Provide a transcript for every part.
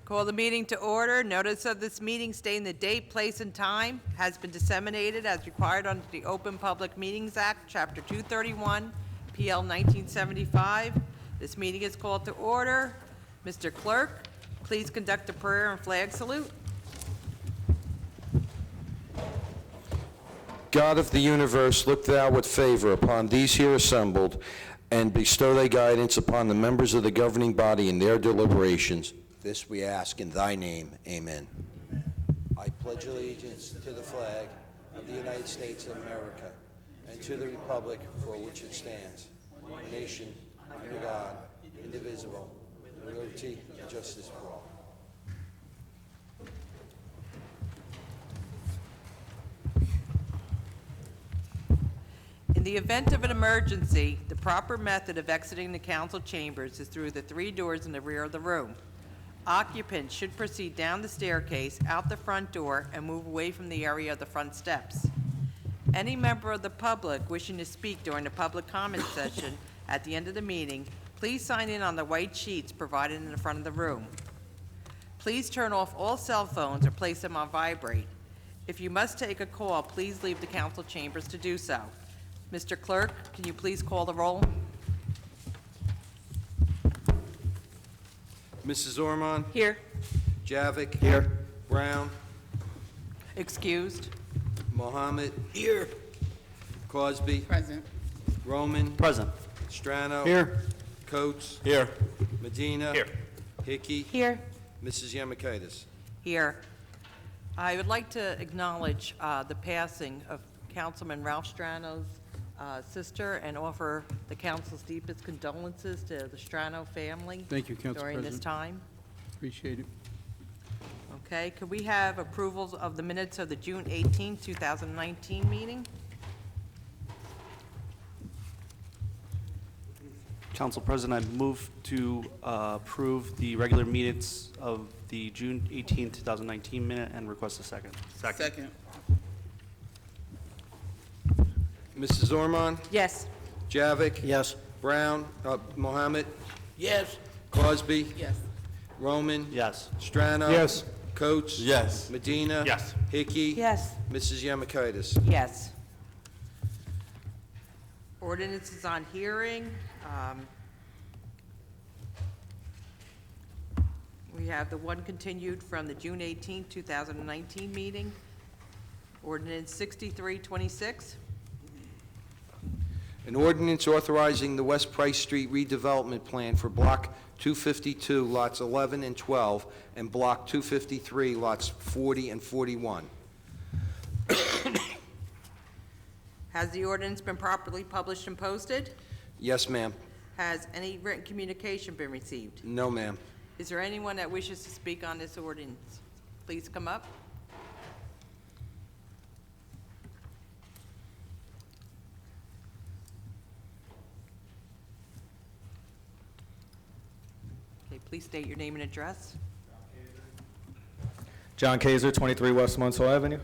Call the meeting to order. Notice of this meeting stating the date, place, and time has been disseminated as required under the Open Public Meetings Act, Chapter 231, PL 1975. This meeting is called to order. Mr. Clerk, please conduct a prayer and flag salute. God of the universe, look thou with favor upon these here assembled, and bestow thy guidance upon the members of the governing body in their deliberations. This we ask in thy name. Amen. I pledge allegiance to the flag of the United States of America and to the republic for which it stands, one nation, under God, indivisible, with liberty and justice for all. In the event of an emergency, the proper method of exiting the council chambers is through the 3 doors in the rear of the room. Occupants should proceed down the staircase, out the front door, and move away from the area of the front steps. Any member of the public wishing to speak during the public comment session at the end of the meeting, please sign in on the white sheets provided in the front of the room. Please turn off all cell phones or place them on vibrate. If you must take a call, please leave the council chambers to do so. Mr. Clerk, can you please call the roll? Mrs. Ormond? Here. Javik? Here. Brown? Excused. Mohammed? Here. Cosby? Present. Roman? Present. Strano? Here. Coates? Here. Medina? Here. Hickey? Here. Mrs. Yamakaitis? Here. I would like to acknowledge the passing of Councilman Ralph Strano's sister and offer the council's deepest condolences to the Strano family. Thank you, Council during this President. time. Appreciate it. Okay, could we have approvals of the minutes of the June 18, 2019 meeting? Council President, I move to approve the regular minutes of the June 18, 2019 minute and request a second. Second. Mrs. Ormond? Yes. Javik? Yes. Brown? Mohammed? Yes. Cosby? Yes. Roman? Yes. Strano? Yes. Coates? Yes. Medina? Yes. Hickey? Yes. Mrs. Yamakaitis? Yes. Ordinance is on hearing. We have the one continued from the June 18, 2019 meeting. Ordinance 6326. An ordinance authorizing the West Price Street redevelopment plan for Block 252, lots 11 and 12, and Block 253, lots 40 and 41. Has the ordinance been properly published and posted? Yes, ma'am. Has any written communication been received? No, ma'am. Is there anyone that wishes to speak on this ordinance? Please come up. Okay, please state your name and address. John Kaiser, 23 West Munsell Avenue.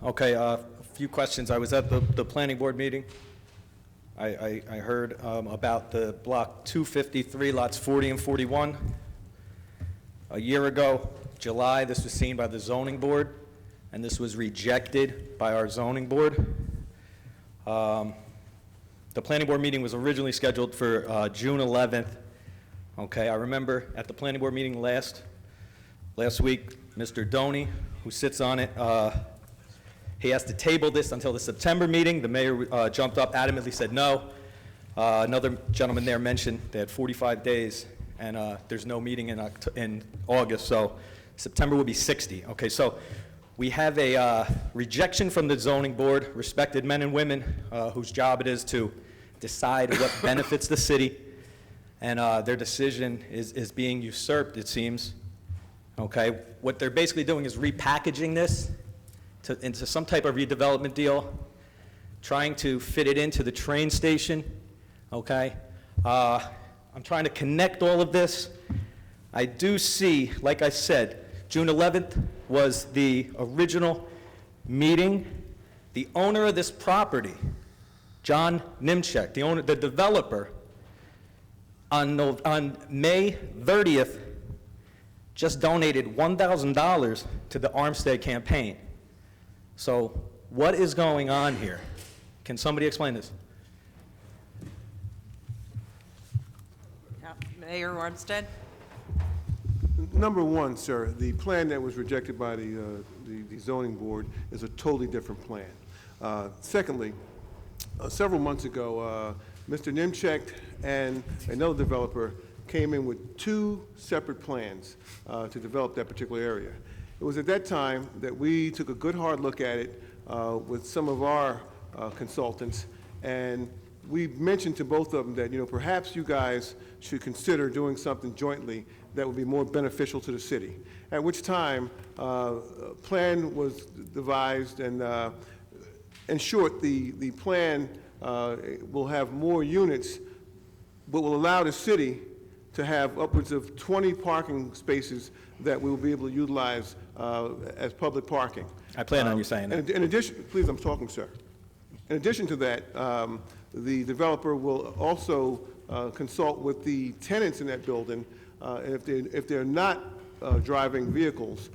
Okay, a few questions. I was at the planning board meeting. I heard about the block 253, lots 40 and 41. A year ago, July, this was seen by the zoning board, and this was rejected by our zoning board. The planning board meeting was originally scheduled for June 11th. Okay, I remember at the planning board meeting last week, Mr. Doney, who sits on it, he has to table this until the September meeting. The mayor jumped up, adamantly said no. Another gentleman there mentioned they had 45 days, and there's no meeting in August, so September will be 60. Okay, so we have a rejection from the zoning board, respected men and women whose job it is to decide what benefits the city, and their decision is being usurped, it seems. Okay, what they're basically doing is repackaging this into some type of redevelopment deal, trying to fit it into the train station. Okay, I'm trying to connect all of this. I do see, like I said, June 11th was the original meeting. The owner of this property, John Nimchek, the developer, on May 30th, just donated $1,000 to the Armstead campaign. So what is going on here? Can somebody explain this? Mayor Armstead? Number one, sir, the plan that was rejected by the zoning board is a totally different plan. Secondly, several months ago, Mr. Nimchek and another developer came in with two separate plans to develop that particular area. It was at that time that we took a good hard look at it with some of our consultants, and we mentioned to both of them that, perhaps you guys should consider doing something jointly that would be more beneficial to the city. At which time, a plan was devised, and in short, the plan will have more units, but will allow the city to have upwards of 20 parking spaces that we will be able to utilize as public parking. I plan on you saying that. In addition, please, I'm talking, sir. In addition to that, the developer will also consult with the tenants in that building, and if they're not driving vehicles,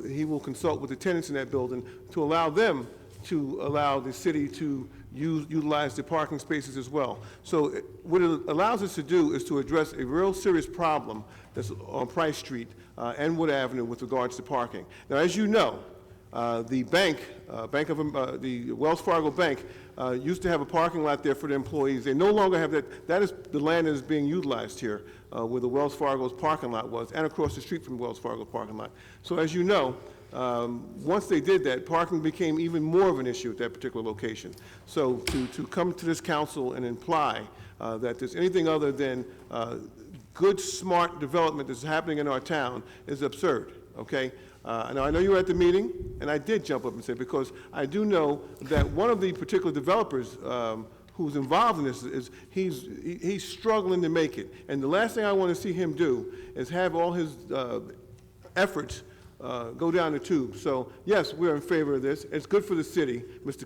he will consult with the tenants in that building to allow them to allow the city to utilize the parking spaces as well. So what it allows us to do is to address a real serious problem that's on Price Street and Wood Avenue with regards to parking. Now, as you know, the the Wells Fargo Bank used to have a parking lot there for the employees. They no longer have that. That is the land that is being utilized here, where the Wells Fargo's parking lot was, and across the street from Wells Fargo parking lot. So as you know, once they did that, parking became even more of an issue at that particular location. So to come to this council and imply that there's anything other than good, smart development that's happening in our town is absurd, okay? Now, I know you were at the meeting, and I did jump up and say, because I do know that one of the particular developers who's involved in this he's struggling to make it. And the last thing I want to see him do is have all his efforts go down the tube. So, yes, we're in favor of this. It's good for the city, Mr.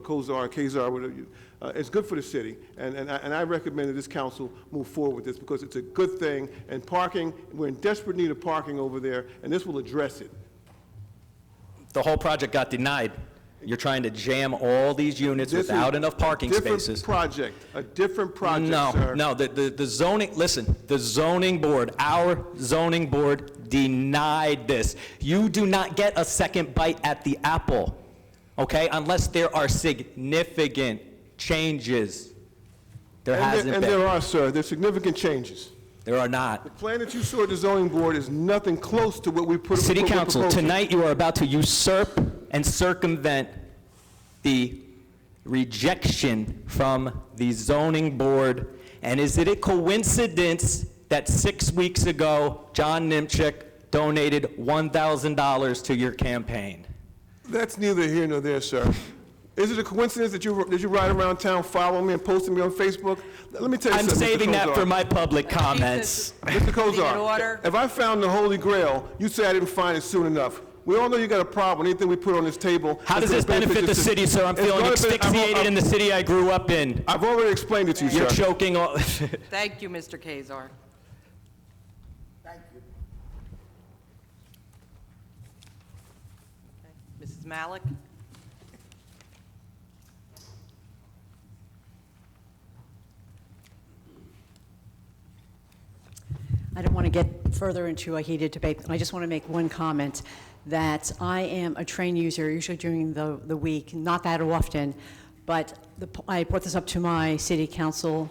Kozar, whatever you. It's good for the city, and I recommend that this council move forward with this because it's a good thing. And parking, we're in desperate need of parking over there, and this will address it. The whole project got denied. You're trying to jam all these units This is without enough parking spaces. A different project, sir. No, the zoning, listen, the zoning board, our zoning board denied this. You do not get a second bite at the apple, okay, unless there are significant changes. There hasn't been. And there are, sir. There's significant changes. There are not. The plan that you saw at the zoning board is nothing close to what we put. City what we're Council, proposing. tonight you are about to usurp and circumvent the rejection from the zoning board. And is it a coincidence that 6 weeks ago, John Nimchek donated $1,000 to your campaign? That's neither here nor there, sir. Is it a coincidence that you ride around town following me and posting me on Facebook? Let me tell you I'm something, saving Mr. that Kozar. for my public comments. Mr. In order. Kozar, if I found the Holy Grail, you say I didn't find it soon enough. We all know you got a problem. Anything we put on this table. How does this benefit the city, sir? I'm It's feeling gonna asphyxiated in the city I grew up in. I've already explained it to you, You're sir. choking all... Thank you, Mr. Kozar. Thank you. Mrs. Malik? I don't want to get further into a heated debate, but I just want to make one comment, that I am a train user, usually during the week, not that often, but I brought this up to my city council,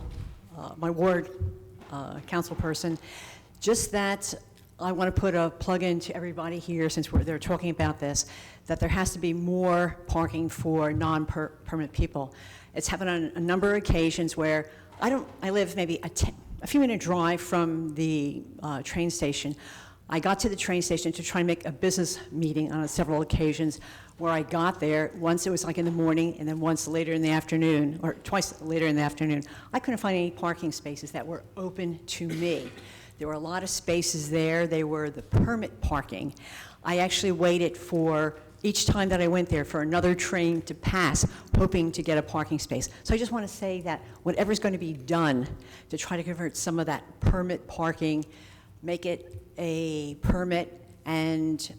my ward council person, just that I want to put a plug in to everybody here, since they're talking about this, that there has to be more parking for non-permanent people. It's happened on a number of occasions where I live maybe a few minute drive from the train station. I got to the train station to try and make a business meeting on several occasions where I got there. Once it was like in the morning, and then once later in the afternoon, or twice later in the afternoon. I couldn't find any parking spaces that were open to me. There were a lot of spaces there. They were the permit parking. I actually waited for, each time that I went there, for another train to pass, hoping to get a parking space. So I just want to say that whatever's going to be done to try to convert some of that permit parking make it a permit and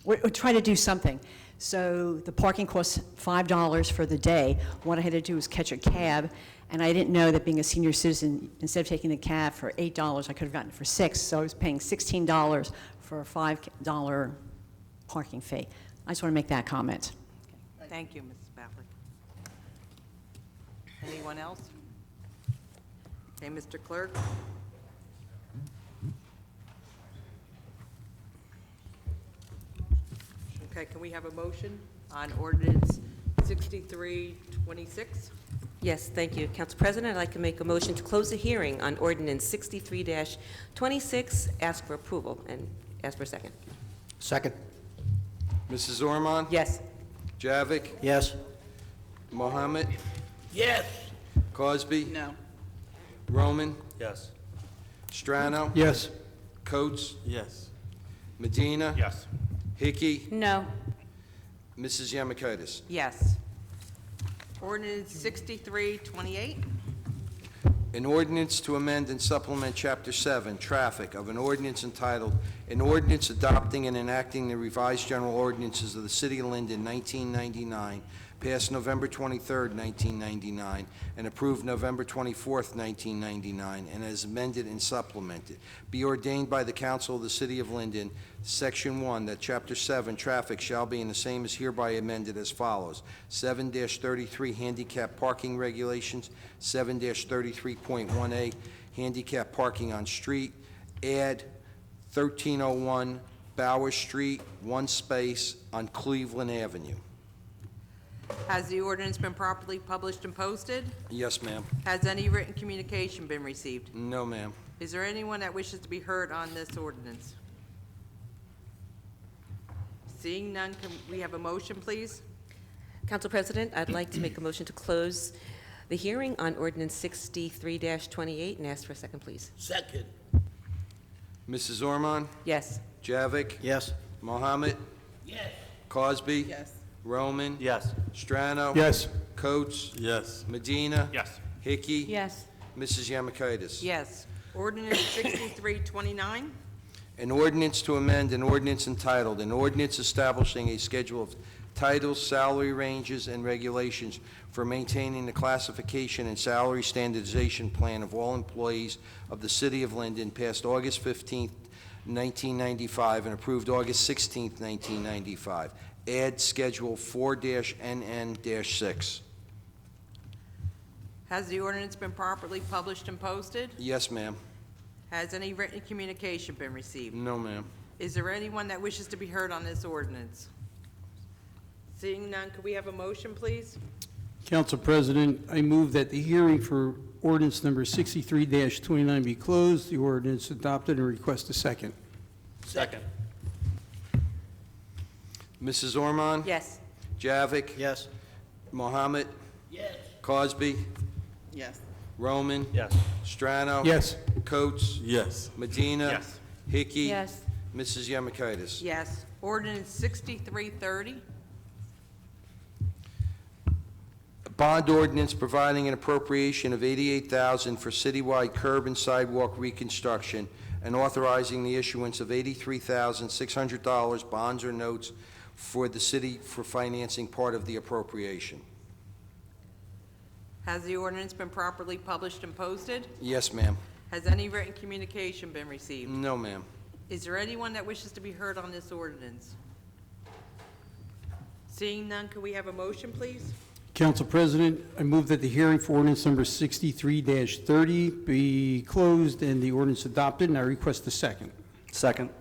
or try to do something. So the parking costs $5 for the day. What I had to do was catch a cab, and I didn't know that being a senior citizen, instead of taking the cab for $8, I could have gotten it for $6, so I was paying $16 for a $5 parking fee. I just want to make that comment. Thank you, Mrs. Baflick. Anyone else? Okay, Mr. Clerk? Okay, can we have a motion on ordinance 6326? Yes, thank you. Council President, I'd like to make a motion to close the hearing on ordinance 63-26, ask for approval, and ask for a second. Second. Mrs. Ormond? Yes. Javik? Yes. Mohammed? Yes. Cosby? No. Roman? Yes. Strano? Yes. Coates? Yes. Medina? Yes. Hickey? No. Mrs. Yamakotis? Yes. Ordinance 6328? An ordinance to amend and supplement Chapter 7, Traffic, of an ordinance entitled, An Ordinance Adopting and Enacting the Revised General Ordinances of the City of Linden, 1999, passed November 23, 1999, and approved November 24, 1999, and as amended and supplemented. Be ordained by the Council of the City of Linden, Section 1, that Chapter 7, Traffic, shall be and the same is hereby amended as follows. 7-33 Handicap Parking Regulations, 7-33.1A Handicap Parking on Street, add 1301 Bauer Street, one space on Cleveland Avenue. Has the ordinance been properly published and posted? Yes, ma'am. Has any written communication been received? No, ma'am. Is there anyone that wishes to be heard on this ordinance? Seeing none, can we have a motion, please? Council President, I'd like to make a motion to close the hearing on ordinance 63-28, and ask for a second, please. Second. Mrs. Ormond? Yes. Javik? Yes. Mohammed? Yes. Cosby? Yes. Roman? Yes. Strano? Yes. Coates? Yes. Medina? Yes. Hickey? Yes. Mrs. Yamakotis? Yes. Ordinance 6329? An ordinance to amend an ordinance entitled, An Ordinance Establishing a Schedule of Titles, Salary Ranges, and Regulations for Maintaining the Classification and Salary Standardization Plan of all employees of the City of Linden, passed August 15, 1995, and approved August 16, 1995. Add Schedule 4-NN-6. Has the ordinance been properly published and posted? Yes, ma'am. Has any written communication been received? No, ma'am. Is there anyone that wishes to be heard on this ordinance? Seeing none, could we have a motion, please? Council President, I move that the hearing for ordinance number 63-29 be closed, the ordinance adopted, and request a second. Second. Mrs. Ormond? Yes. Javik? Yes. Mohammed? Yes. Cosby? Yes. Roman? Yes. Strano? Yes. Coates? Yes. Medina? Yes. Hickey? Yes. Mrs. Yamakotis? Yes. Ordinance 6330? A bond ordinance providing an appropriation of $88,000 for citywide curb and sidewalk reconstruction and authorizing the issuance of $83,600 bonds or notes for the city for financing part of the appropriation. Has the ordinance been properly published and posted? Yes, ma'am. Has any written communication been received? No, ma'am. Is there anyone that wishes to be heard on this ordinance? Seeing none, can we have a motion, please? Council President, I move that the hearing for ordinance number 63-30 be closed and the ordinance adopted, and I request a second. Second.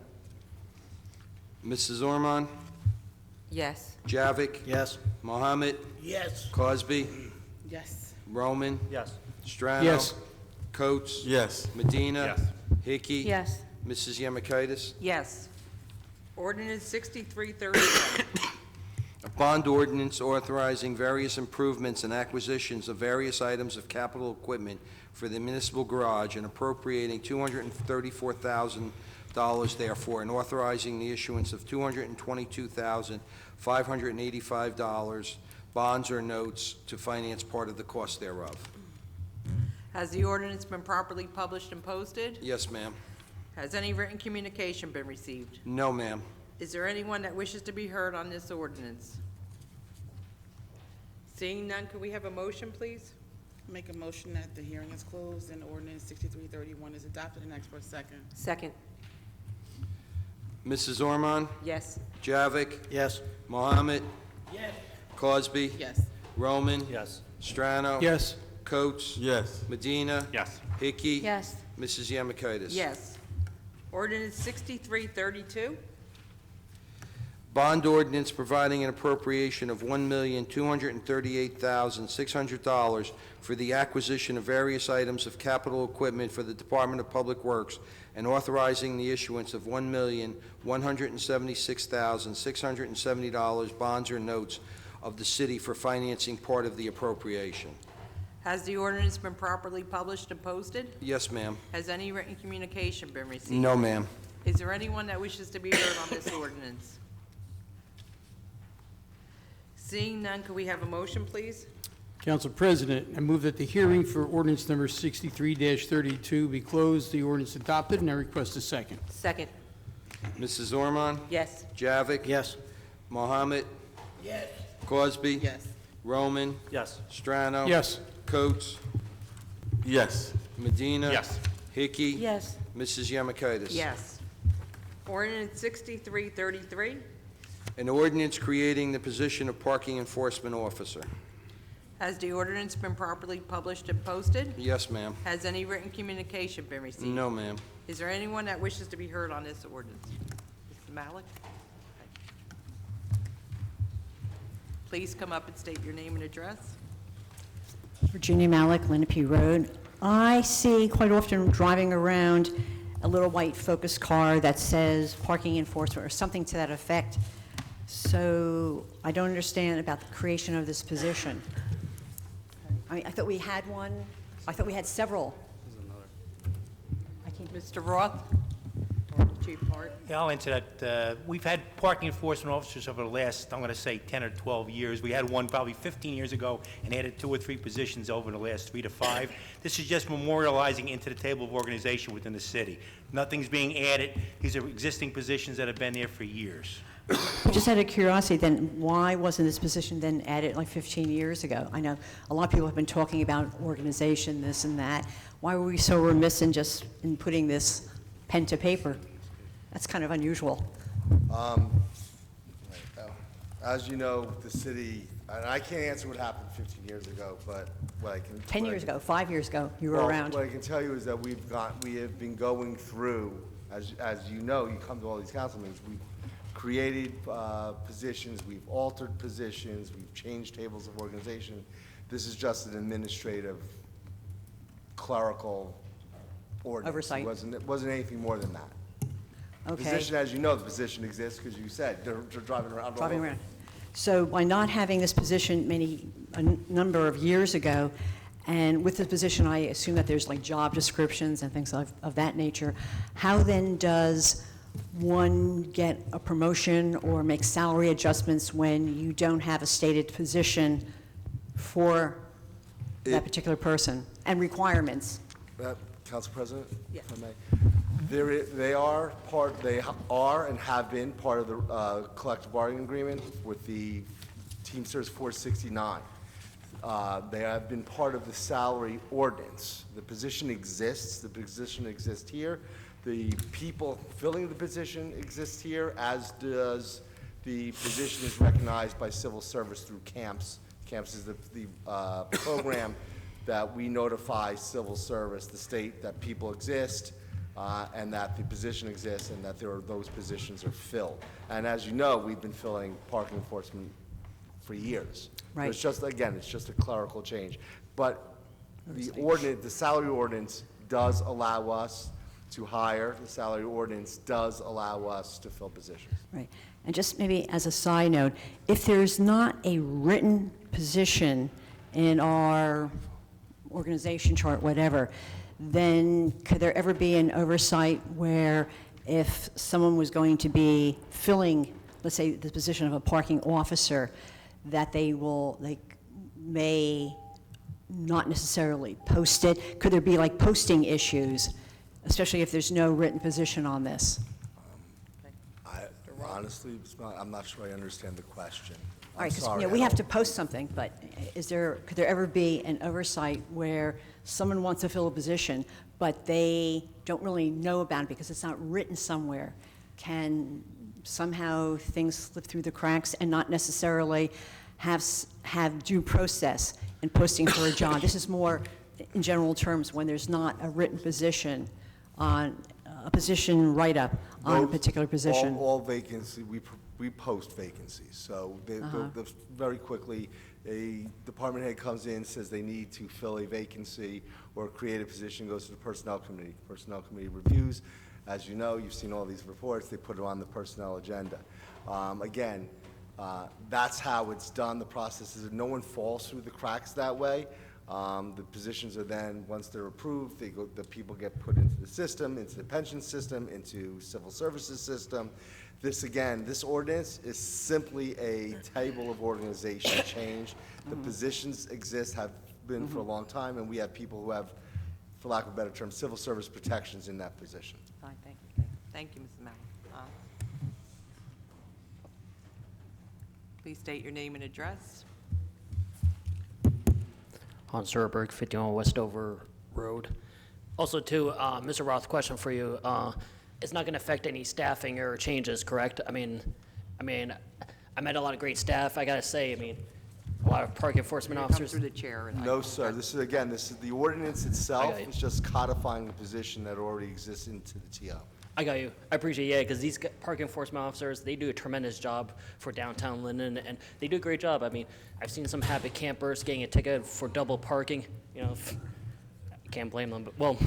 Mrs. Ormond? Yes. Javik? Yes. Mohammed? Yes. Cosby? Yes. Roman? Yes. Strano? Yes. Coates? Yes. Medina? Yes. Hickey? Yes. Mrs. Yamakotis? Yes. Ordinance 6331? A bond ordinance authorizing various improvements and acquisitions of various items of capital equipment for the municipal garage and appropriating $234,000 therefore, and authorizing the issuance of $222,585 bonds or notes to finance part of the cost thereof. Has the ordinance been properly published and posted? Yes, ma'am. Has any written communication been received? No, ma'am. Is there anyone that wishes to be heard on this ordinance? Seeing none, could we have a motion, please? Make a motion that the hearing is closed and ordinance 6331 is adopted and ask for a second. Second. Mrs. Ormond? Yes. Javik? Yes. Mohammed? Yes. Cosby? Yes. Roman? Yes. Strano? Yes. Coates? Yes. Medina? Yes. Hickey? Yes. Mrs. Yamakaitis? Yes. Ordinance 6332. Bond ordinance providing an appropriation of $1,238,600 for the acquisition of various items of capital equipment for the Department of Public Works and authorizing the issuance of $1,176,670 bonds or notes of the city for financing part of the appropriation. Has the ordinance been properly published and posted? Yes, ma'am. Has any written communication been received? No, ma'am. Is there anyone that wishes to be heard on this ordinance? Seeing none, could we have a motion, please? Council President, I move that the hearing for ordinance number 63-32 be closed, the ordinance adopted, and I request a second. Second. Mrs. Ormond? Yes. Javik? Yes. Mohammed? Yes. Cosby? Yes. Roman? Yes. Strano? Yes. Coates? Yes. Medina? Yes. Hickey? Yes. Mrs. Yamakaitis? Yes. Ordinance 6333. An ordinance creating the position of parking enforcement officer. Has the ordinance been properly published and posted? Yes, ma'am. Has any written communication been received? No, ma'am. Is there anyone that wishes to be heard on this ordinance? Mr. Malik? Please come up and state your name and address. Virginia Malik, Lenape Road. I see quite often driving around a little white Focus car that says parking enforcement or something to that effect. So I don't understand about the creation of this position. I mean, I thought we had one. I thought we had several. I can't. Mr. Roth? Or Chief Hart? Yeah, I'll answer that. We've had parking enforcement officers over the last, I'm going to say, 10 or 12 years. We had one probably 15 years ago and added 2 or 3 positions over the last 3 to 5. This is just memorializing into the table of organization within the city. Nothing's being added. These are existing positions that have been there for years. Just out of curiosity, then, why wasn't this position then added like 15 years ago? I know a lot of people have been talking about organization, this and that. Why were we so remiss in putting this pen to paper? That's kind of unusual. As you know, the city, and I can't answer what happened 15 years ago, but what I can... 10 years ago, 5 years ago, you were Well, around. What I can tell you is that we have been going through, as you know, you come to all these council meetings, we've created positions, we've altered positions, we've changed tables of organization. This is just an administrative, clerical ordinance. Oversight. It wasn't anything more than that. The Okay. position, as you know, the position exists because you said they're driving around. all Driving over. around. So by not having this position a number of years ago, and with the position, I assume that there's like job descriptions and things of that nature, how then does one get a promotion or make salary adjustments when you don't have a stated position for that particular person and requirements? Council President? Yeah. If I may. They are and have been part of the collective bargaining agreement with the Teamsters 469. They have been part of the salary ordinance. The position exists here. The people filling the position exist here, as does the position is recognized by civil service through CAMPS. CAMPS is the program that we notify civil service, the state, that people exist, and that the position exists, and that those positions are filled. And as you know, we've been filling parking enforcement for years. Right. So it's just, again, it's just a clerical change. But the ordinance, the salary ordinance does allow us to hire. The salary ordinance does allow us to fill positions. Right. And just maybe as a side note, if there's not a written position in our organization chart, whatever, then could there ever be an oversight where if someone was going to be filling, let's say, the position of a parking officer, that they may not necessarily post it? Could there be like posting issues especially if there's no written position on this. I honestly, I'm not sure I understand the question. All right, I'm because sorry, we I have to don't- post something, but could there ever be an oversight where someone wants to fill a position, but they don't really know about it because it's not written somewhere? Can somehow things slip through the cracks and not necessarily have due process in posting for a job? This is more in general terms when there's not a written position on, a position write-up on a particular position. All vacancy, we post vacancies, so very quickly, a department head comes in, says they need to fill a vacancy or create a position, goes to the Personnel Committee. Personnel Committee reviews. As you know, you've seen all these reports, they put it on the personnel agenda. Again, that's how it's done. The process is that no one falls through the cracks that way. The positions are then, once they're approved, the people get put into the system, into the pension system, into civil services system. This, again, this ordinance is simply a table of organization change. The positions exist, have been for a long time, and we have people who have, for lack of a better term, civil service protections in that position. Fine, thank you. Thank you, Mrs. Mallon. Please state your name and address. Hans Zerberg, 51 Westover Road. Also, too, Mr. Roth, question for you. It's not going to affect any staffing or changes, correct? I mean, I met a lot of great staff. I got to say, a lot of park enforcement Come officers. through the chair. And No, sir. This is the ordinance itself. got you. It's just codifying the position that already exists into the TO. I got you. I appreciate it, because these park enforcement officers, they do a tremendous job for downtown Linden, and they do a great job. I've seen some happy campers getting a ticket for double parking. I can't blame them, but, well,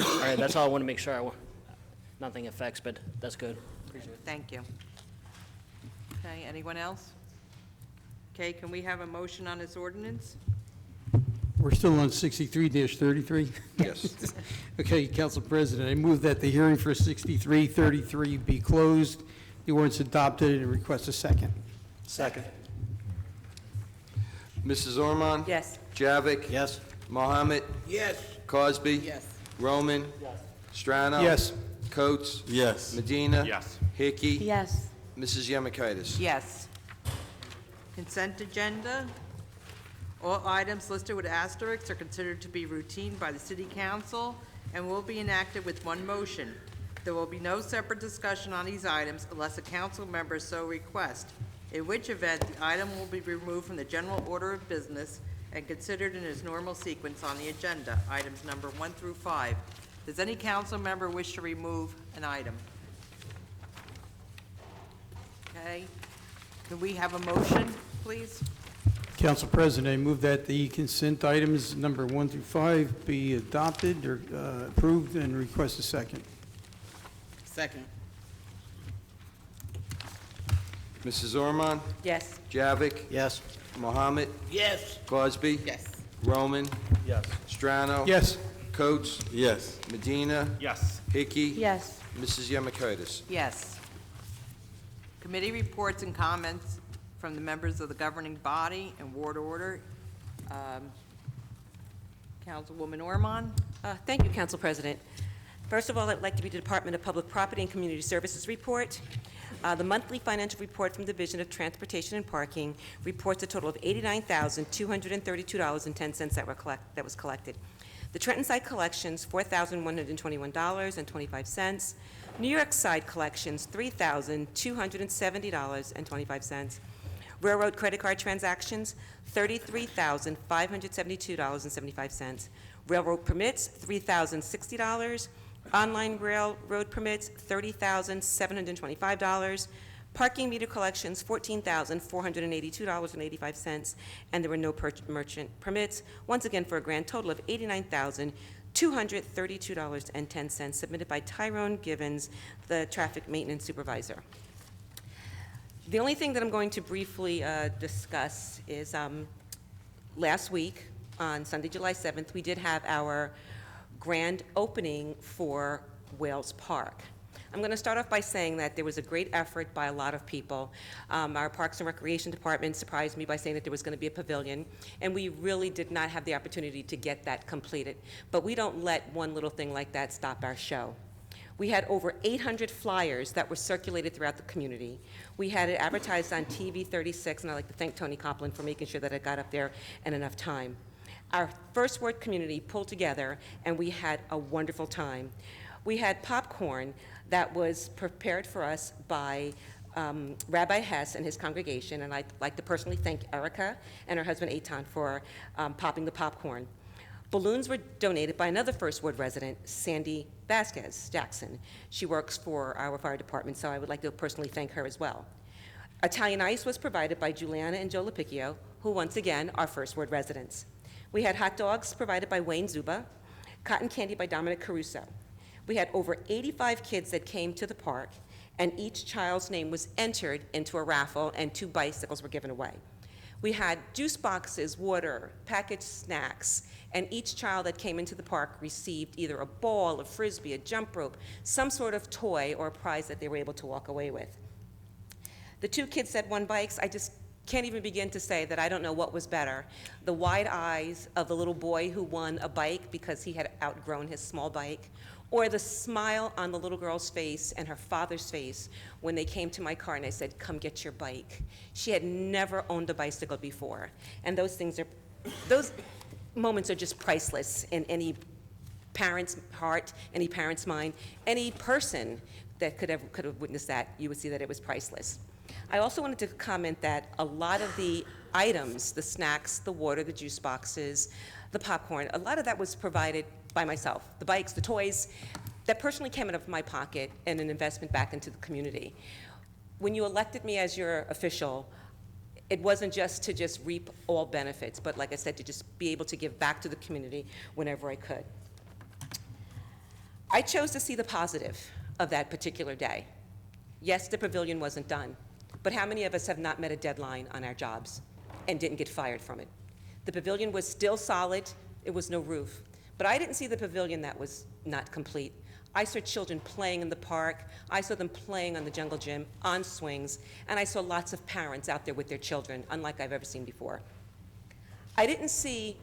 all right, that's all I want to make sure. Nothing affects, but that's good. Appreciate it. Thank you. Okay, anyone else? Okay, can we have a motion on this ordinance? We're still on 63-33? Yes. Okay, Council President, I move that the hearing for 6333 be closed, the ordinance adopted, and request a second. Second. Mrs. Ormond? Yes. Javik? Yes. Mohammed? Yes. Cosby? Yes. Roman? Strano? Yes. Coates? Yes. Medina? Yes. Hickey? Yes. Mrs. Yemakaitis? Yes. Consent agenda. All items listed with asterisks are considered to be routine by the city council and will be enacted with one motion. There will be no separate discussion on these items unless a council member so requests, in which event the item will be removed from the general order of business and considered in its normal sequence on the agenda, items number 1 through 5. Does any council member wish to remove an item? Okay. Can we have a motion, please? Council President, I move that the consent items number 1 through 5 be adopted or approved, and request a second. Second. Mrs. Ormond? Yes. Javik? Yes. Mohammed? Yes. Cosby? Yes. Roman? Yes. Strano? Yes. Coates? Yes. Medina? Yes. Hickey? Yes. Mrs. Yemakaitis? Yes. Committee reports and comments from the members of the governing body and ward order. Councilwoman Ormond? Thank you, Council President. First of all, I'd like to read the Department of Public Property and Community Services report. The monthly financial report from the Division of Transportation and Parking reports a total of $89,232.10 that was collected. The Trenton side collections, $4,121.25. New York side collections, $3,270.25. Railroad credit card transactions, $33,572.75. Railroad permits, $3,060. Online railroad permits, $30,725. Parking meter collections, $14,482.85. And there were no merchant permits, once again for a grand total of $89,232.10, submitted by Tyrone Givens, the traffic maintenance supervisor. The only thing that I'm going to briefly discuss is last week, on Sunday, July 7th, we did have our grand opening for Wales Park. I'm going to start off by saying that there was a great effort by a lot of people. Our Parks and Recreation Department surprised me by saying that there was going to be a pavilion, and we really did not have the opportunity to get that completed. But we don't let one little thing like that stop our show. We had over 800 flyers that were circulated throughout the community. We had it advertised on TV 36, and I'd like to thank Tony Copland for making sure that it got up there in enough time. Our First Word community pulled together, and we had a wonderful time. We had popcorn that was prepared for us by Rabbi Hess and his congregation, and I'd like to personally thank Erica and her husband Eitan for popping the popcorn. Balloons were donated by another First Ward resident, Sandy Vasquez Jackson. She works for our fire department, so I would like to personally thank her as well. Italian ice was provided by Juliana and Joe Lapicchio, who once again are First Ward residents. We had hot dogs provided by Wayne Zuba, cotton candy by Dominic Caruso. We had over 85 kids that came to the park, and each child's name was entered into a raffle, and 2 bicycles were given away. We had juice boxes, water, packaged snacks, and each child that came into the park received either a ball, a frisbee, a jump rope, some sort of toy or a prize that they were able to walk away with. The 2 kids that won bikes, I just can't even begin to say that I don't know what was better. The wide eyes of the little boy who won a bike because he had outgrown his small bike, or the smile on the little girl's face and her father's face when they came to my car and I said, "Come get your bike." She had never owned a bicycle before. And those moments are just priceless in any parent's heart, any parent's mind. Any person that could have witnessed that, you would see that it was priceless. I also wanted to comment that a lot of the items, the snacks, the water, the juice boxes, the popcorn, a lot of that was provided by myself. The bikes, the toys, that personally came out of my pocket and an investment back into the community. When you elected me as your official, it wasn't just to reap all benefits, but like I said, to just be able to give back to the community whenever I could. I chose to see the positive of that particular day. Yes, the pavilion wasn't done, but how many of us have not met a deadline on our jobs and didn't get fired from it? The pavilion was still solid, it was no roof. But I didn't see the pavilion that was not complete. I saw children playing in the park, I saw them playing on the jungle gym, on swings, and I saw lots of parents out there with their children, unlike I've ever seen before. I didn't see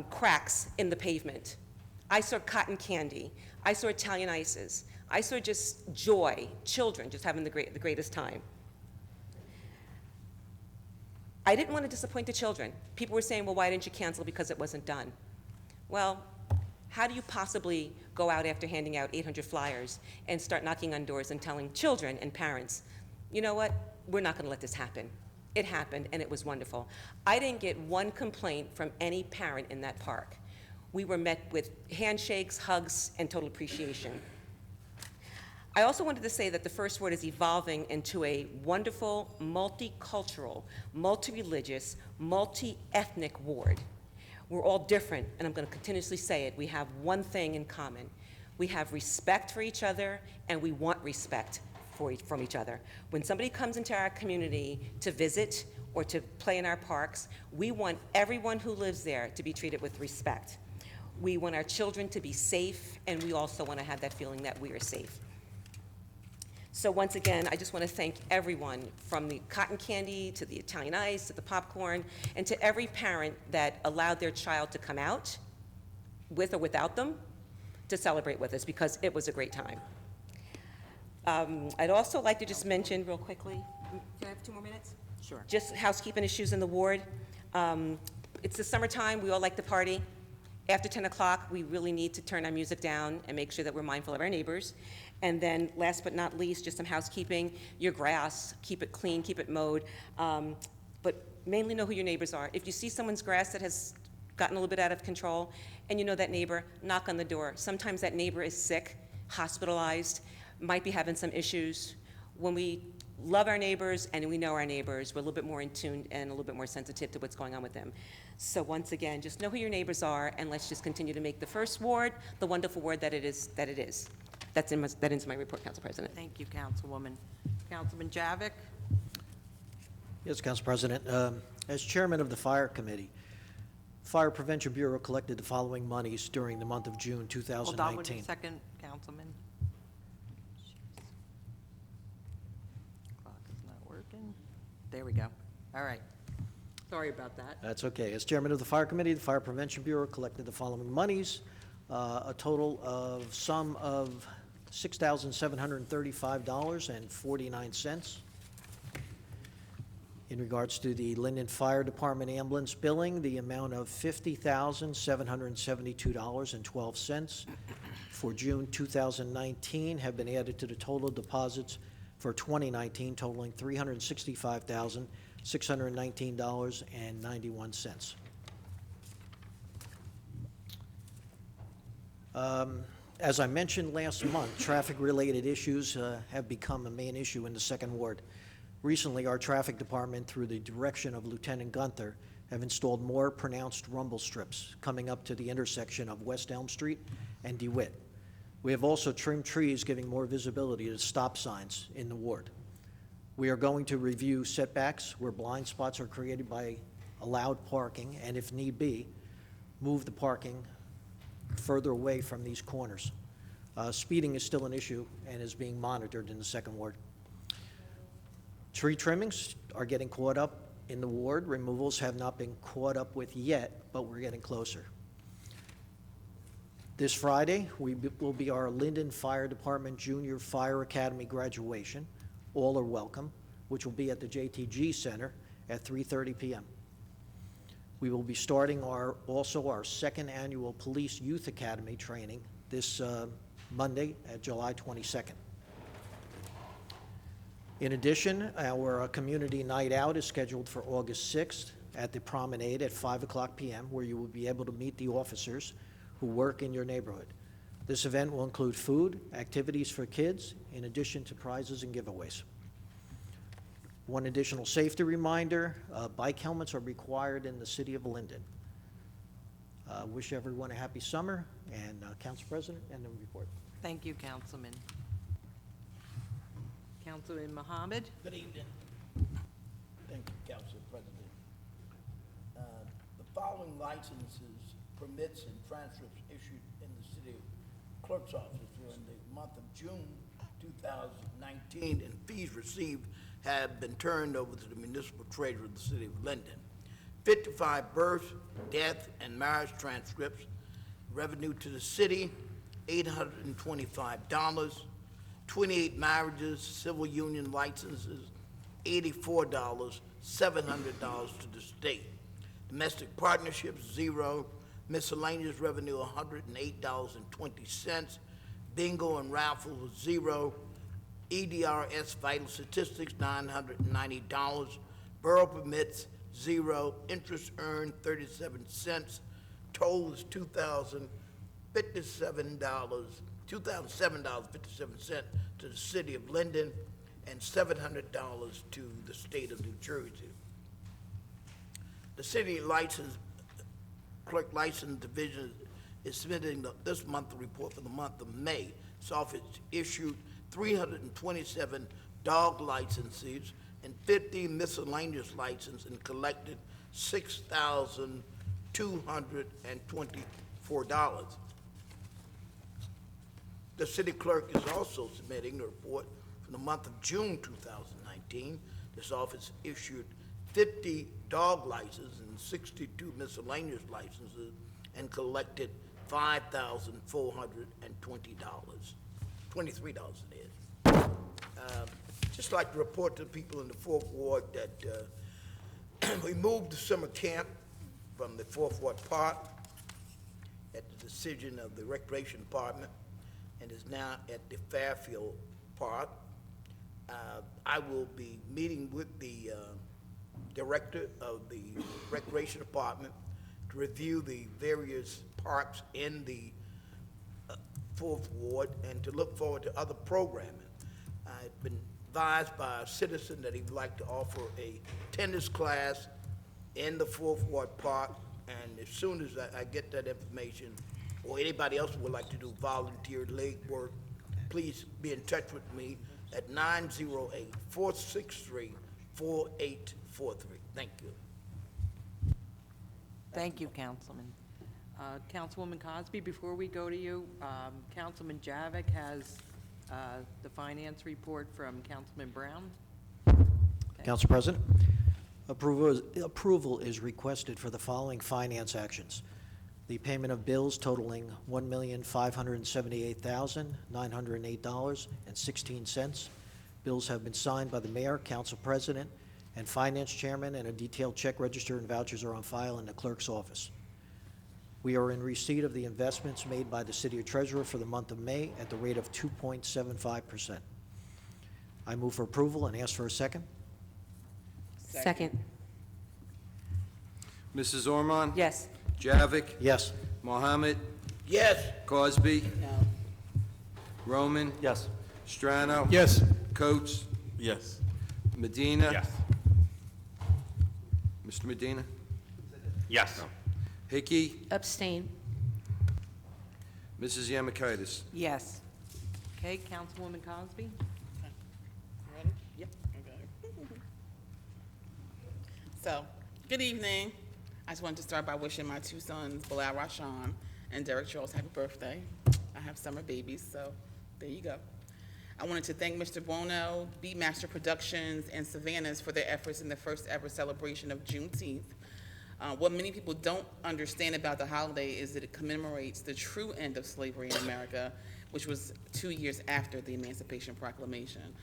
cracks in the pavement. I saw cotton candy, I saw Italian ices, I saw just joy, children just having the greatest time. I didn't want to disappoint the children. People were saying, well, why didn't you cancel because it wasn't done? Well, how do you possibly go out after handing out 800 flyers and start knocking on doors and telling children and parents, you know what, we're not going to let this happen. It happened, and it was wonderful. I didn't get one complaint from any parent in that park. We were met with handshakes, hugs, and total appreciation. I also wanted to say that the First Ward is evolving into a wonderful, multicultural, multi-religious, multi-ethnic ward. We're all different, and I'm going to continuously say it. We have one thing in common. We have respect for each other, and we want respect from each other. When somebody comes into our community to visit or to play in our parks, we want everyone who lives there to be treated with respect. We want our children to be safe, and we also want to have that feeling that we are safe. So once again, I just want to thank everyone, from the cotton candy to the Italian ice to the popcorn, and to every parent that allowed their child to come out, with or without them, to celebrate with us, because it was a great time. I'd also like to just mention real quickly, can I have 2 more minutes? Sure. Just housekeeping issues in the ward. It's the summertime, we all like to party. After 10 o'clock, we really need to turn our music down and make sure that we're mindful of our neighbors. And then, last but not least, just some housekeeping. Your grass, keep it clean, keep it mowed, but mainly know who your neighbors are. If you see someone's grass that has gotten a little bit out of control, and you know that neighbor, knock on the door. Sometimes that neighbor is sick, hospitalized, might be having some issues. When we love our neighbors and we know our neighbors, we're a little bit more in tune and a little bit more sensitive to what's going on with them. So once again, just know who your neighbors are, and let's just continue to make the First Ward the wonderful ward that it is. That ends my report, Council President. Thank you, Councilwoman. Councilman Javik? Yes, Council President. As chairman of the Fire Committee, Fire Prevention Bureau collected the following monies during the month of June 2019. Hold on 1 second, Councilman. There we go. All right. Sorry about that. That's okay. As chairman of the fire committee, the Fire Prevention Bureau collected the following monies, a total of sum of $6,735.49. In regards to the Linden Fire Department ambulance billing, the amount of $50,772.12 for June 2019 have been added to the total deposits for 2019 totaling $365,619.91. As I mentioned last month, traffic-related issues have become a main issue in the Second Ward. Recently, our traffic department, through the direction of Lieutenant Gunther, have installed more pronounced rumble strips coming up to the intersection of West Elm Street and DeWitt. We have also trimmed trees, giving more visibility to stop signs in the ward. We are going to review setbacks where blind spots are created by allowed parking, and if need be, move the parking further away from these corners. Speeding is still an issue and is being monitored in the Second Ward. Tree trimmings are getting caught up in the ward. Removals have not been caught up with yet, but we're getting closer. This Friday will be our Linden Fire Department Junior Fire Academy graduation. All are welcome, which will be at the JTG Center at 3:30 p.m. We will be starting also our second annual Police Youth Academy training this Monday at July 22nd. In addition, our community night out is scheduled for August 6th at the Promenade at 5 o'clock p.m., where you will be able to meet the officers who work in your neighborhood. This event will include food, activities for kids, in addition to prizes and giveaways. One additional safety reminder, bike helmets are required in the city of Linden. Wish everyone a happy summer, and Council President, and the report. Thank you, Councilman. Councilman Mohammed? Good evening. Thank you, Council President. The following licenses, permits, and transcripts issued in the city clerk's office during the month of June 2019 and fees received have been turned over to the municipal treasurer of the city of Linden. 55 birth, death, and marriage transcripts, revenue to the city, $825. 28 marriages, civil union licenses, $84, $700 to the state. Domestic partnerships, 0. Miscellaneous revenue, $108.20. Bingo and raffle was 0. EDRS vital statistics, $990. Borough permits, 0. Interest earned, 37 cents. Toll is $2,007.57 to the city of Linden and $700 to the state of New Jersey. The city clerk license division is submitting this monthly report for the month of May. Its office issued 327 dog licenses and 50 miscellaneous licenses and collected $6,224. The city clerk is also submitting a report for the month of June 2019. This office issued 50 dog licenses and 62 miscellaneous licenses and collected $5,423. $23 it is. Just like to report to the people in the Fourth Ward that we moved the summer camp from the Fourth Ward Park at the decision of the Recreation Department and is now at the Fairfield Park. I will be meeting with the director of the Recreation Department to review the various parks in the Fourth Ward and to look forward to other programming. I've been advised by a citizen that he would like to offer a tennis class in the Fourth Ward Park, and as soon as I get that information, or anybody else would like to do volunteer leg work, please be in touch with me at 908-463-4843. Thank you. Thank you, Councilman. Councilwoman Cosby, before we go to you, Councilman Javik has the finance report from Councilman Brown. Council President, approval is requested for the following finance actions. The payment of bills totaling $1,578,908.16. Bills have been signed by the mayor, council president, and finance chairman, and a detailed check register and vouchers are on file in the clerk's office. We are in receipt of the investments made by the city treasurer for the month of May at the rate of 2.75%. I move for approval and ask for a second. Second. Mrs. Ormond? Yes. Javik? Yes. Mohammed? Yes. Cosby? No. Roman? Yes. Strano? Yes. Coates? Yes. Medina? Yes. Mr. Medina? Yes. Hickey? Abstain. Mrs. Yamakitis? Yes. Okay, Councilwoman Cosby? Ready? Yep. Okay. So, good evening. I just wanted to start by wishing my two sons, Bilal Rashan and Derek Charles, happy birthday. I have summer babies, so there you go. I wanted to thank Mr. Buono, Beatmaster Productions, and Savannah's for their efforts in the first ever celebration of Juneteenth. What many people don't understand about the holiday is that it commemorates the true end of slavery in America, which was 2 years after the Emancipation Proclamation.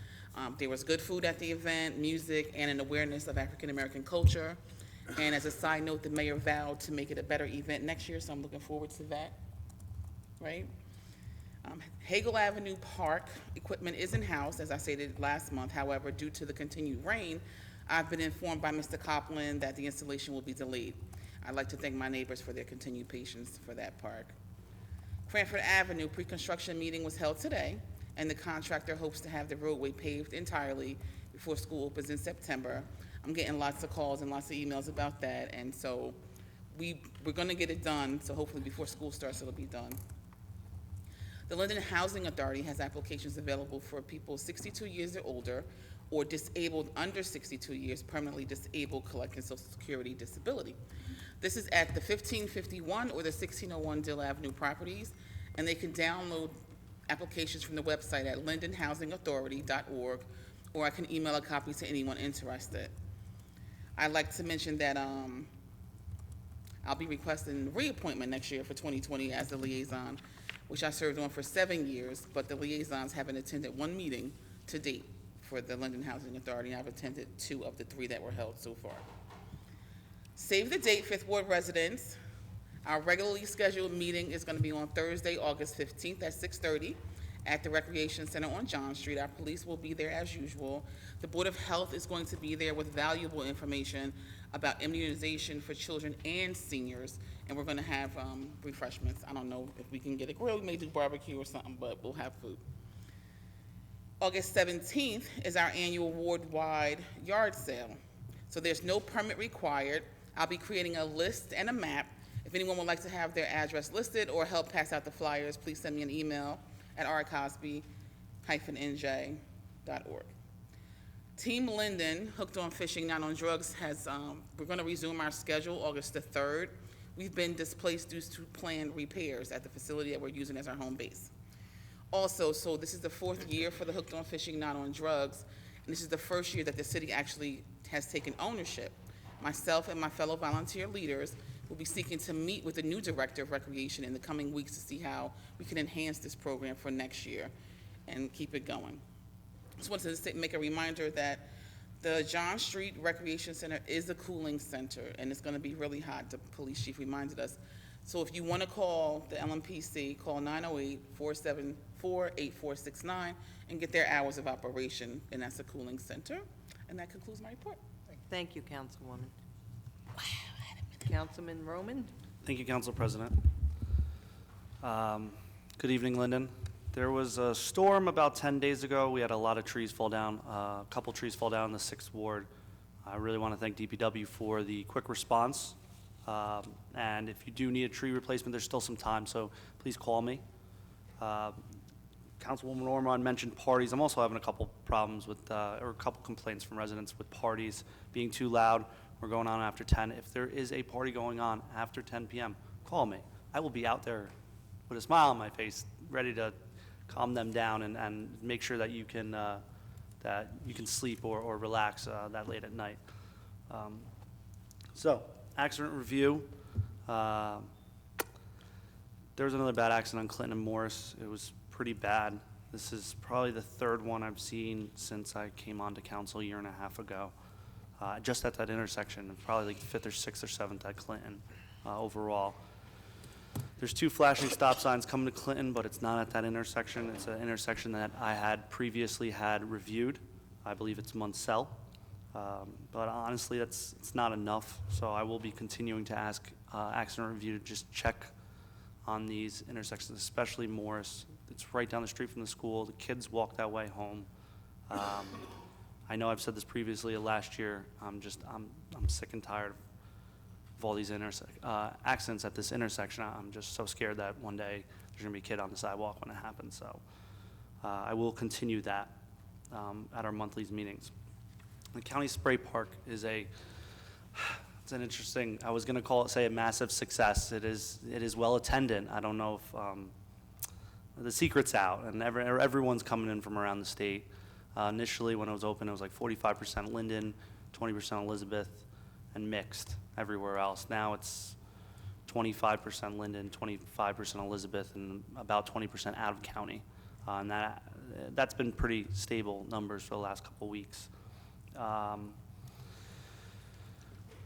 There was good food at the event, music, and an awareness of African American culture. And as a side note, the mayor vowed to make it a better event next year, so I'm looking forward to that, right? Hagel Avenue Park equipment is in-house, as I stated last month. However, due to the continued rain, I've been informed by Mr. Copland that the installation will be delayed. I'd like to thank my neighbors for their continued patience for that park. Cranford Avenue pre-construction meeting was held today, and the contractor hopes to have the roadway paved entirely before school opens in September. I'm getting lots of calls and lots of emails about that, and so we're gonna get it done, so hopefully before school starts, it'll be done. The Linden Housing Authority has applications available for people 62 years or older or disabled under 62 years, permanently disabled, collecting Social Security disability. This is at the 1551 or the 1601 Dill Avenue properties, and they can download applications from the website at lindenhousingauthority.org, or I can email a copy to anyone interested. I'd like to mention that I'll be requesting reappointment next year for 2020 as the liaison, which I served on for 7 years, but the liaisons haven't attended one meeting to date for the Linden Housing Authority. I've attended 2 of the 3 that were held so far. Save the date, 5th Ward residents. Our regularly scheduled meeting is going to be on Thursday, August 15th at 6:30 at the Recreation Center on John Street. Our police will be there as usual. The Board of Health is going to be there with valuable information about immunization for children and seniors, and we're going to have refreshments. I don't know if we can get a grill. We may do barbecue or something, but we'll have food. August 17th is our annual ward-wide yard sale. So there's no permit required. I'll be creating a list and a map. If anyone would like to have their address listed or help pass out the flyers, please send me an email at rcosby-nj.org. Team Linden, Hooked on Fishing, Not on Drugs, we're going to resume our schedule August the 3rd. We've been displaced due to planned repairs at the facility that we're using as our home base. Also, so this is the 4th year for the Hooked on Fishing, Not on Drugs, and this is the first year that the city actually has taken ownership. Myself and my fellow volunteer leaders will be seeking to meet with the new Director of Recreation in the coming weeks to see how we can enhance this program for next year and keep it going. Just wanted to make a reminder that the John Street Recreation Center is a cooling center, and it's going to be really hot. The police chief reminded us. So if you want to call the LMPC, call 908-474-8469 and get their hours of operation, and that's a cooling center. And that concludes my report. Thank you, Councilwoman. Councilman Roman? Thank you, Council President. Good evening, Linden. There was a storm about 10 days ago. We had a lot of trees fall down, a couple trees fall down in the 6th Ward. I really want to thank DPW for the quick response. And if you do need a tree replacement, there's still some time, so please call me. Councilwoman Ormond mentioned parties. I'm also having a couple problems with, or a couple complaints from residents with parties being too loud or going on after 10. If there is a party going on after 10 p.m., call me. I will be out there with a smile on my face, ready to calm them down and make sure that you can that you can sleep or relax that late at night. So, accident review. There was another bad accident on Clinton and Morris. It was pretty bad. This is probably the third one I've seen since I came onto council a year and a half ago. Just at that intersection, probably like 5th or 6th or 7th at Clinton overall. There's 2 flashing stop signs coming to Clinton, but it's not at that intersection. It's an intersection that I had previously had reviewed. I believe it's Munsell. But honestly, it's not enough. So I will be continuing to ask accident review to just check on these intersections, especially Morris. It's right down the street from the school. The kids walk that way home. I know I've said this previously last year. I'm sick and tired of all these accidents at this intersection. I'm just so scared that one day there's gonna be a kid on the sidewalk when it happens. So I will continue that at our monthly meetings. The county spray park is it's an interesting, I was gonna say a massive success. It is well attended. I don't know if the secret's out, and everyone's coming in from around the state. Initially, when it was open, it was like 45% Linden, 20% Elizabeth, and mixed everywhere else. Now it's 25% Linden, 25% Elizabeth, and about 20% out of county. And that's been pretty stable numbers for the last couple weeks.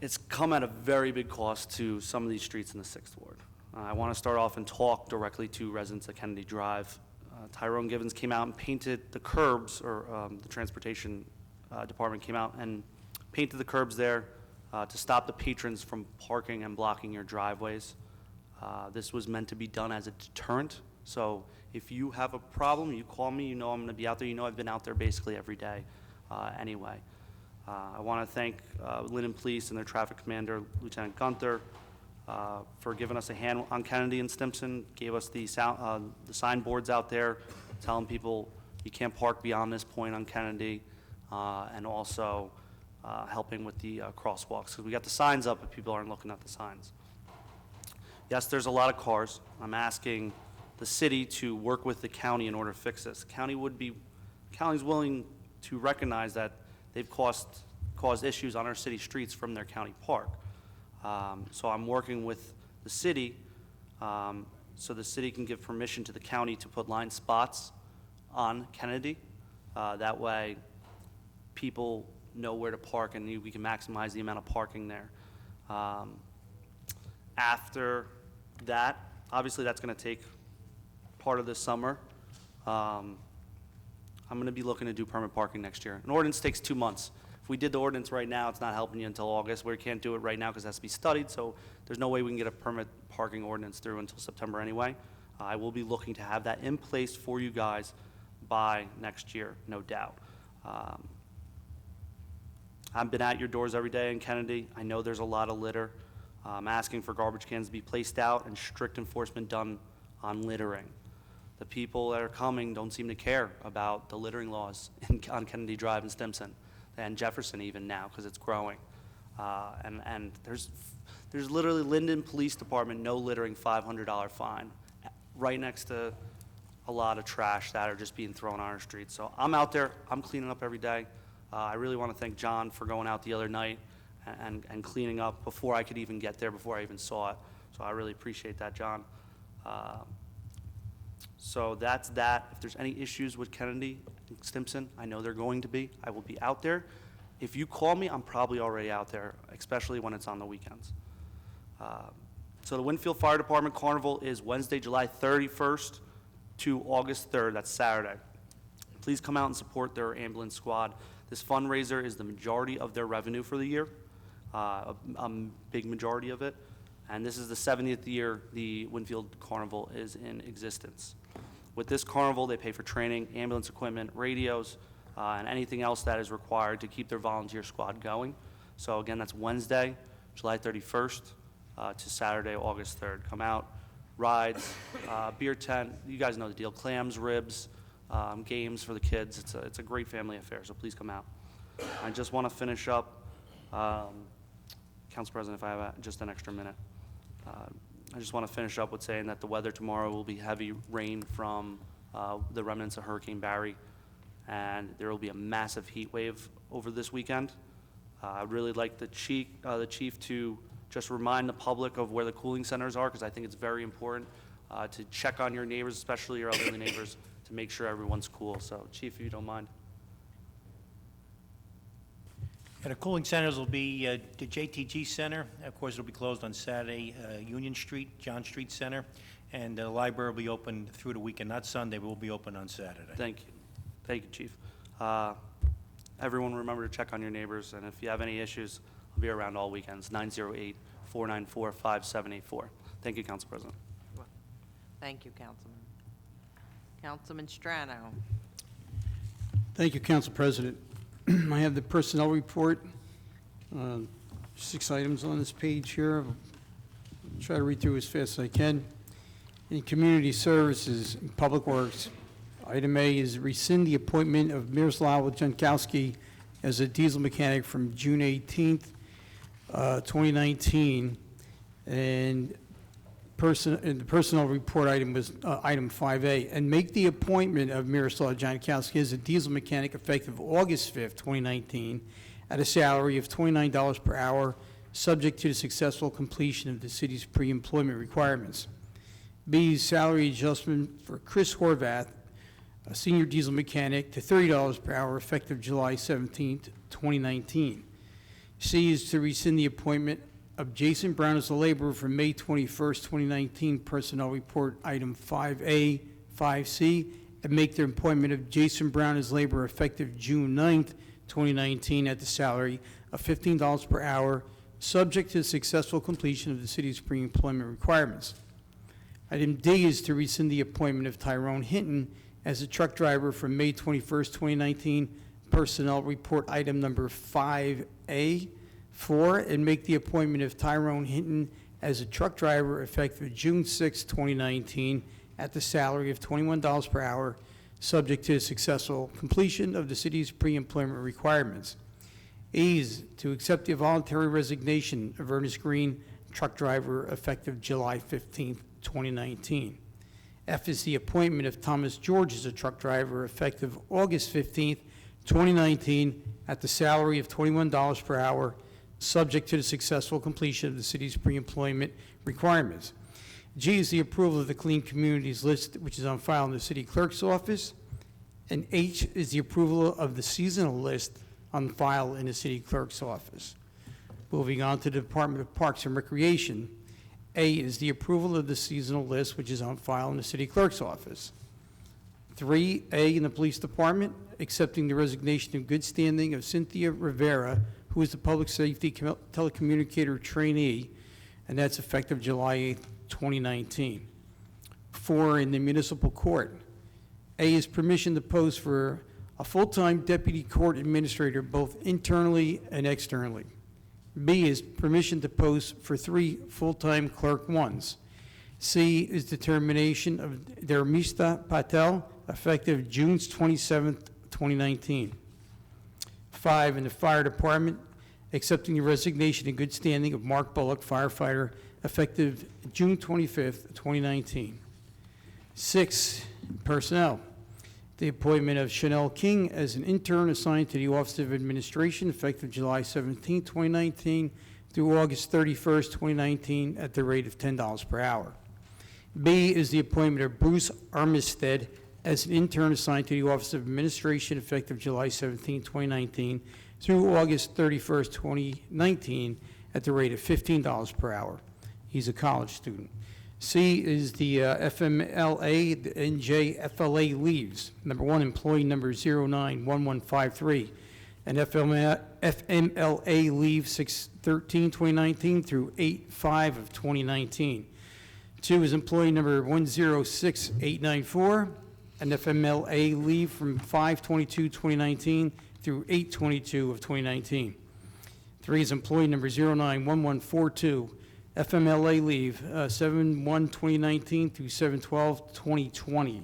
It's come at a very big cost to some of these streets in the 6th Ward. I want to start off and talk directly to residents of Kennedy Drive. Tyrone Givens came out and painted the curbs, or the transportation department came out and painted the curbs there to stop the patrons from parking and blocking your driveways. This was meant to be done as a deterrent. So if you have a problem, you call me, you know I'm going to be out there. You know I've been out there basically every day anyway. I want to thank Linden Police and their traffic commander, Lieutenant Gunther, for giving us a hand on Kennedy and Stimson, gave us the signboards out there telling people you can't park beyond this point on Kennedy, and also helping with the crosswalks, because we got the signs up, but people aren't looking at the signs. Yes, there's a lot of cars. I'm asking the city to work with the county in order to fix this. County's willing to recognize that they've caused issues on our city streets from their county park. So I'm working with the city, so the city can give permission to the county to put line spots on Kennedy. That way, people know where to park, and we can maximize the amount of parking there. After that, obviously that's going to take part of this summer. I'm going to be looking to do permit parking next year. An ordinance takes 2 months. If we did the ordinance right now, it's not helping you until August. We can't do it right now because it has to be studied, so there's no way we can get a permit parking ordinance through until September anyway. I will be looking to have that in place for you guys by next year, no doubt. I've been at your doors every day in Kennedy. I know there's a lot of litter. I'm asking for garbage cans to be placed out and strict enforcement done on littering. The people that are coming don't seem to care about the littering laws on Kennedy Drive and Stimson, and Jefferson even now, because it's growing. And there's literally Linden Police Department, no littering, $500 fine, right next to a lot of trash that are just being thrown on our streets. So I'm out there, I'm cleaning up every day. I really want to thank John for going out the other night and cleaning up before I could even get there, before I even saw it. So I really appreciate that, John. So that's that. If there's any issues with Kennedy and Stimson, I know they're going to be. I will be out there. If you call me, I'm probably already out there, especially when it's on the weekends. So the Winfield Fire Department Carnival is Wednesday, July 31st to August 3rd. That's Saturday. Please come out and support their ambulance squad. This fundraiser is the majority of their revenue for the year, a big majority of it. And this is the 70th year the Winfield Carnival is in existence. With this carnival, they pay for training, ambulance equipment, radios, and anything else that is required to keep their volunteer squad going. So again, that's Wednesday, July 31st to Saturday, August 3rd. Come out, rides, beer tent, you guys know the deal, clams, ribs, games for the kids. It's a great family affair, so please come out. I just want to finish up, Council President, if I have just an extra minute. I just want to finish up with saying that the weather tomorrow will be heavy rain from the remnants of Hurricane Barry, and there will be a massive heat wave over this weekend. I'd really like the chief to just remind the public of where the cooling centers are, because I think it's very important to check on your neighbors, especially your elderly neighbors, to make sure everyone's cool. So, Chief, if you don't mind. And the cooling centers will be the JTG Center. Of course, it'll be closed on Saturday, Union Street, John Street Center, and the library will be open through the weekend, not Sunday, but will be open on Saturday. Thank you. Thank you, Chief. Everyone remember to check on your neighbors, and if you have any issues, I'll be around all weekends, 908-494-5784. Thank you, Council President. Thank you, Councilman. Councilman Strano. Thank you, Council President. I have the personnel report, 6 items on this page here. I'll try to read through as fast as I can. In Community Services and Public Works, item A is rescind the appointment of Miroslav Jankowski as a diesel mechanic from June 18th, 2019, and the personnel report item was item 5A, and make the appointment of Miroslav Jankowski as a diesel mechanic effective August 5th, 2019, at a salary of $29 per hour, subject to the successful completion of the city's pre-employment requirements. B, salary adjustment for Chris Horvath, a senior diesel mechanic, to $30 per hour effective July 17th, 2019. C is to rescind the appointment of Jason Brown as a laborer from May 21st, 2019, personnel report item 5A, 5C, and make the appointment of Jason Brown as laborer effective June 9th, 2019, at the salary of $15 per hour, subject to the successful completion of the city's pre-employment requirements. Item D is to rescind the appointment of Tyrone Hinton as a truck driver from May 21st, 2019, personnel report item number 5A, 4, and make the appointment of Tyrone Hinton as a truck driver effective June 6, 2019, at the salary of $21 per hour, subject to the successful completion of the city's pre-employment requirements. E is to accept the voluntary resignation of Ernest Green, truck driver, effective July 15, 2019. F is the appointment of Thomas George as a truck driver, effective August 15, 2019, at the salary of $21 per hour, subject to the successful completion of the city's pre-employment requirements. G is the approval of the Clean Communities list, which is on file in the city clerk's office. And H is the approval of the seasonal list on file in the city clerk's office. Moving on to the Department of Parks and Recreation, A is the approval of the seasonal list, which is on file in the city clerk's office. 3A in the Police Department, accepting the resignation in good standing of Cynthia Rivera, who is the public safety telecommunicator trainee, and that's effective July 8th, 2019. 4, in the municipal court, A is permission to post for a full-time deputy court administrator, both internally and externally. B is permission to post for 3 full-time clerk ones. C is determination of Dharmista Patel, effective June 27th, 2019. 5, in the fire department, accepting the resignation in good standing of Mark Bullock, firefighter, effective June 25th, 2019. 6, personnel, the appointment of Chanel King as an intern assigned to the Office of Administration, effective July 17, 2019, through August 31st, 2019, at the rate of $10 per hour. B is the appointment of Bruce Armistead as an intern assigned to the Office of Administration, effective July 17, 2019, through August 31st, 2019, at the rate of $15 per hour. He's a college student. C is the FMLA, the NJFLA leaves. Number 1, employee number 091153, and FMLA leave 6/13/2019 through 8/5 of 2019. 2 is employee number 106894, and FMLA leave from 5/22/2019 through 8/22 of 2019. 3 is employee number 091142, FMLA leave 7/1/2019 through 7/12/2020.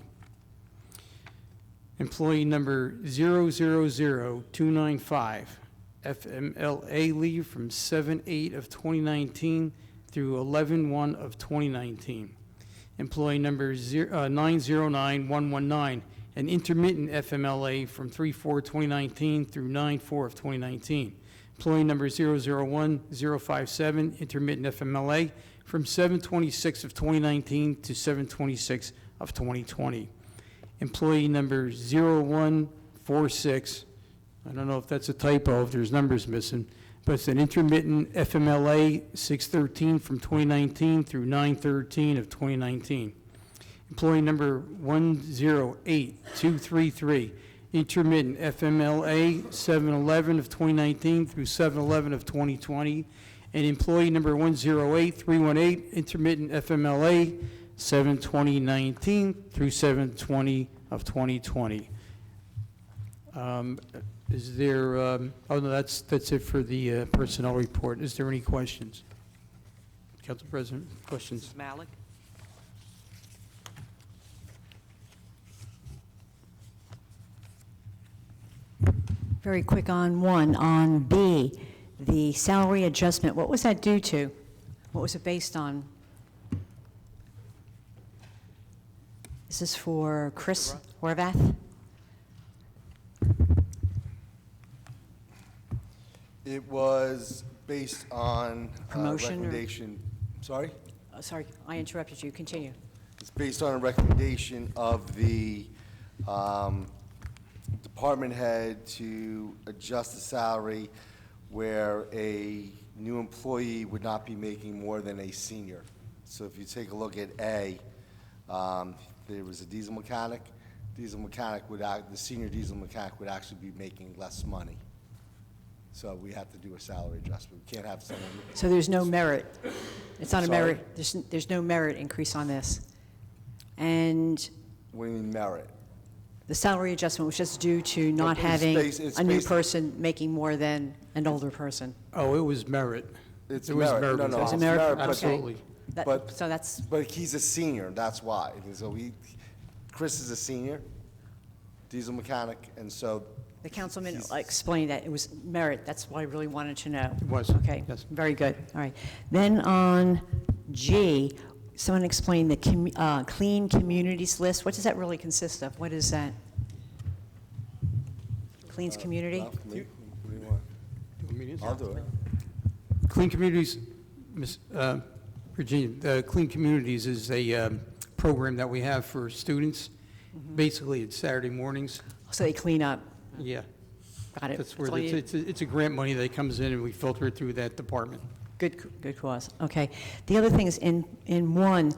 Employee number 000295, FMLA leave from 7/8 of 2019 through 11/1 of 2019. Employee number 909119, and intermittent FMLA from 3/4/2019 through 9/4 of 2019. Employee number 001057, intermittent FMLA from 7/26 of 2019 to 7/26 of 2020. Employee number 0146, I don't know if that's a typo, if there's numbers missing, but it's an intermittent FMLA 6/13 from 2019 through 9/13 of 2019. Employee number 108233, intermittent FMLA 7/11 of 2019 through 7/11 of 2020. And employee number 108318, intermittent FMLA 7/2019 through 7/20 of 2020. Is there, oh no, that's it for the personnel report. Is there any questions? Council President, questions? Mrs. Malik? Very quick on one. On B, the salary adjustment, what was that due to? What was it based on? This is for Chris Horvath? It was based on Promotion or- recommendation, sorry? Sorry, I interrupted you. Continue. It's based on a recommendation of the department head to adjust the salary where a new employee would not be making more than a senior. So if you take a look at A, there was a diesel mechanic. The senior diesel mechanic would actually be making less money. So we have to do a salary adjustment. We can't have someone. So there's no merit? It's not a Sorry? merit, there's no merit increase on this? And What do you mean merit? the salary adjustment was just due to not It's having it's a new based- person making more than an older person? Oh, it was merit. It's It was merit. No, with no, that. Was it it's merit? merit, Okay. but- Absolutely. That- But- So that's, But he's a senior, that's why. So Chris is a senior, diesel mechanic, and so. the councilman he's- explained that it was merit, that's what I really wanted to know. It was, Okay, yes. very good, all right. Then on G, someone explained the clean communities list. What does that really consist of? What is that? Cleans community? Well, me? What do you want? I'll do it. Clean Communities, Virginia, Clean Communities is a program that we have for students. Basically, it's Saturday mornings. So they clean up, Yeah. got it. That's where all you- it's a grant money that comes in and we filter it through that department. Good cause, okay. The other thing is in one,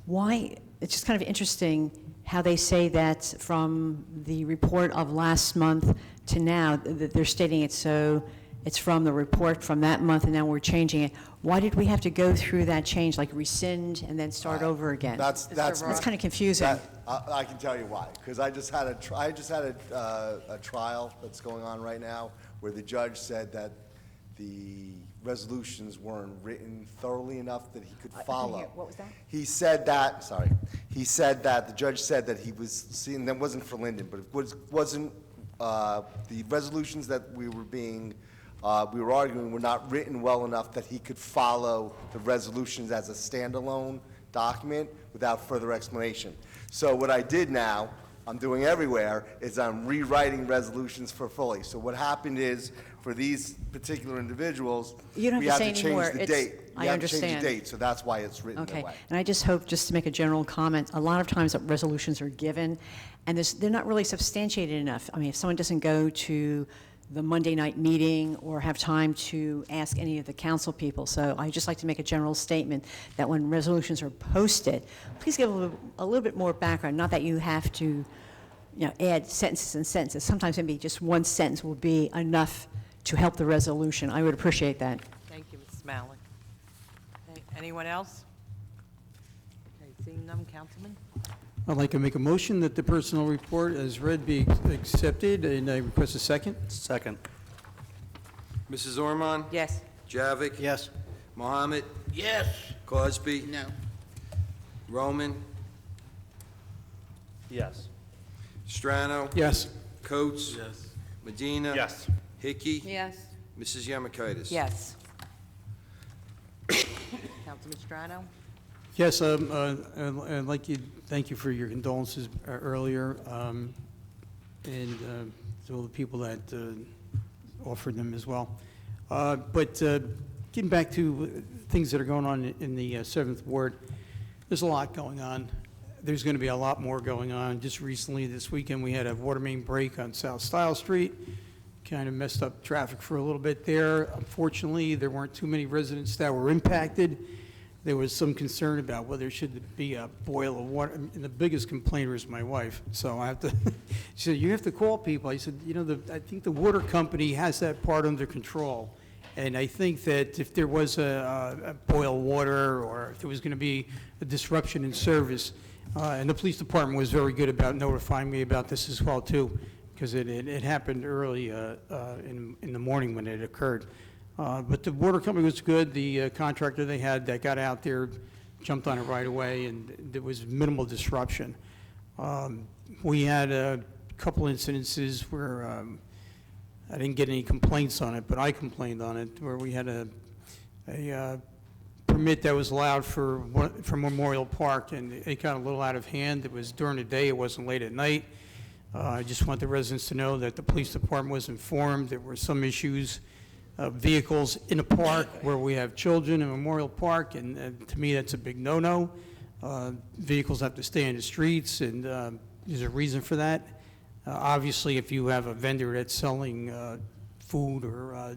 why, it's just kind of interesting how they say that from the report of last month to now, that they're stating it so, it's from the report from that month and now we're changing it. Why did we have to go through that change, like rescind and then start over again? That's It's kind of confusing. I can tell you why, because I just had a trial that's going on right now where the judge said that the resolutions weren't written thoroughly enough that he could I couldn't follow. hear. What was that? He said that, the judge said that he was seeing, that wasn't for Linden, but it wasn't, the resolutions that we were arguing were not written well enough that he could follow the resolutions as a standalone document without further explanation. So what I did now, I'm doing everywhere, is I'm rewriting resolutions for fully. So what happened is, for these particular individuals, You don't we have had to to say anymore. change the It's- date. I We have to change understand. the date, so that's why it's written that Okay, way. and I just hope, just to make a general comment, a lot of times that resolutions are given, and they're not really substantiated enough. I mean, if someone doesn't go to the Monday night meeting or have time to ask any of the council people, so I'd just like to make a general statement that when resolutions are posted, please give a little bit more background, not that you have to, add sentences and sentences. Sometimes maybe just one sentence will be enough to help the resolution. I would appreciate that. Thank you, Mrs. Malik. Okay, anyone else? Okay, seeing none, Councilman? I'd like to make a motion that the personnel report as read be accepted, and I request a second. Second. Mrs. Ormond? Yes. Javik? Yes. Mohammed? Yes. Cosby? No. Roman? Yes. Strano? Yes. Coates? Yes. Medina? Yes. Hickey? Yes. Mrs. Yamakaitis? Yes. Councilman Strano? Yes, I'd like to thank you for your condolences earlier, and to all the people that offered them as well. But getting back to things that are going on in the 7th Ward, there's a lot going on. There's going to be a lot more going on. Just recently, this weekend, we had a water main break on South Style Street. Kind of messed up traffic for a little bit there. Unfortunately, there weren't too many residents that were impacted. There was some concern about whether there should be a boil of water, and the biggest complainer is my wife. So I have to, she said, you have to call people. I said, you know, I think the water company has that part under control. And I think that if there was a boil water, or if there was going to be a disruption in service, and the police department was very good about notifying me about this as well, too, because it happened early in the morning when it occurred. But the water company was good. The contractor they had that got out there jumped on it right away, and there was minimal disruption. We had a couple incidences where I didn't get any complaints on it, but I complained on it, where we had a permit that was allowed for Memorial Park, and it got a little out of hand. It was during the day. It wasn't late at night. I just want the residents to know that the police department was informed. There were some issues. Vehicles in a park where we have children in Memorial Park, and to me, that's a big no-no. Vehicles have to stay in the streets, and there's a reason for that. Obviously, if you have a vendor that's selling food or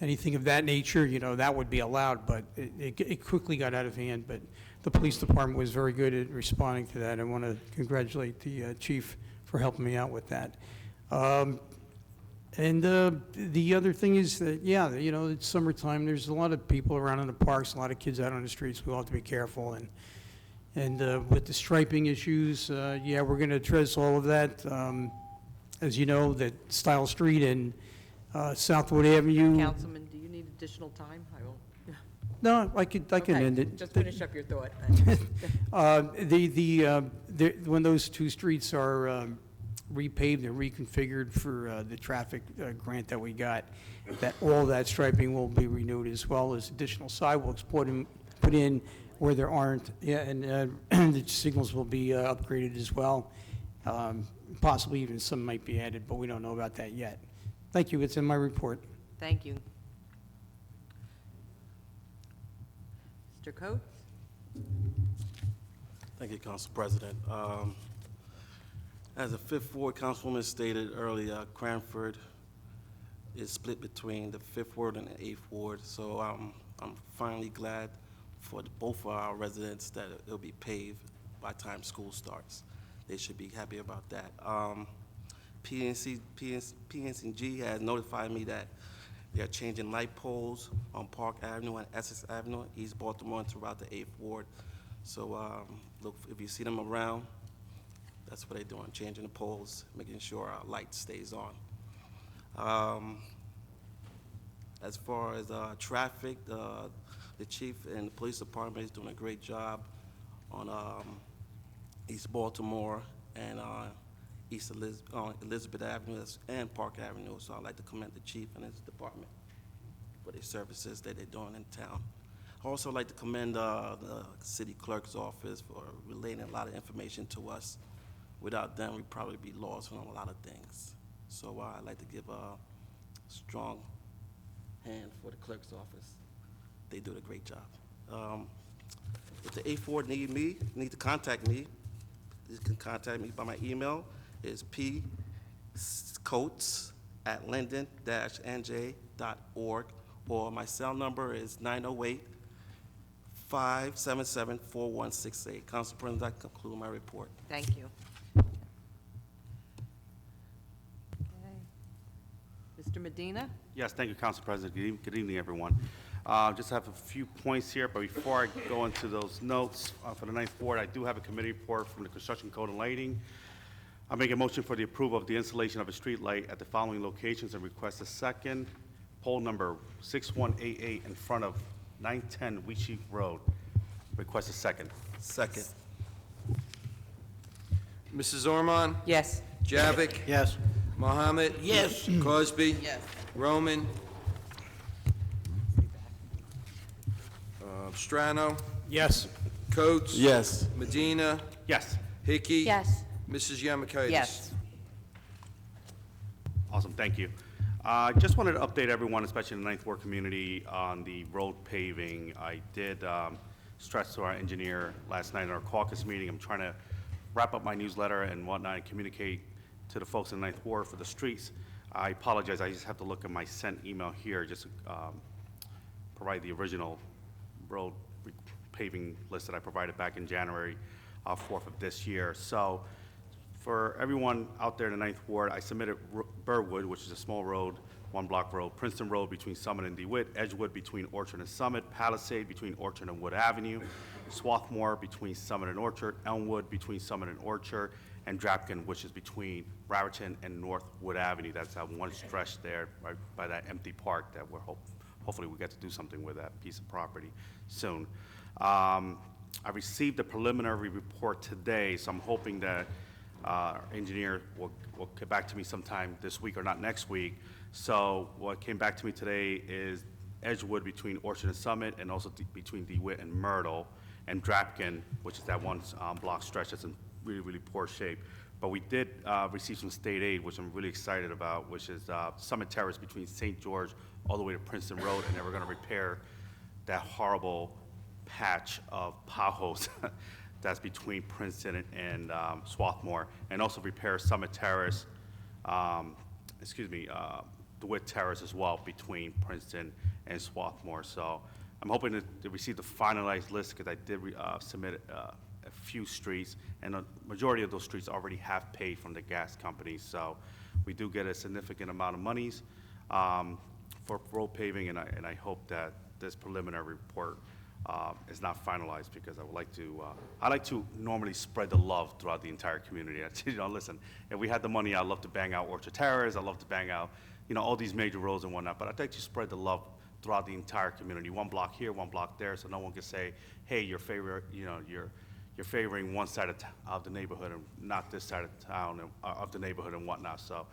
anything of that nature, you know, that would be allowed, but it quickly got out of hand. But the police department was very good at responding to that. I want to congratulate the chief for helping me out with that. And the other thing is that, yeah, you know, it's summertime. There's a lot of people around in the parks, a lot of kids out on the streets. We all have to be careful. And with the striping issues, yeah, we're going to address all of that. As you know, that Style Street and Southwood Avenue. Councilman, do you need additional time? I will. No, I can end it. Just finish up your thought. When those two streets are repaved and reconfigured for the traffic grant that we got, that all that striping will be renewed, as well as additional sidewalks put in where there aren't, yeah, and the signals will be upgraded as well. Possibly even some might be added, but we don't know about that yet. Thank you. It's in my report. Thank you. Mr. Coates? Thank you, Council President. As the 5th Ward Councilwoman stated earlier, Cranford is split between the 5th Ward and the 8th Ward, so I'm finally glad for both of our residents that it'll be paved by the time school starts. They should be happy about that. PNCG has notified me that they're changing light poles on Park Avenue and Essex Avenue, East Baltimore, and throughout the 8th Ward. So look, if you see them around, that's what they're doing, changing the poles, making sure our light stays on. As far as traffic, the chief and the police department is doing a great job on East Baltimore and East Elizabeth Avenue and Park Avenue. So I'd like to commend the chief and his department for the services that they're doing in town. I also like to commend the city clerk's office for relaying a lot of information to us. Without them, we'd probably be lost on a lot of things. So I'd like to give a strong hand for the clerk's office. They do a great job. If the 8th Ward need to contact me, you can contact me by my email. It's pcoates@linden-nj.org, or my cell number is 908-577-4168. Council President, that concludes my report. Thank you. Mr. Medina? Yes, thank you, Council President. Good evening, everyone. Just have a few points here, but before I go into those notes for the 9th Ward, I do have a committee report from the Construction Code and Lighting. I make a motion for the approval of the installation of a street light at the following locations and request a second. Pole number 6188 in front of 910 Weesheep Road. Request a second. Second. Mrs. Ormond? Yes. Javik? Yes. Mohammed? Yes. Cosby? Yes. Roman? Strano? Yes. Coates? Yes. Medina? Yes. Hickey? Yes. Mrs. Yamakaitis? Yes. Awesome, thank you. Just wanted to update everyone, especially in the Ninth Ward community, on the road paving. I did stress to our engineer last night in our caucus meeting. I'm trying to wrap up my newsletter and whatnot and communicate to the folks in the Ninth Ward for the streets. I apologize, I just have to look at my sent email here, just to provide the original road paving list that I provided back in January 4th of this year. So for everyone out there in the Ninth Ward, I submitted Burwood, which is a small road, one block road, Princeton Road between Summit and DeWitt, Edgewood between Orchard and Summit, Palisade between Orchard and Wood Avenue, Swarthmore between Summit and Orchard, Elmwood between Summit and Orchard, and Drapkin, which is between Raritan and North Wood Avenue. That's that one stretch there right by that empty park that we're hopefully we get to do something with that piece of property soon. I received a preliminary report today, so I'm hoping that our engineer will get back to me sometime this week or not next week. So what came back to me today is Edgewood between Orchard and Summit, and also between DeWitt and Myrtle, and Drapkin, which is that one block stretch that's in really, really poor shape. But we did receive some state aid, which I'm really excited about, which is Summit Terrace between St. George all the way to Princeton Road, and then we're going to repair that horrible patch of potholes that's between Princeton and Swarthmore, and also repair Summit Terrace, DeWitt Terrace as well between Princeton and Swarthmore. So I'm hoping to receive the finalized list, because I did submit a few streets, and a majority of those streets already have paid from the gas companies. So we do get a significant amount of monies for road paving, and I hope that this preliminary report is not finalized, because I would like to, I like to normally spread the love throughout the entire community. Listen, if we had the money, I'd love to bang out Orchard Terrace, I'd love to bang out, all these major roads and whatnot, but I'd like to spread the love throughout the entire community, one block here, one block there, so no one can say, hey, you're favoring one side of the neighborhood and not this side of town, of the neighborhood and whatnot. So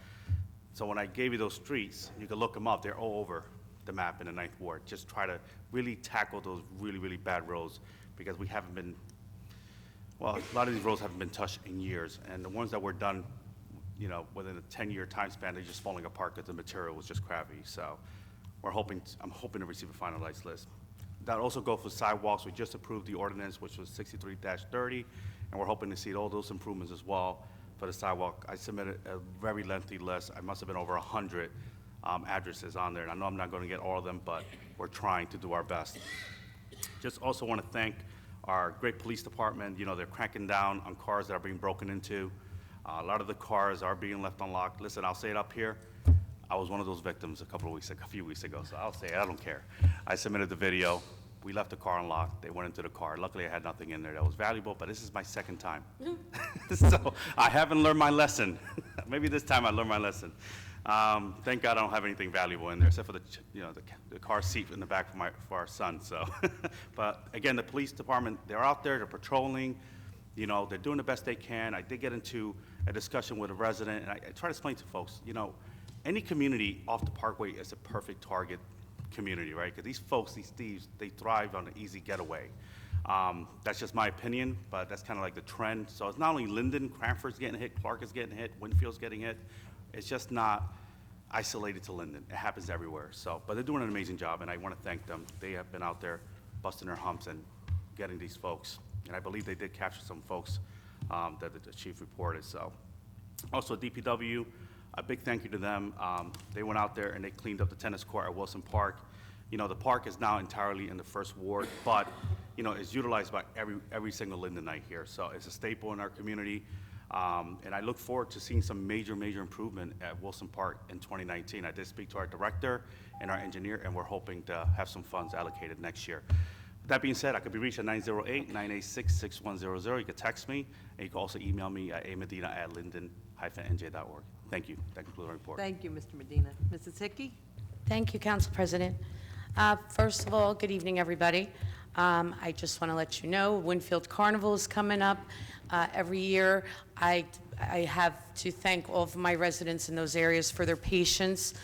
when I gave you those streets, you can look them up, they're all over the map in the Ninth Ward. Just try to really tackle those really, really bad roads, because we haven't been, well, a lot of these roads haven't been touched in years, and the ones that were done, within a 10-year time span, they're just falling apart because the material was just crappy. So I'm hoping to receive a finalized list. That also goes for sidewalks. We just approved the ordinance, which was 63-30, and we're hoping to see all those improvements as well for the sidewalk. I submitted a very lengthy list. I must have been over 100 addresses on there, and I know I'm not going to get all of them, but we're trying to do our best. Just also want to thank our great police department. They're cracking down on cars that are being broken into. A lot of the cars are being left unlocked. Listen, I'll say it up here. I was one of those victims a few weeks ago, so I'll say it, I don't care. I submitted the video. We left the car unlocked. They went into the car. Luckily, I had nothing in there that was valuable, but this is my second time. So I haven't learned my lesson. Maybe this time I learned my lesson. Thank God I don't have anything valuable in there, except for the car seat in the back for our son. So, but again, the police department, they're out there, they're patrolling. They're doing the best they can. I did get into a discussion with a resident, and I try to explain to folks, any community off the Parkway is a perfect target community, right? Because these folks, these thieves, they thrive on an easy getaway. That's just my opinion, but that's kind of like the trend. So it's not only Linden, Cranford's getting hit, Clark is getting hit, Winfield's getting hit. It's just not isolated to Linden. It happens everywhere. So, but they're doing an amazing job, and I want to thank them. They have been out there busting their humps and getting these folks. And I believe they did capture some folks that the chief reported. So, also DPW, a big thank you to them. They went out there and they cleaned up the tennis court at Wilson Park. The park is now entirely in the First Ward, but it's utilized by every single Lindenite here. So it's a staple in our community. And I look forward to seeing some major improvement at Wilson Park in 2019. I did speak to our director and our engineer, and we're hoping to have some funds allocated next year. That being said, I could be reached at 908-986-6100. You can text me, and you can also email me at amedina@linden-nj.org. Thank you. That concludes my report. Thank you, Mr. Medina. Mrs. Hickey? Thank you, Council President. First of all, good evening, everybody. I just want to let you know, Winfield Carnival is coming up every year. I have to thank all of my residents in those areas for their patience.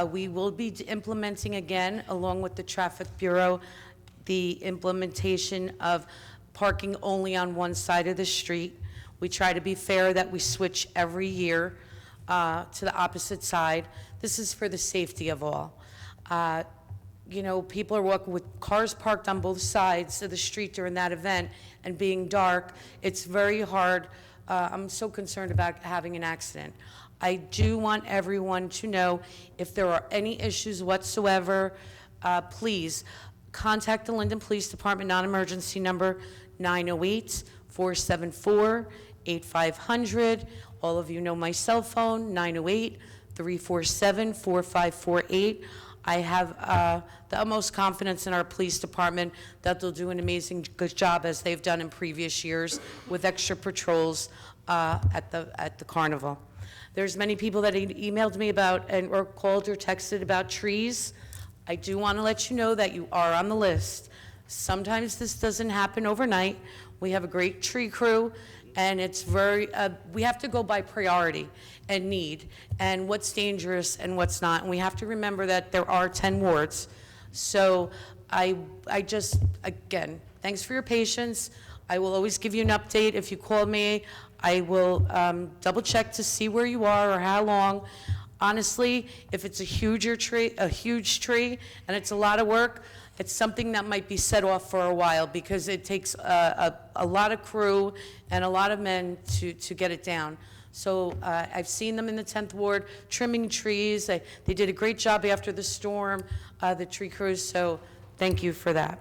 We will be implementing again, along with the Traffic Bureau, the implementation of parking only on one side of the street. We try to be fair that we switch every year to the opposite side. This is for the safety of all. People are walking with cars parked on both sides of the street during that event, and being dark, it's very hard. I'm so concerned about having an accident. I do want everyone to know if there are any issues whatsoever, please contact the Linden Police Department non-emergency number 908-474-8500. All of you know my cell phone, 908-347-4548. I have the utmost confidence in our police department that they'll do an amazing good job, as they've done in previous years, with extra patrols at the carnival. There's many people that emailed me about or called or texted about trees. I do want to let you know that you are on the list. Sometimes this doesn't happen overnight. We have a great tree crew, and it's we have to go by priority and need, and what's dangerous and what's not. And we have to remember that there are 10 wards. So I just, again, thanks for your patience. I will always give you an update. If you call me, I will double check to see where you are or how long. Honestly, if it's a huge tree, and it's a lot of work, it's something that might be set off for a while, because it takes a lot of crew and a lot of men to get it down. So I've seen them in the 10th Ward trimming trees. They did a great job after the storm, the tree crews, so thank you for that.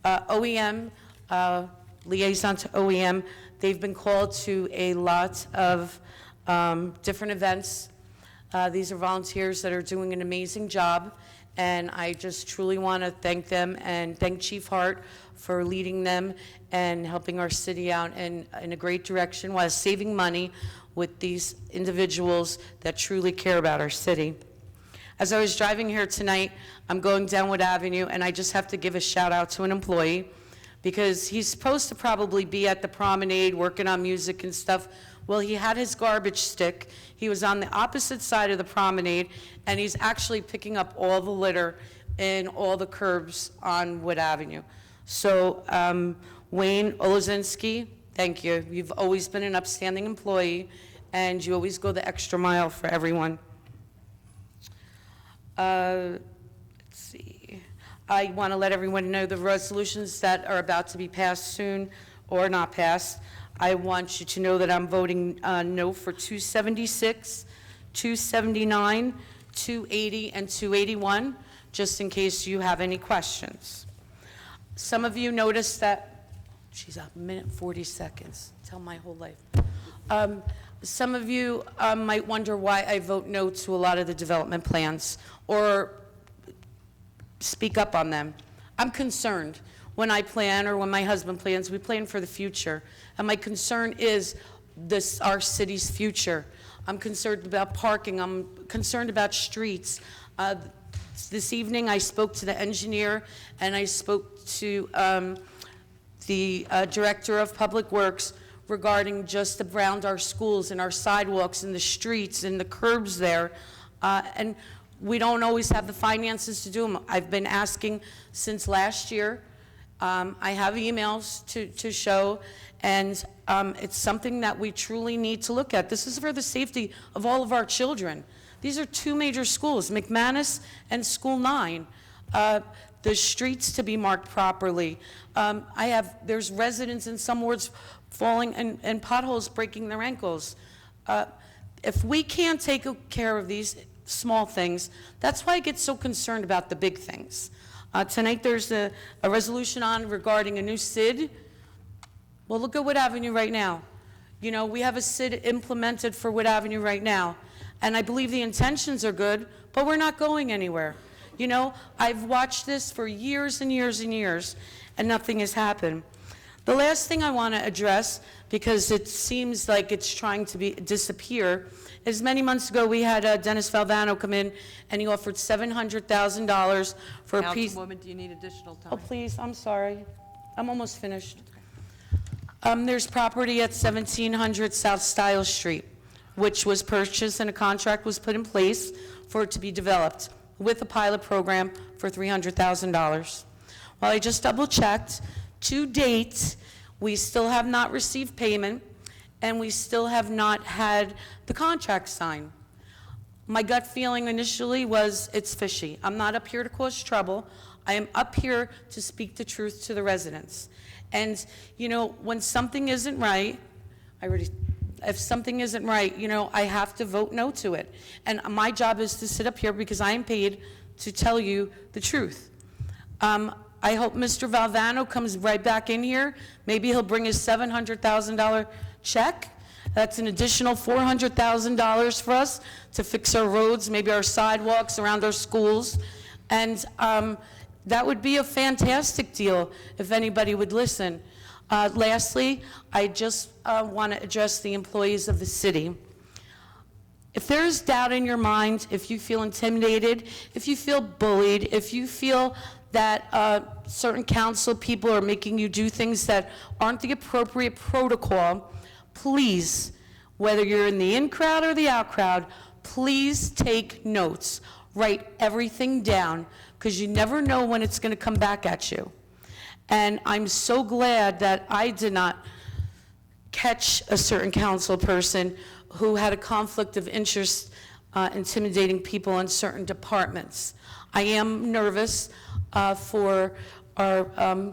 OEM, liaison to OEM, they've been called to a lot of different events. These are volunteers that are doing an amazing job, and I just truly want to thank them and thank Chief Hart for leading them and helping our city out in a great direction while saving money with these individuals that truly care about our city. As I was driving here tonight, I'm going down Wood Avenue, and I just have to give a shout out to an employee, because he's supposed to probably be at the promenade working on music and stuff. Well, he had his garbage stick. He was on the opposite side of the promenade, and he's actually picking up all the litter in all the curbs on Wood Avenue. So, Wayne Olazinski, thank you. You've always been an upstanding employee, and you always go the extra mile for everyone. Let's see. I want to let everyone know the resolutions that are about to be passed soon or not passed. I want you to know that I'm voting no for 276, 279, 280, and 281, just in case you have any questions. Some of you noticed that, she's a minute 40 seconds, tell my whole life. Some of you might wonder why I vote no to a lot of the development plans or speak up on them. I'm concerned. When I plan, or when my husband plans, we plan for the future. And my concern is our city's future. I'm concerned about parking. I'm concerned about streets. This evening, I spoke to the engineer, and I spoke to the director of Public Works regarding just around our schools and our sidewalks and the streets and the curbs there. And we don't always have the finances to do them. I've been asking since last year. I have emails to show, and it's something that we truly need to look at. This is for the safety of all of our children. These are two major schools, McManus and School 9. The streets to be marked properly. There's residents in some wards falling and potholes breaking their ankles. If we can't take care of these small things, that's why I get so concerned about the big things. Tonight there's a resolution on regarding a new SID. Well, look at Wood Avenue right now. You know, we have a SID implemented for Wood Avenue right now, and I believe the intentions are good, but we're not going anywhere. You know, I've watched this for years and years and years, and nothing has happened. The last thing I want to address, because it seems like it's trying to disappear, is many months ago we had Dennis Valvano come in, and he offered $700,000 for a piece. Councilwoman, do you need additional time? Oh, please, I'm sorry. I'm almost finished. There's property at 1700 South Stiles Street, which was purchased and a contract was put in place for it to be developed with a pilot program for $300,000. Well, I just double-checked. To date, We still have not received payment, and we still have not had the contract signed. My gut feeling initially was it's fishy. I'm not up here to cause trouble. I am up here to speak the truth to the residents. And, you know, when something isn't right, if something isn't right, you know, I have to vote no to it. And my job is to sit up here because I am paid to tell you the truth. I hope Mr. Valvano comes right back in here. Maybe he'll bring his $700,000 check. That's an additional $400,000 for us to fix our roads, maybe our sidewalks around our schools. And that would be a fantastic deal if anybody would listen. Lastly, I just want to address the employees of the city. If there is doubt in your mind, if you feel intimidated, if you feel bullied, if you feel that certain council people are making you do things that aren't the appropriate protocol, please, whether you're in the in crowd or the out crowd, please take notes. Write everything down, because you never know when it's going to come back at you. And I'm so glad that I did not catch a certain council person who had a conflict of interest intimidating people in certain departments. I am nervous for our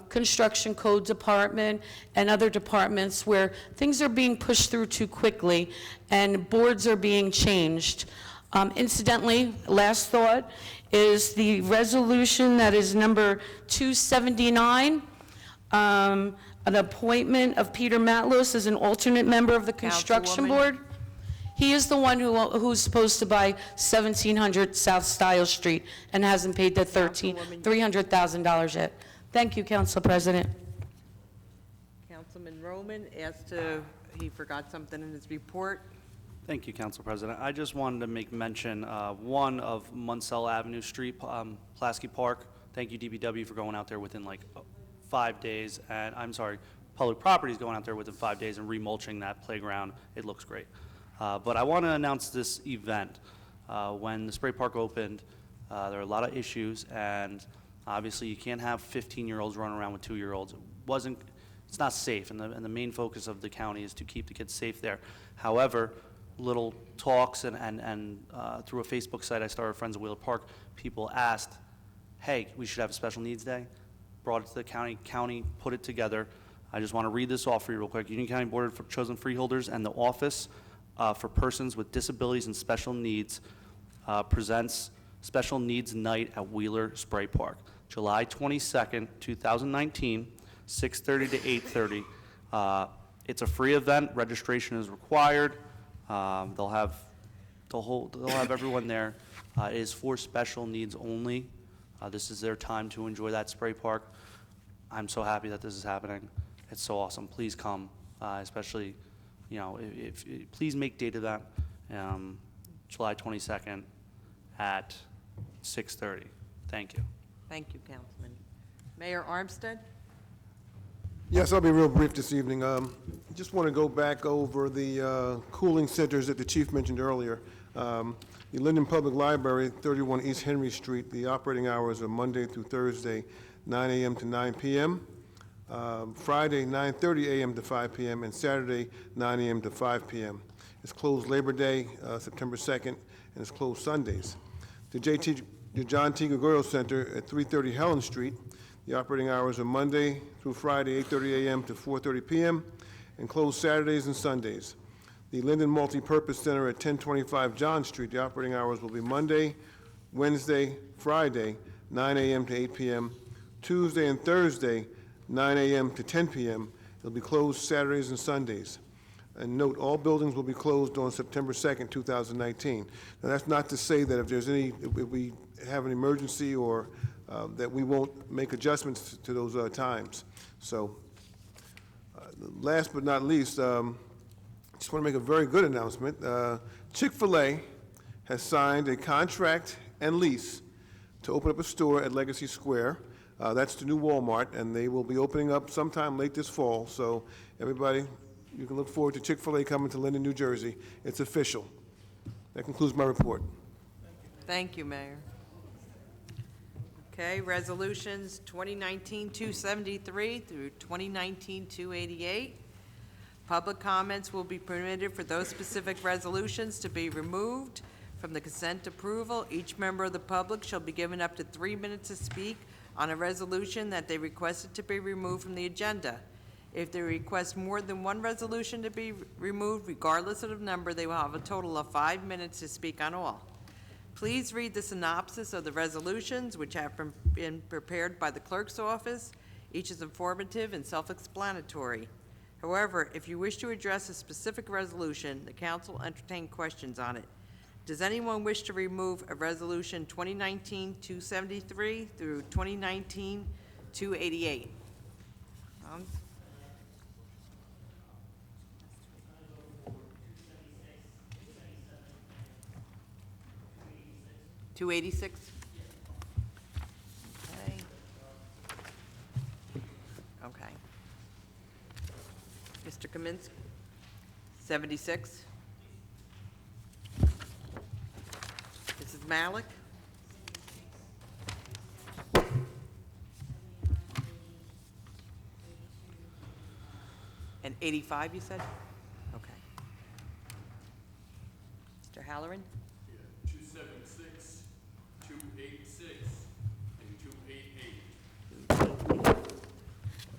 construction code department and other departments where things are being pushed through too quickly and boards are being changed. Incidentally, last thought is the resolution that is number 279, an appointment of Peter Matlos as an alternate member of the construction Councilwoman. board. He is the one who's supposed to buy 1700 South Style Street and hasn't paid the $300,000 yet. Thank you, Council President. Councilman Roman asked he forgot something in his report. Thank you, Council President. I just wanted to make mention, one, of Munsell Avenue Street, Pulaski Park. Thank you, DPW, for going out there within like 5 days. And I'm sorry, public properties going out there within 5 days and remulching that playground. It looks great. But I want to announce this event. When the spray park opened, there were a lot of issues, and obviously you can't have 15-year-olds running around with 2-year-olds. It's not safe, and the main focus of the county is to keep the kids safe there. However, little talks and through a Facebook site I started, Friends of Wheeler Park, people asked, hey, we should have a special needs day. Brought it to the county put it together. I just want to read this off for you real quick. Union County Board of Chosen Freeholders and the Office for Persons with Disabilities and Special Needs presents Special Needs Night at Wheeler Spray Park, July 22nd, 2019, 6:30 to 8:30. It's a free event. Registration is required. They'll have everyone there. It is for special needs only. This is their time to enjoy that spray park. I'm so happy that this is happening. It's so awesome. Please come, especially, you know, if please make date of that, July 22nd at 6:30. Thank you. Thank you, Councilman. Mayor Armstead? Yes, I'll be real brief this evening. Just want to go back over the cooling centers that the chief mentioned earlier. The Linden Public Library, 31 East Henry Street, the operating hours are Monday through Thursday, 9 a.m. to 9 p.m., Friday, 9:30 a.m. to 5 p.m., and Saturday, 9 a.m. to 5 p.m. It's closed Labor Day, September 2nd, and it's closed Sundays. The John T. Gregorio Center at 330 Helen Street, the operating hours are Monday through Friday, 8:30 a.m. to 4:30 p.m., and closed Saturdays and Sundays. The Linden Multipurpose Center at 1025 John Street, the operating hours will be Monday, Wednesday, Friday, 9 a.m. to 8 p.m., Tuesday and Thursday, 9 a.m. to 10 p.m. It'll be closed Saturdays and Sundays. And note, all buildings will be closed on September 2nd, 2019. Now, that's not to say that if we have an emergency or that we won't make adjustments to those times. So, last but not least, just want to make a very good announcement. Chick-fil-A has signed a contract and lease to open up a store at Legacy Square. That's the new Walmart, and they will be opening up sometime late this fall. So, everybody, you can look forward to Chick-fil-A coming to Linden, New Jersey. It's official. That concludes my report. Thank you, Mayor. Okay, resolutions 2019-273 through 2019-288. Public comments will be permitted for those specific resolutions to be removed from the consent approval. Each member of the public shall be given up to 3 minutes to speak on a resolution that they requested to be removed from the agenda. If they request more than one resolution to be removed, regardless of the number, they will have a total of 5 minutes to speak on all. Please read the synopsis of the resolutions, which have been prepared by the clerk's office. Each is informative and self-explanatory. However, if you wish to address a specific resolution, the council will entertain questions on it. Does anyone wish to remove a resolution 2019-273 through 2019-288? None? 286? Okay. Okay. Mr. Kaminsky? 76? Mrs. Malik? And 85, you said? Okay. Mr. Halloran? 276, 286, and 288.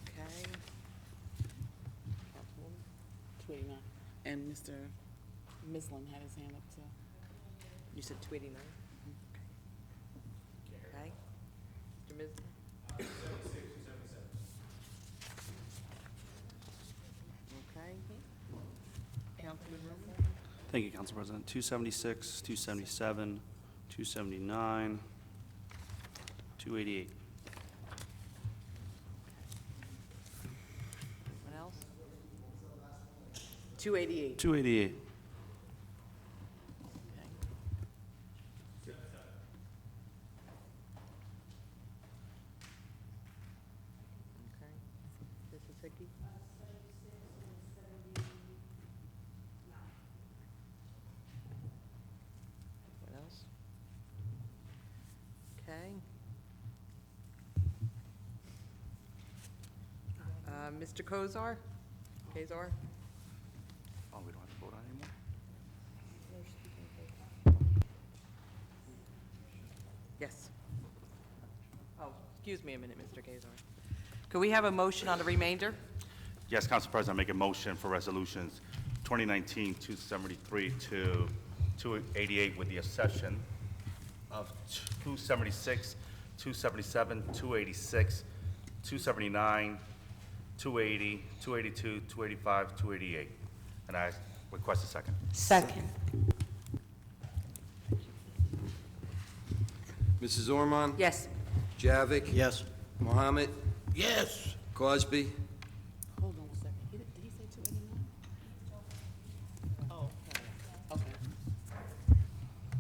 Okay. 289. And Mr. Mislin had his hand up, too. You said 289? Okay. Mr. Mislin? 277. Okay. Councilman Roman? Thank you, Council President. 276, 277, 279, 288. What else? 288. 288. Okay. Mrs. Hickey? What else? Okay. Mr. Kozar? Kazar? Oh, we don't have to vote on it anymore? Yes. Oh, excuse me a minute, Mr. Kazar. Could we have a motion on the remainder? Yes, Council President, I make a motion for resolutions 2019-273 to 288 with the exception of 276, 277, 286, 279, 280, 282, 285, 288. And I request a second. Second. Mrs. Ormond? Yes. Javik? Yes. Mohammed? Yes. Cosby? Hold on one second. Did he say 289? Oh, okay.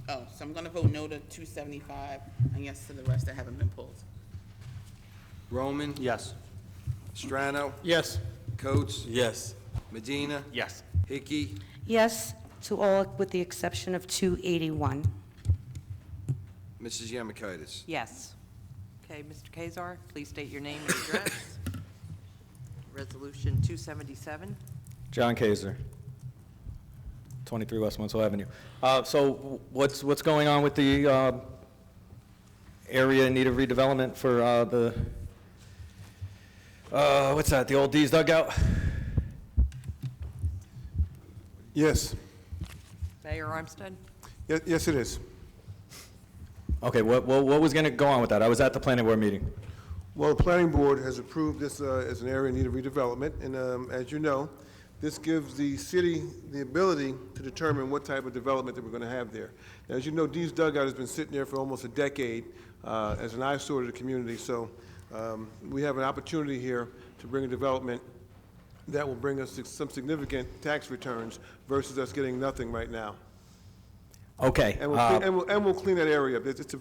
Oh, so I'm gonna vote no to 275 and yes to the rest that haven't been pulled. Roman? Yes. Strano? Yes. Coates? Yes. Medina? Yes. Hickey? Yes to all with the exception of 281. Mrs. Yamakitis? Yes. Okay, Mr. Kazar, please state your name and address. Resolution 277. John Kaiser, 23 West Winslow Avenue. So what's going on with the area in need of redevelopment for the, what's that, the old D's dugout? Yes. Mayor Armstead? Yes, it is. Okay, what was going to go on with that? I was at the planning board meeting. Well, the planning board has approved this as an area in need of redevelopment, and as you know, this gives the city the ability to determine what type of development that we're going to have there. Now, as you know, Dee's Dugout has been sitting there for almost a decade as an eyesore to the community, so we have an opportunity here to bring a development that will bring us some significant tax returns versus us getting nothing right now. Okay. And we'll clean that area up. It's a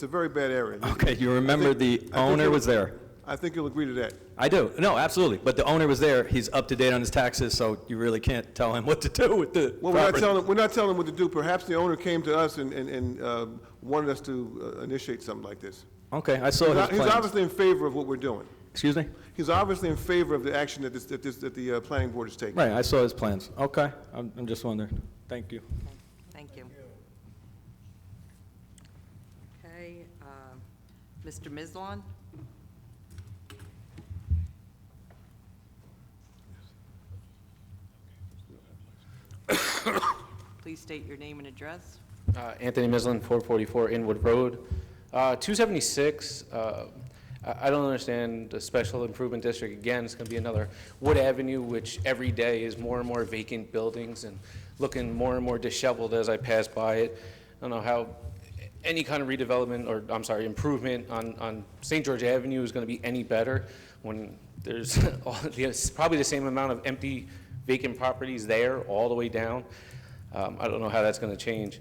very bad area. Okay, you remember the owner was there? I think you'll agree to that. I do. No, absolutely. But the owner was there. He's up to date on his taxes, so you really can't tell him what to do with the Well, property. we're not telling him what to do. Perhaps the owner came to us and wanted us to initiate something like this. Okay, I saw his He's plans. obviously in favor of what we're doing. Excuse me? He's obviously in favor of the action that the planning board is taking. Right, I saw his plans. Okay, I'm just wondering. Thank you. Thank you. Okay, Mr. Mislon? Please state your name and address. Anthony Mislin, 444 Inwood Road. 276, I don't understand the special improvement district. Again, it's going to be another Wood Avenue, which every day is more and more vacant buildings and looking more and more disheveled as I pass by it. I don't know how any kind of redevelopment, or I'm sorry, improvement on St. George Avenue is going to be any better when there's probably the same amount of empty vacant properties there all the way down. I don't know how that's going to change.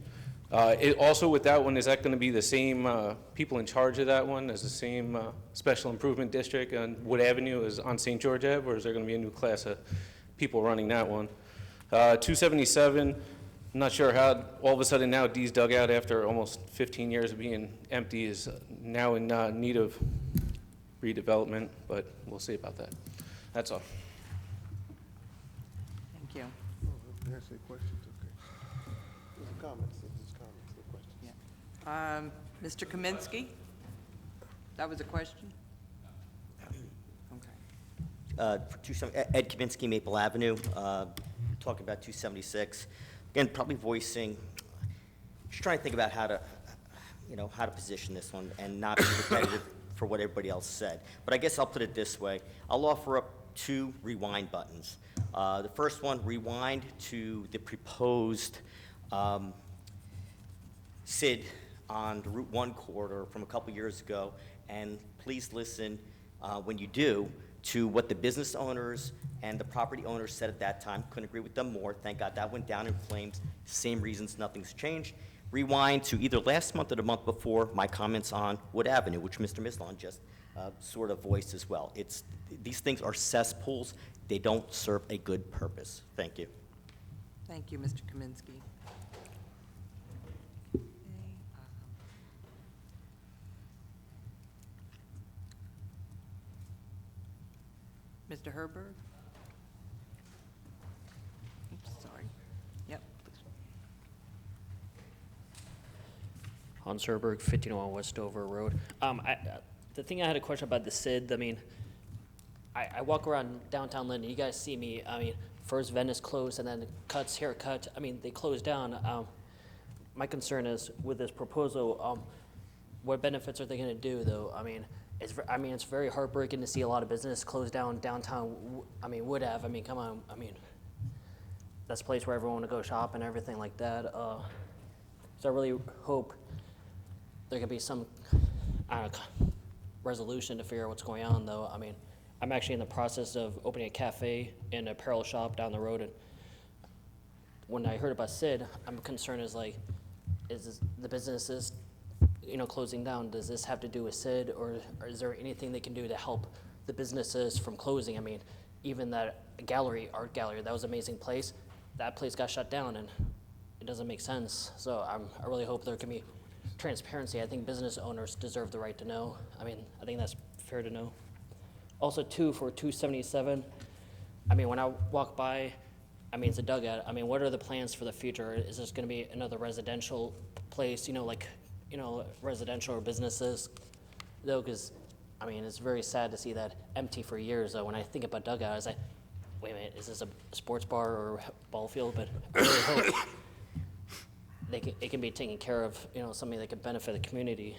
Also with that one, is that going to be the same people in charge of that one as the same special improvement district on Wood Avenue as on St. George Ave, or is there going to be a new class of people running that one? 277, I'm not sure how all of a sudden now D's Dugout, after almost 15 years of being empty, is now in need of redevelopment, but we'll see about that. That's all. Thank you. Answer your questions, okay. There's comments, no questions. Mr. Kaminsky? That was a question? Ed Kaminsky, Maple Avenue, talking about 276. Again, probably voicing, just trying to think about how to, how to position this one and not be repetitive for what everybody else said. But I guess I'll put it this way. I'll offer up 2 rewind buttons. The first one, rewind to the proposed SID on the Route 1 corridor from a couple years ago, and please listen when you do to what the business owners and the property owners said at that time. Couldn't agree with them more. Thank God that went down in flames. Same reasons, nothing's changed. Rewind to either last month or the month before, my comments on Wood Avenue, which Mr. Mislon just sort of voiced as well. These things are cesspools. They don't serve a good purpose. Thank you. Thank you, Mr. Kaminsky. Mr. Herberg? Oops, sorry. Yep. Hans Herberg, 1501 Westover Road. The thing I had a question about the SID, I mean, I walk around downtown Linden, you guys see me, I mean, first Venice closed and then Cuts, Haircut, I mean, they closed down. My concern is with this proposal, what benefits are they gonna do though? I mean, it's very heartbreaking to see a lot of business close down downtown, Wood Ave, I mean, come on, I mean, that's a place where everyone would go shop and everything like that. So I really hope there could be some, resolution to figure out what's going on though. I mean, I'm actually in the process of opening a cafe and apparel shop down the road, and when I heard about SID, I'm concerned is the businesses, closing down, does this have to do with SID, or is there anything they can do to help the businesses from closing? I mean, even that art gallery, that was an amazing place. That place got shut down, and it doesn't make sense. So I really hope there can be transparency. I think business owners deserve the right to know. I mean, I think that's fair to know. Also, too, for 277, I mean, when I walk by, I mean, it's a dugout. I mean, what are the plans for the future? Is this going to be another residential place, residential or businesses, though? Because, I mean, it's very sad to see that empty for years. When I think about dugout, I was like, wait a minute, is this a sports bar or ball field? But I really hope it can be taken care of, something that could benefit the community.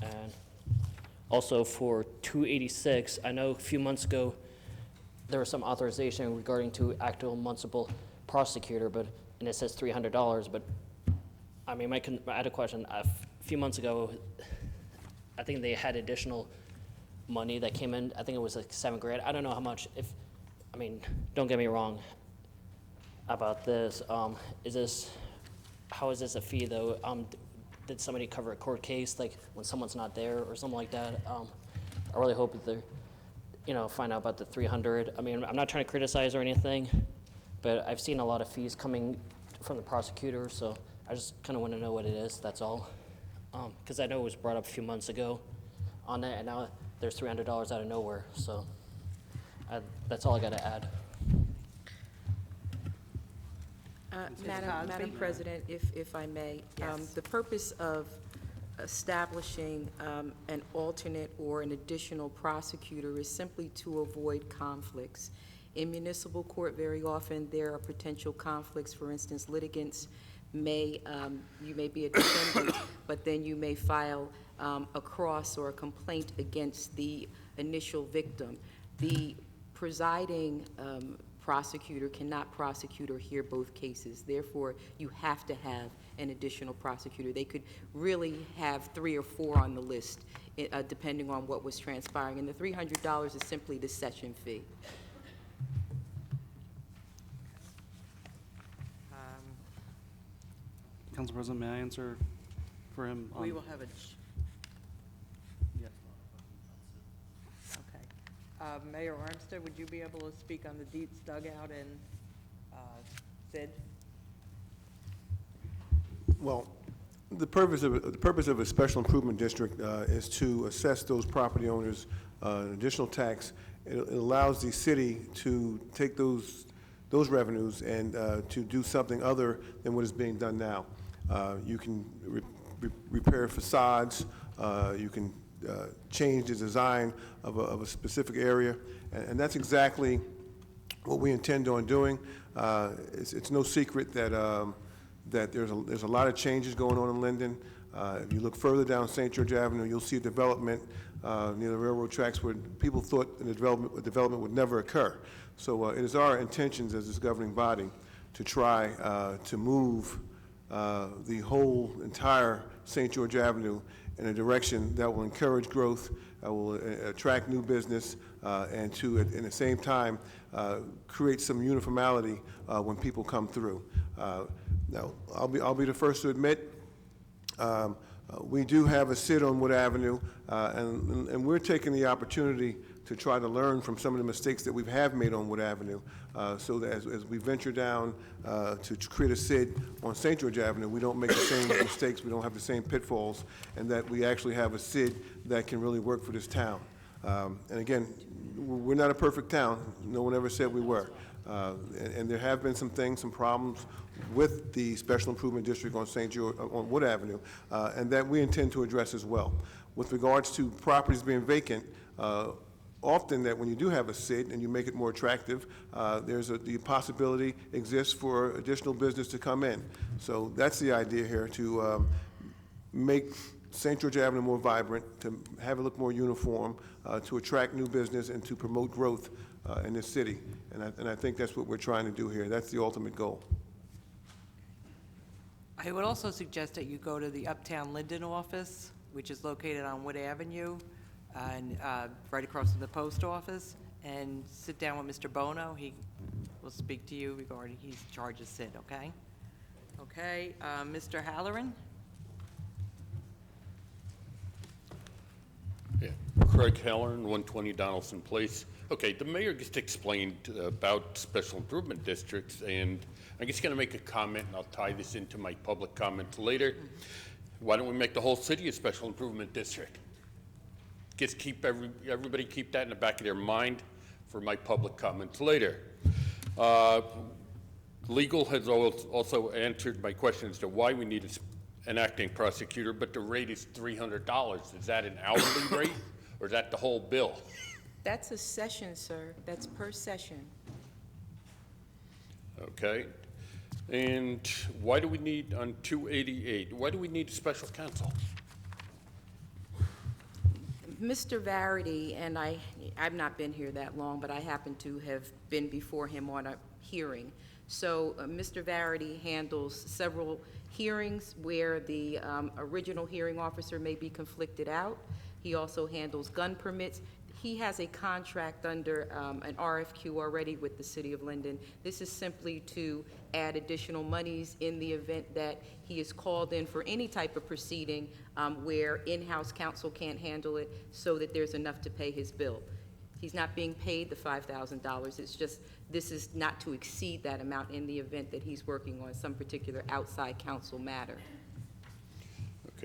And also for 286, I know a few months ago there was some authorization regarding to actual municipal prosecutor, and it says $300. But I mean, I had a question. A few months ago, I think they had additional money that came in. I think it was like $7 grand. I don't know how much. Don't get me wrong about this. How is this a fee though? Did somebody cover a court case, like when someone's not there or something like that? I really hope that they're, find out about the 300. I mean, I'm not trying to criticize or anything, but I've seen a lot of fees coming from the prosecutor, so I just kind of want to know what it is, that's all. because I know it was brought up a few months ago on that, and now there's $300 out of nowhere, so that's all I got to add. Madam President, if I may. The purpose of establishing an alternate or an additional prosecutor is simply to avoid conflicts. In municipal court, very often, there are potential conflicts. For instance, litigants may, you may be a defendant, but then you may file a cross or a complaint against the initial victim. The presiding prosecutor cannot prosecute or hear both cases. Therefore, you have to have an additional prosecutor. They could really have 3 or 4 on the list, depending on what was transpiring. And the $300 is simply the session fee. Council President, may I answer for him? We will have a... Yes. Okay. Mayor Armstead, would you be able to speak on the Dietz dugout and Sid? Well, the purpose of a special improvement district is to assess those property owners an additional tax. It allows the city to take those revenues and to do something other than what is being done now. You can repair facades, you can change the design of a specific area, and that's exactly what we intend on doing. It's no secret that there's a lot of changes going on in Linden. If you look further down St. George Avenue, you'll see development near the railroad tracks where people thought the development would never occur. So it is our intentions as this governing body to try to move the whole entire St. George Avenue in a direction that will encourage growth, will attract new business, and to, at the same time, create some uniformity when people come through. Now, I'll be the first to admit, we do have a SID on Wood Avenue, and we're taking the opportunity to try to learn from some of the mistakes that we have made on Wood Avenue, so that as we venture down to create a SID on St. George Avenue, we don't make the same mistakes, we don't have the same pitfalls, and that we actually have a SID that can really work for this town. And again, we're not a perfect town. No one ever said we were. And there have been some things, some problems with the Special Improvement District on St. George, on Wood Avenue, and that we intend to address as well. With regards to properties being vacant, often that when you do have a SID and you make it more attractive, the possibility exists for additional business to come in. So that's the idea here, to make St. George Avenue more vibrant, to have it look more uniform, to attract new business and to promote growth in this city. And I think that's what we're trying to do here. That's the ultimate goal. I would also suggest that you go to the Uptown Linden office, which is located on Wood Avenue, and right across from the post office, and sit down with Mr. Bono. He will speak to you regarding, he's in charge of SID, okay? Okay, Mr. Halloran? Yeah, Craig Halloran, 120 Donaldson Place. Okay, the mayor just explained about special improvement districts, and I'm just going to make a comment, and I'll tie this into my public comments later. Why don't we make the whole city a special improvement district? Just keep everybody keep that in the back of their mind for my public comments later. Legal has also answered my question as to why we need an acting prosecutor, but the rate is $300. Is that an hourly rate, or is that the whole bill? That's a session, sir. That's per session. Okay. And why do we need, on 288, why do we need a special counsel? Mr. Varity, and I've not been here that long, but I happen to have been before him on a hearing. So Mr. Varity handles several hearings where the original hearing officer may be conflicted out. He also handles gun permits. He has a contract under an RFQ already with the City of Linden. This is simply to add additional monies in the event that he is called in for any type of proceeding where in-house counsel can't handle it, so that there's enough to pay his bill. He's not being paid the $5,000. It's just, this is not to exceed that amount in the event that he's working on some particular outside counsel matter.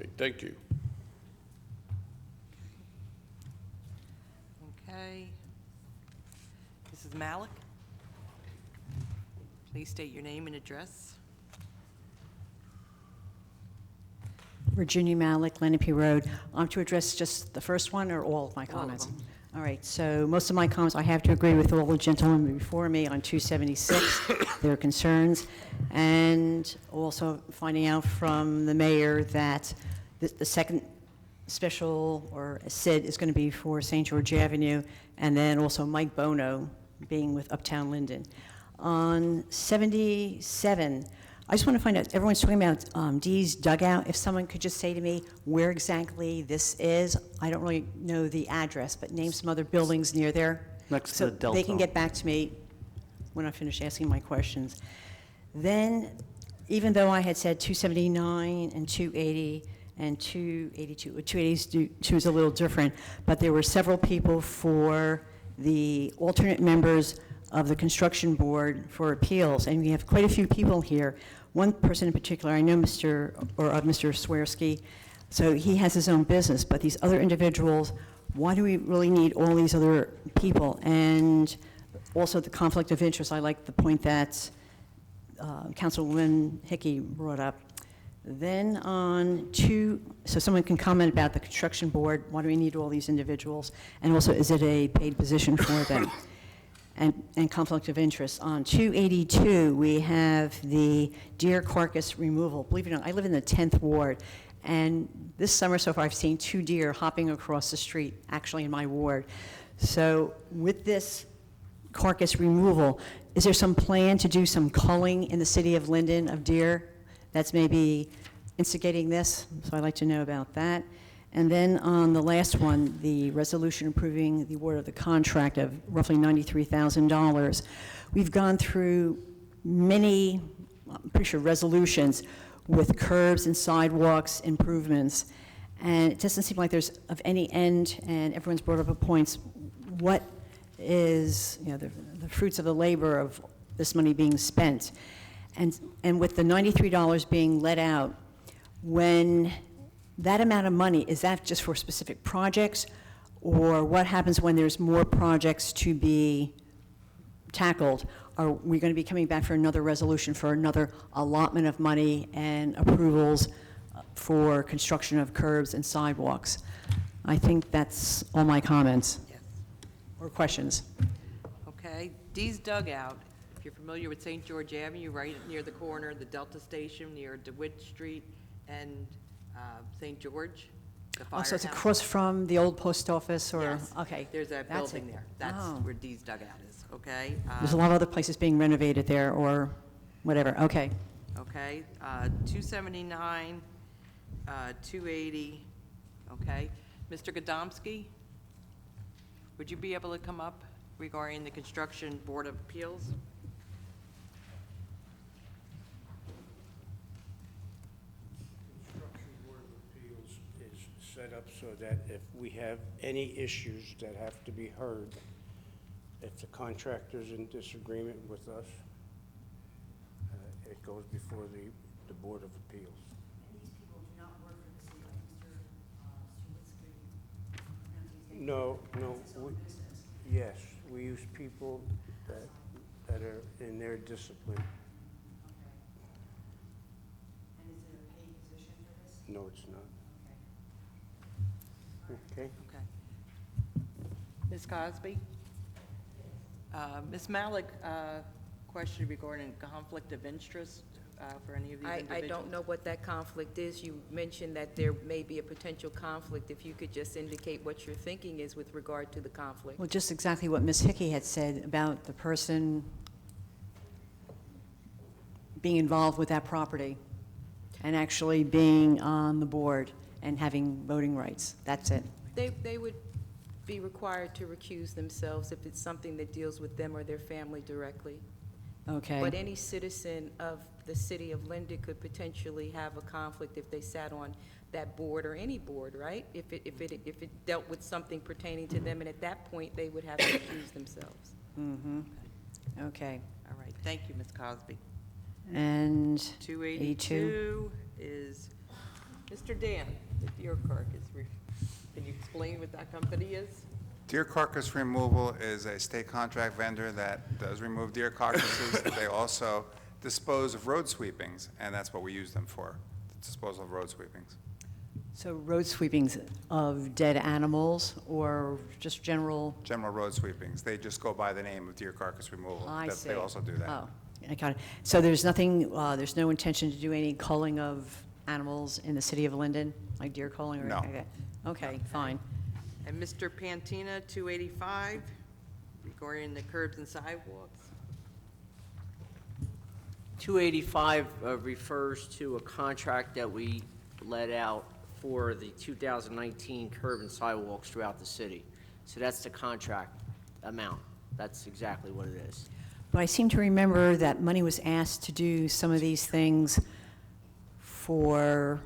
Okay, thank you. Okay. Mrs. Malik? Please state your name and address. Virginia Malik, Lenape Road. To address just the first one or all of my comments? All right, so most of my comments, I have to agree with all the gentlemen before me on 276, their concerns, and also finding out from the mayor that the second special, or SID, is going to be for St. George Avenue, and then also Mike Bono being with Uptown Linden. On 77, I just want to find out, everyone's talking about Dee's Dugout. If someone could just say to me where exactly this is. I don't really know the address, but name some other buildings near there. Next to so the Delta. they can get back to me when I finish asking my questions. Then, even though I had said 279 and 280 and 282, 282 is a little different, but there were several people for the alternate members of the construction board for appeals, and we have quite a few people here. One person in particular, I know Mr. Swersky, so he has his own business, but these other individuals, why do we really need all these other people? And also the conflict of interest, I like the point that Councilwoman Hickey brought up. Then so someone can comment about the construction board, why do we need all these individuals? And also, is it a paid position for them? And conflict of interest. On 282, we have the deer carcass removal. Believe it or not, I live in the 10th ward, and this summer so far I've seen 2 deer hopping across the street, actually in my ward. So with this carcass removal, is there some plan to do some culling in the city of Linden of deer that's maybe instigating this? So I'd like to know about that. And then on the last one, the resolution approving the award of the contract of roughly $93,000. We've gone through many, I'm pretty sure, resolutions with curbs and sidewalks improvements, and it doesn't seem like there's of any end, and everyone's brought up points. What is, the fruits of the labor of this money being spent? And with the $93 being let out, when that amount of money, is that just for specific projects, or what happens when there's more projects to be tackled? Are we going to be coming back for another resolution for another allotment of money and approvals for construction of curbs and sidewalks? I think that's all my comments. Yes. Or questions. Okay, Dee's Dugout, if you're familiar with St. George Avenue, right near the corner, the Delta Station, near DeWitt Street and St. George, the Oh, so it's firehouse. across from the old post office, or, Yes. okay. There's a that's building it. there. That's Oh. where Dee's Dugout is, okay? There's a lot of other places being renovated there, or whatever, okay. Okay, 279, 280, okay. Mr. Godomsky, would you be able to come up regarding the Construction Board of Appeals? Construction Board of Appeals is set up so that if we have any issues that have to be heard, if the contractor's in disagreement with us, it goes before the Board of Appeals. And these people do not work for the city, like Mr. No, yes, we use people that are in their discipline. And is it a paid position for this? No, it's not. Okay? Okay. Ms. Cosby? Ms. Malik, question regarding conflict of interest for any of these individuals? I don't know what that conflict is. You mentioned that there may be a potential conflict. If you could just indicate what your thinking is with regard to the conflict. Well, just exactly what Ms. Hickey had said about the person being involved with that property and actually being on the board and having voting rights. That's it. They would be required to recuse themselves if it's something that deals with them or their family directly. Okay. But any citizen of the city of Linden could potentially have a conflict if they sat on that board or any board, right? If it dealt with something pertaining to them, and at that point, they would have to recuse themselves. Mm-hmm. Okay. All right, thank you, Ms. Cosby. And 282 is Mr. Dan, the deer carcass, can you explain what that company is? Deer carcass removal is a state contract vendor that does remove deer carcasses. They also dispose of road sweepings, and that's what we use them for, disposal of road sweepings. So road sweepings of dead animals or just general? General road sweepings. They just go by the name of deer carcass removal. I see. They also do that. Oh, I got it. So there's nothing, there's no intention to do any culling of animals in the city of Linden, like deer culling or No. anything like that? Okay, fine. And Mr. Pantina, 285, regarding the curbs and sidewalks. 285 refers to a contract that we let out for the 2019 curb and sidewalks throughout the city. So that's the contract amount. That's exactly what it is. But I seem to remember that money was asked to do some of these things for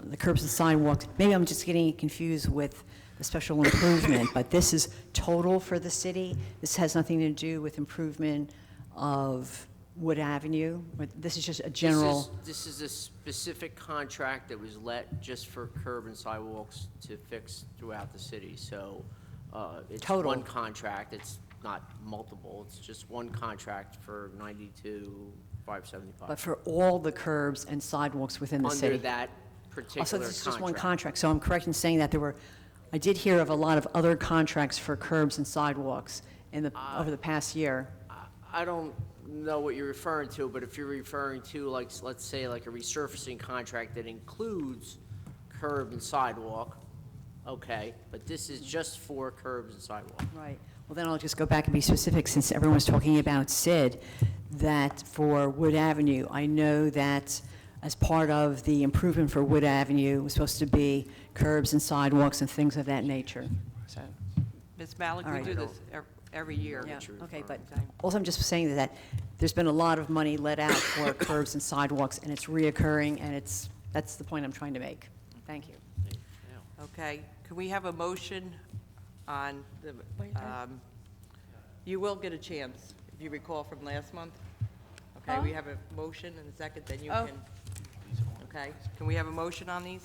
the curbs and sidewalks. Maybe I'm just getting confused with the special improvement, but this is total for the city? This has nothing to do with improvement of Wood Avenue? Or this is just a general? This is a specific contract that was let just for curb and sidewalks to fix throughout the city. So it's Total. one contract. It's not multiple. It's just one contract for $92,575. But for all the curbs and sidewalks within the city? Under that particular Also, this is just one contract. contract, so I'm correct in saying that I did hear of a lot of other contracts for curbs and sidewalks over the past year. I don't know what you're referring to, but if you're referring to, like, let's say, like a resurfacing contract that includes curb and sidewalk, okay, but this is just for curbs and sidewalk. Right. Well, then I'll just go back and be specific, since everyone's talking about SID, that for Wood Avenue, I know that as part of the improvement for Wood Avenue was supposed to be curbs and sidewalks and things of that nature. So, Ms. Malik, All we right. do this every year. yeah, okay, but also I'm just saying that there's been a lot of money let out for curbs and sidewalks, and it's reoccurring, and that's the point I'm trying to make. Thank you. Okay, can we have a motion on the, you will get a chance, if you recall from last month. Okay, we have a motion and a second, then you can, okay, can we have a motion on these?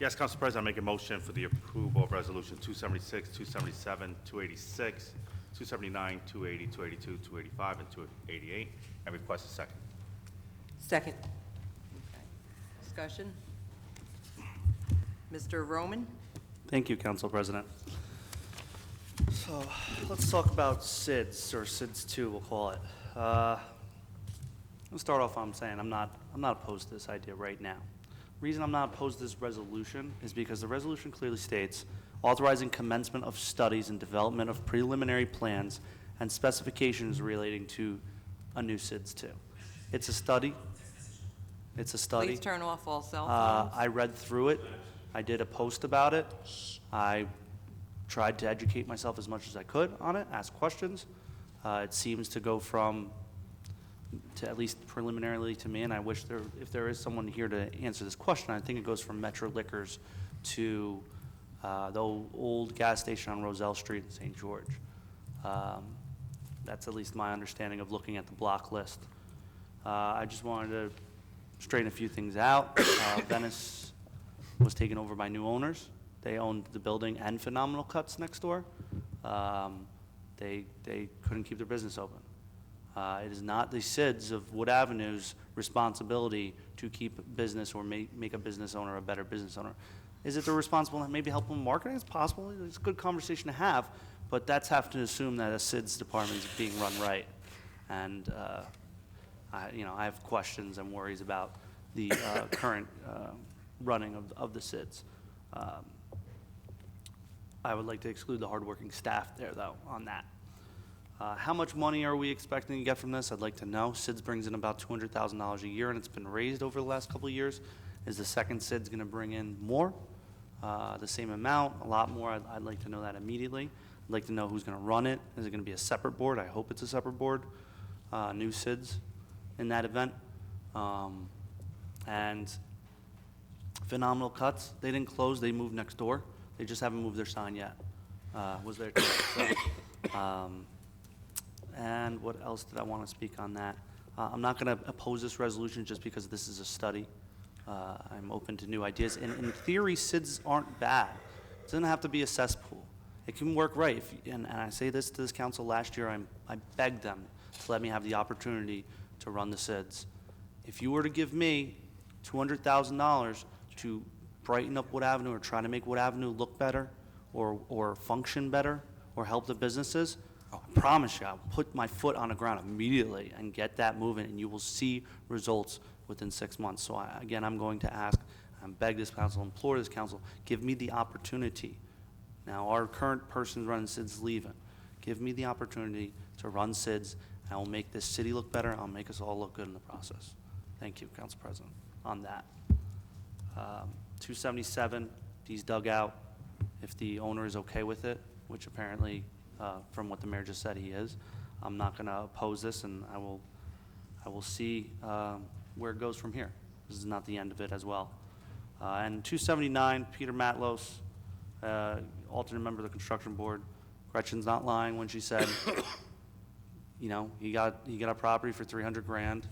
Yes, Council President, I make a motion for the approval of Resolution 276, 277, 286, 279, 280, 282, 285, and 288, and request a second. Second. Okay. Discussion? Mr. Roman? Thank you, Council President. So let's talk about SIDS, or SIDS 2, we'll call it. Let's start off. I'm saying I'm not opposed to this idea right now. The reason I'm not opposed to this resolution is because the resolution clearly states authorizing commencement of studies and development of preliminary plans and specifications relating to a new SIDS 2. It's a study. It's a study. Please turn off all cell phones. I read through it. I did a post about it. I tried to educate myself as much as I could on it, ask questions. It seems to go from, to at least preliminarily to me, and I wish if there is someone here to answer this question, I think it goes from Metro Liquors to the old gas station on Roselle Street in St. George. That's at least my understanding of looking at the block list. I just wanted to straighten a few things out. Venice was taken over by new owners. They owned the building and Phenomenal Cuts next door. They couldn't keep their business open. It is not the SIDS of Wood Avenue's responsibility to keep business or make a business owner a better business owner. Is it their responsibility to maybe help them marketing? It's possible. It's a good conversation to have, but that's have to assume that a SIDS department is being run right. And I have questions and worries about the current running of the SIDS. I would like to exclude the hardworking staff there, though, on that. How much money are we expecting to get from this? I'd like to know. SIDS brings in about $200,000 a year, and it's been raised over the last couple of years. Is the second SIDS going to bring in more? The same amount? A lot more? I'd like to know that immediately. I'd like to know who's going to run it. Is it going to be a separate board? I hope it's a separate board. New SIDS in that event. And Phenomenal Cuts, they didn't close. They moved next door. They just haven't moved their sign yet. Was there today. So, and what else did I want to speak on that? I'm not going to oppose this resolution just because this is a study. I'm open to new ideas. And in theory, SIDS aren't bad. It doesn't have to be a cesspool. It can work right. And I say this to this council last year, I begged them to let me have the opportunity to run the SIDS. If you were to give me $200,000 to brighten up Wood Avenue or try to make Wood Avenue look better or function better or help the businesses, I promise you, I'll put my foot on the ground immediately and get that moving, and you will see results within 6 months. So again, I'm going to ask and beg this council, implore this council, give me the opportunity. Now, our current person running SIDS is leaving. Give me the opportunity to run SIDS. I will make this city look better. I'll make us all look good in the process. Thank you, Council President, on that. 277, he's dug out. If the owner is okay with it, which apparently, from what the mayor just said, he is, I'm not going to oppose this, and I will see where it goes from here. This is not the end of it as well. And 279, Peter Matlos, alternate member of the construction board. Gretchen's not lying when she said, you know, he got a property for $300,000.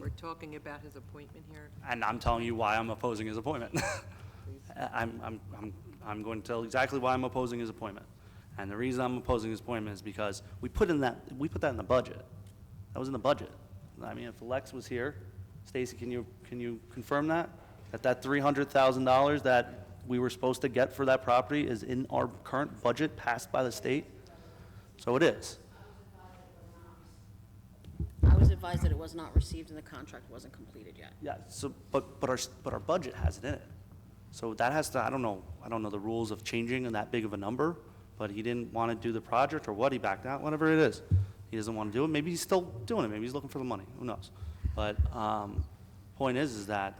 We're talking about his appointment here. And I'm telling you why I'm opposing his appointment. I'm going to tell exactly why I'm opposing his appointment. And the reason I'm opposing his appointment is because we put that in the budget. That was in the budget. I mean, if Lex was here, Stacy, can you confirm that? That $300,000 that we were supposed to get for that property is in our current budget passed by the state? So it is. I was advised that it was not received and the contract wasn't completed yet. Yeah, so, but our budget has it in it. So that has to, I don't know the rules of changing that big of a number, but he didn't want to do the project or what, he backed out, whatever it is. He doesn't want to do it. Maybe he's still doing it. Maybe he's looking for the money. Who knows? But point is that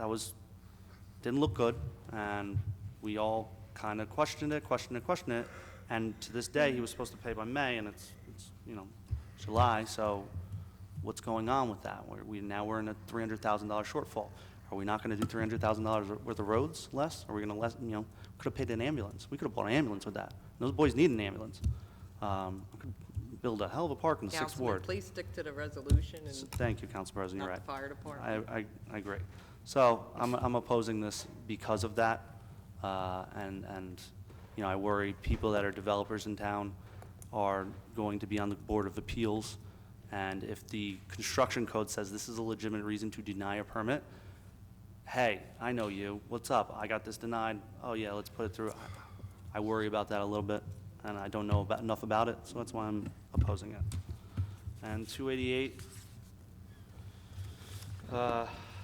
didn't look good, and we all kind of questioned it, and to this day, he was supposed to pay by May, and it's July, so what's going on with that? Now we're in a $300,000 shortfall. Are we not going to do $300,000 worth of roads less? Are we going to could have paid an ambulance. We could have bought an ambulance with that. Those boys need an ambulance. Could build a hell of a park in the 6th Councilman, Ward. please stick to the resolution and Thank you, Council President, you're not right. the fire department. I agree. So I'm opposing this because of that, and I worry people that are developers in town are going to be on the Board of Appeals, and if the construction code says this is a legitimate reason to deny a permit, hey, I know you, what's up? I got this denied. Oh yeah, let's put it through. I worry about that a little bit, and I don't know enough about it, so that's why I'm opposing it. And 288,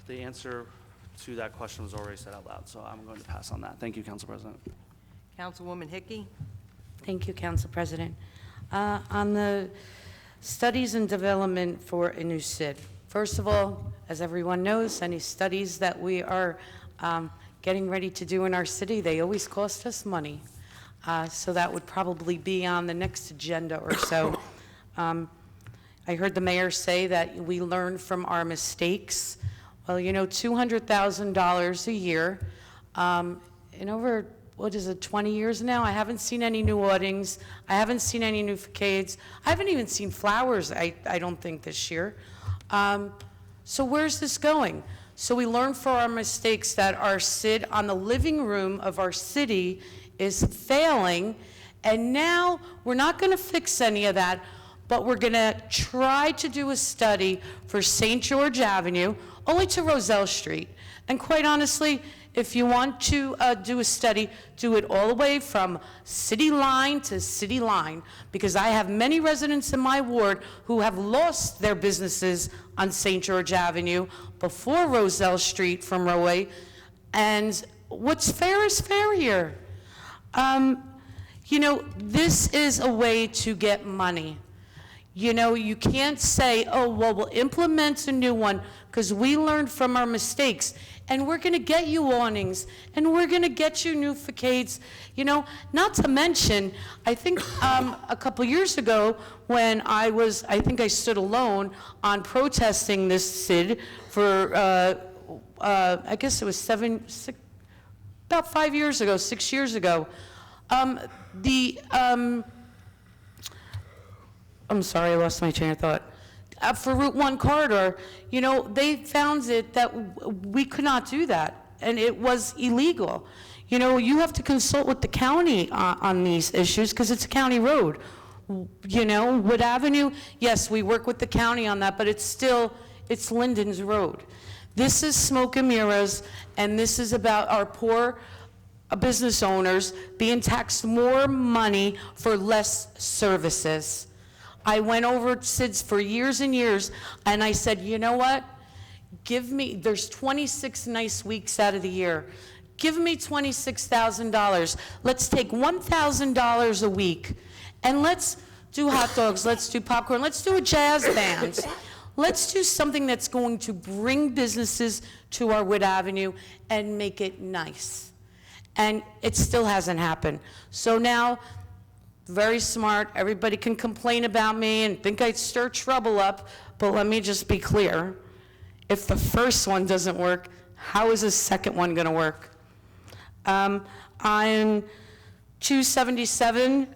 the answer to that question was already said out loud, so I'm going to pass on that. Thank you, Council President. Councilwoman Hickey? Thank you, Council President. On the studies and development for a new SID, first of all, as everyone knows, any studies that we are getting ready to do in our city, they always cost us money. So that would probably be on the next agenda or so. I heard the mayor say that we learn from our mistakes. Well, $200,000 a year, in over, 20 years now, I haven't seen any new awnings, I haven't seen any new facades, I haven't even seen flowers, I don't think, this year. So where's this going? So we learn from our mistakes that our SID on the living room of our city is failing, and now we're not going to fix any of that, but we're going to try to do a study for St. George Avenue, only to Roselle Street. And quite honestly, if you want to do a study, do it all the way from city line to city line, because I have many residents in my ward who have lost their businesses on St. George Avenue before Roselle Street from Roe, and what's fair is fair here. This is a way to get money. You can't say, oh, well, we'll implement a new one because we learned from our mistakes, and we're going to get you awnings, and we're going to get you new facades. Not to mention, I think a couple years ago when I think I stood alone on protesting this SID for, I guess it was about 5 years ago, 6 years ago. I'm sorry, I lost my train of thought. for Route 1 corridor, you know, they found it that we could not do that, and it was illegal. You know, you have to consult with the county on these issues, because it's a county road. You know, Wood Avenue, yes, we work with the county on that, but it's Linden's road. This is smoke and mirrors, and this is about our poor business owners being taxed more money for less services. I went over SIDS for years and years, and I said, you know what? There's 26 nice weeks out of the year. Give me $26,000. Let's take $1,000 a week, and let's do hot dogs, let's do popcorn, let's do a jazz band. Let's do something that's going to bring businesses to our Wood Avenue and make it nice. And it still hasn't happened. So now, very smart, everybody can complain about me and think I'd stir trouble up, but let me just be clear. If the first one doesn't work, how is the second one gonna work? On 277,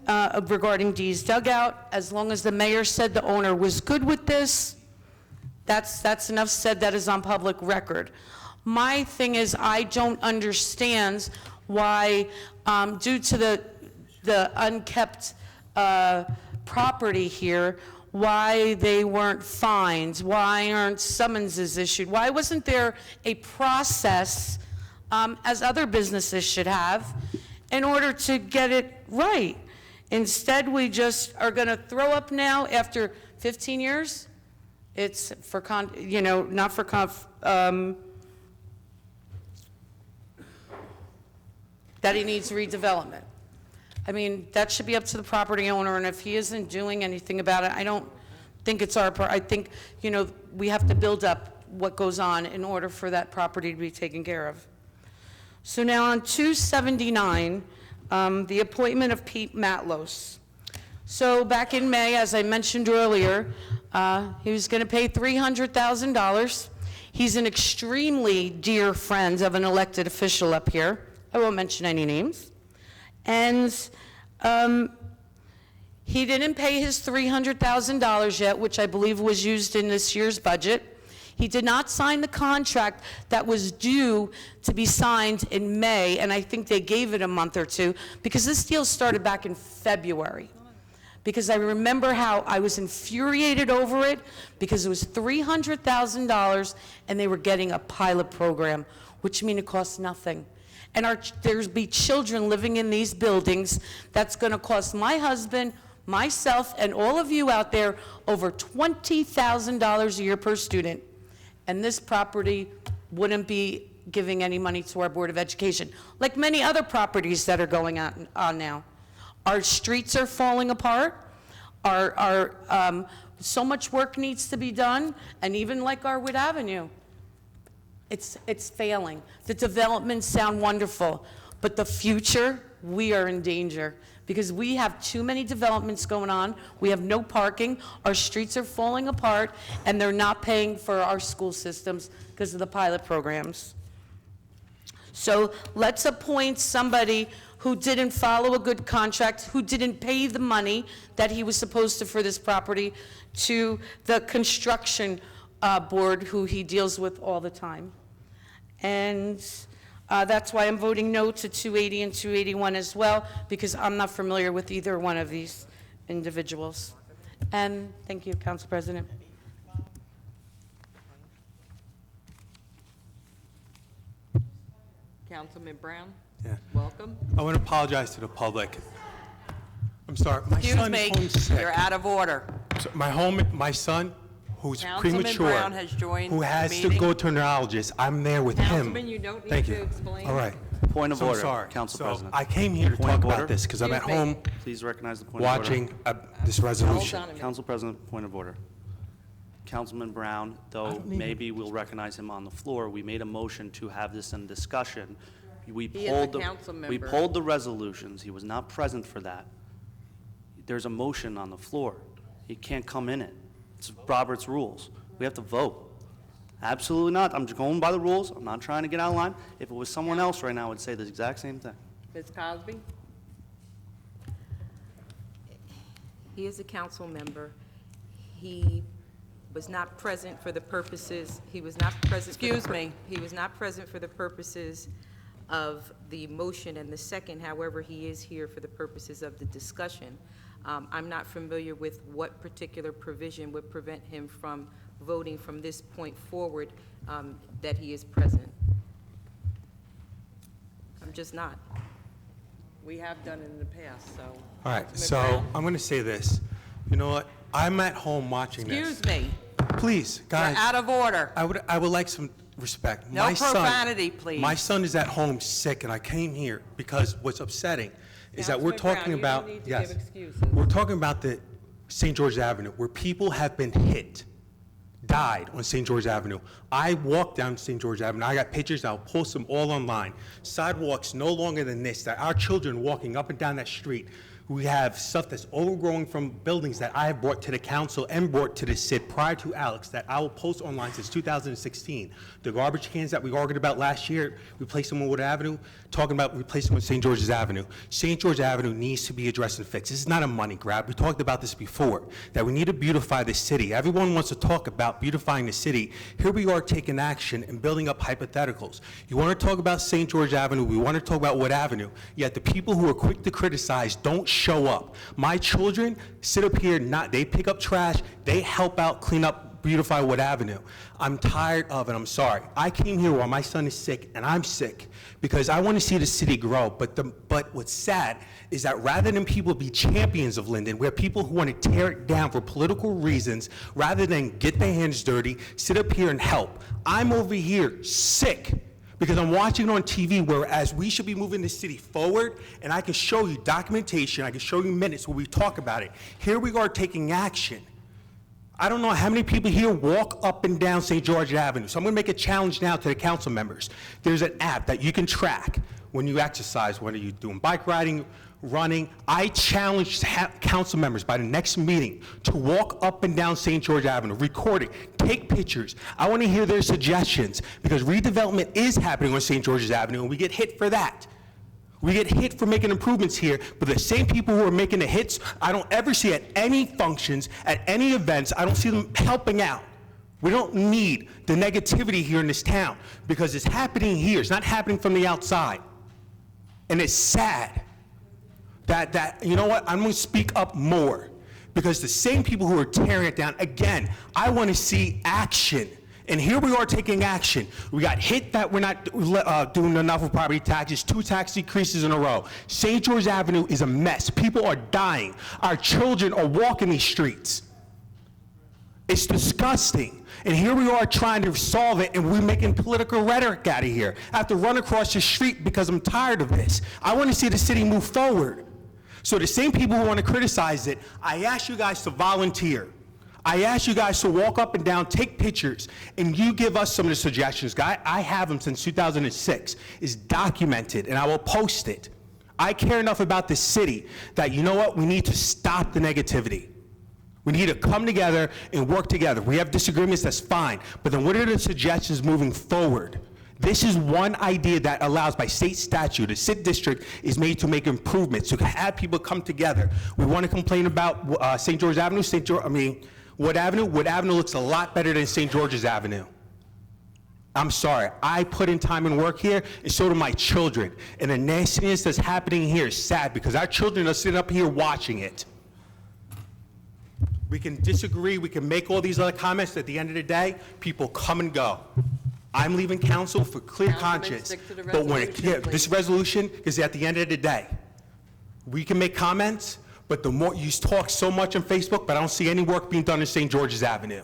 regarding Dee's Dugout, as long as the mayor said the owner was good with this, that's enough said. That is on public record. My thing is, I don't understand why, due to the unkept property here, why they weren't fined, why aren't summonses issued, why wasn't there a process, as other businesses should have, in order to get it right? Instead, we just are gonna throw up now after 15 years. It's for not for that he needs redevelopment. I mean, that should be up to the property owner, and if he isn't doing anything about it, I don't think it's our part. I think, you know, we have to build up what goes on in order for that property to be taken care of. So now on 279, the appointment of Pete Matlos. So back in May, as I mentioned earlier, he was going to pay $300,000. He's an extremely dear friend of an elected official up here. I won't mention any names. And he didn't pay his $300,000 yet, which I believe was used in this year's budget. He did not sign the contract that was due to be signed in May, and I think they gave it a month or two, because this deal started back in February. Because I remember how I was infuriated over it, because it was $300,000 and they were getting a pilot program, which means it costs nothing. And there's be children living in these buildings that's gonna cost my husband, myself, and all of you out there over $20,000 a year per student. And this property wouldn't be giving any money to our Board of Education, like many other properties that are going on now. Our streets are falling apart. So much work needs to be done, and even like our Wood Avenue, it's failing. The developments sound wonderful, but the future, we are in danger, because we have too many developments going on. We have no parking. Our streets are falling apart, and they're not paying for our school systems because of the pilot programs. So let's appoint somebody who didn't follow a good contract, who didn't pay the money that he was supposed to for this property, to the construction board, who he deals with all the time. And that's why I'm voting no to 280 and 281 as well, because I'm not familiar with either one of these individuals. And thank you, Council President. Councilman Brown? Yeah. Welcome. I want to apologize to the public. I'm sorry, my Excuse son me, is home sick. you're out of order. So my son, who's Councilman premature, Brown has joined who the has to meeting. go to a neurologist, I'm there with him. Councilman, you don't need Thank to you. explain. All right. Point of So I'm order, sorry. Council So President. I came here to Point talk of about order. this because I'm at Excuse me. home Please recognize the point of order. watching this resolution. Hold on a minute. Council President, point of order. Councilman Brown, though maybe we'll recognize him on the floor, we made a motion to have this in discussion. We He is a pulled council we member. pulled the resolutions. He was not present for that. There's a motion on the floor. He can't come in it. It's Robert's rules. We have to vote. Absolutely not. I'm just going by the rules. I'm not trying to get out of line. If it was someone else right now, I would say the exact same thing. Ms. Cosby? He is a council member. He was not present for the purposes, he was not present. Excuse me. He was not present for the purposes of the motion and the second. However, he is here for the purposes of the discussion. I'm not familiar with what particular provision would prevent him from voting from this point forward that he is present. I'm just not. We have done it in the past, so. All right, Councilman so Brown? I'm going to say this. You know what? I'm at home watching this. Excuse me. Please, You're guys. out of order. I would like some respect. No profanity, please. My son is at home sick, and I came here because what's upsetting is that we're Councilman Brown, talking you about, don't need to yes, give excuses. we're talking about the St. George Avenue, where people have been hit, died on St. George Avenue. I walked down St. George Avenue. I got pictures. I'll post them all online. Sidewalks no longer than this, that our children walking up and down that street. We have stuff that's overgrowing from buildings that I have brought to the council and brought to the CID prior to Alex that I will post online since 2016. The garbage cans that we argued about last year, replacing them on Wood Avenue, talking about replacing them with St. George's Avenue. St. George Avenue needs to be addressed and fixed. This is not a money grab. We talked about this before, that we need to beautify the city. Everyone wants to talk about beautifying the city. Here we are taking action and building up hypotheticals. You want to talk about St. George Avenue, we want to talk about Wood Avenue, yet the people who are quick to criticize don't show up. My children sit up here, they pick up trash, they help out clean up, beautify Wood Avenue. I'm tired of it, I'm sorry. I came here while my son is sick, and I'm sick, because I want to see the city grow. But what's sad is that rather than people be champions of Linden, we're people who want to tear it down for political reasons, rather than get their hands dirty, sit up here and help. I'm over here sick, because I'm watching it on TV, whereas we should be moving the city forward, and I can show you documentation, I can show you minutes where we talk about it. Here we are taking action. I don't know how many people here walk up and down St. George Avenue, so I'm gonna make a challenge now to the council members. There's an app that you can track when you exercise, whether you're doing bike riding, running. I challenge council members by the next meeting to walk up and down St. George Avenue, record it, take pictures. I want to hear their suggestions, because redevelopment is happening on St. George's Avenue, and we get hit for that. We get hit for making improvements here, but the same people who are making the hits, I don't ever see at any functions, at any events, I don't see them helping out. We don't need the negativity here in this town, because it's happening here. It's not happening from the outside. And it's sad that you know what, I'm going to speak up more, because the same people who are tearing it down, again, I want to see action. And here we are taking action. We got hit that we're not doing enough with property taxes, 2 tax decreases in a row. St. George Avenue is a mess. People are dying. Our children are walking these streets. It's disgusting. And here we are trying to solve it, and we're making political rhetoric out of here. I have to run across the street because I'm tired of this. I want to see the city move forward. So the same people who want to criticize it, I ask you guys to volunteer. I ask you guys to walk up and down, take pictures, and you give us some of the suggestions. I have them since 2006. It's documented, and I will post it. I care enough about this city that, you know what, we need to stop the negativity. We need to come together and work together. We have disagreements, that's fine, but then what are the suggestions moving forward? This is one idea that allows, by state statute, the CID district is made to make improvements, to have people come together. We want to complain about St. George Avenue, Wood Avenue. Wood Avenue looks a lot better than St. George's Avenue. I'm sorry, I put in time and work here, and so do my children. And the nastiness that's happening here is sad, because our children are sitting up here watching it. We can disagree, we can make all these other comments, at the end of the day, people come and go. I'm leaving council for clear conscience. stick to the But when resolution, this resolution is at the end of the day. We can make comments, but the more, you talk so much on Facebook, but I don't see any work being done in St. George's Avenue.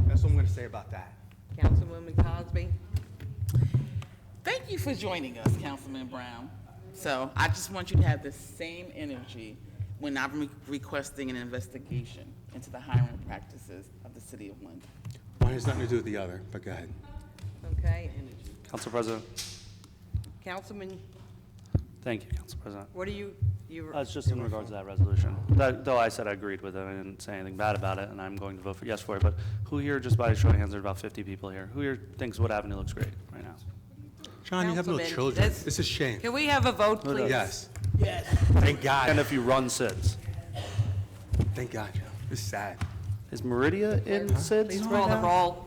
That's what I'm gonna say about that. Councilwoman Cosby? Thank you for joining us, Councilman Brown. So I just want you to have the same energy when I'm requesting an investigation into the hiring practices of the city of Linden. One has nothing to do with the other, but go ahead. Okay. Council President. Councilman, Thank you, Council President. what are you? It's just in regards to that resolution. Though I said I agreed with it, I didn't say anything bad about it, and I'm going to vote for yes for it. But who here, just by a show of hands, there are about 50 people here, who here thinks Wood Avenue looks great right now? John, you have no Councilman, children. this- This is shame. Can we have a vote, Who does? please? Yes. Yes. Thank God. And if you run SIDS. Thank God, Joe. This is sad. Is Meridia in SIDS Please right call the now? roll.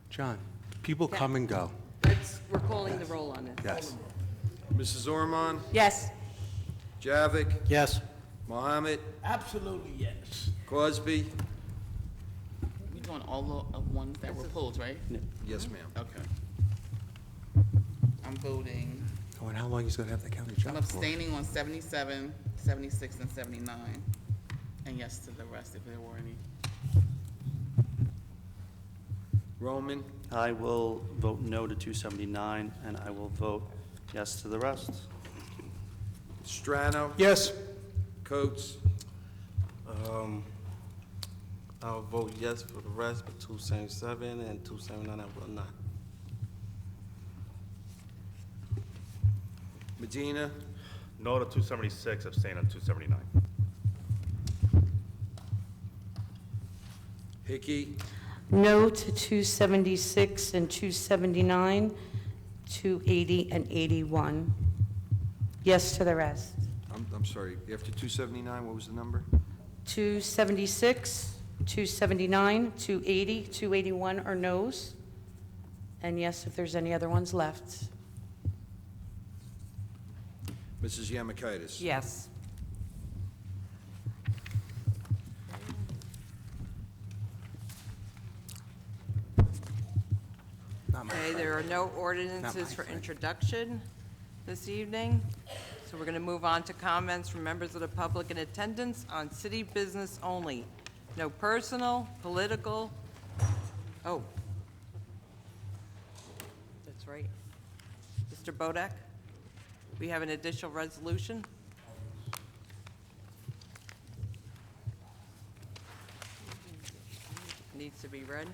John, people come and go. We're calling the roll on this. Yes. Mrs. Ormond? Yes. Javik? Yes. Mohammed? Absolutely, yes. Cosby? We're doing all of ones that were pulled, right? Yes, ma'am. Okay. I'm voting, Oh, and how long he's gonna have the county job I'm for? abstaining on 77, 76, and 79, and yes to the rest if there were any. Roman? I will vote no to 279, and I will vote yes to the rest. Strano? Yes. Coates? I'll vote yes for the rest, but 277 and 279 I will not. Medina? No to 276, abstain on 279. Hickey? No to 276 and 279, 280 and 81. Yes to the rest. I'm sorry, after 279, what was the number? 276, 279, 280, 281 are no's. And yes, if there's any other ones left. Mrs. Yamakaitis? Yes. Okay, there are no ordinances for introduction this evening, so we're going to move on to comments from members of the public in attendance on city business only. No personal, political, oh. That's right. Mr. Bodak, we have an additional resolution. Needs to be read.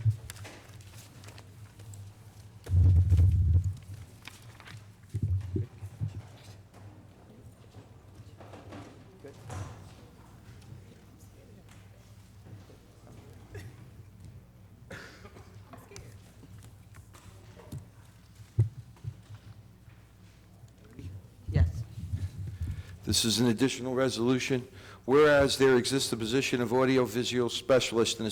Yes. This is an additional resolution. Whereas there exists a position of audiovisual specialist in the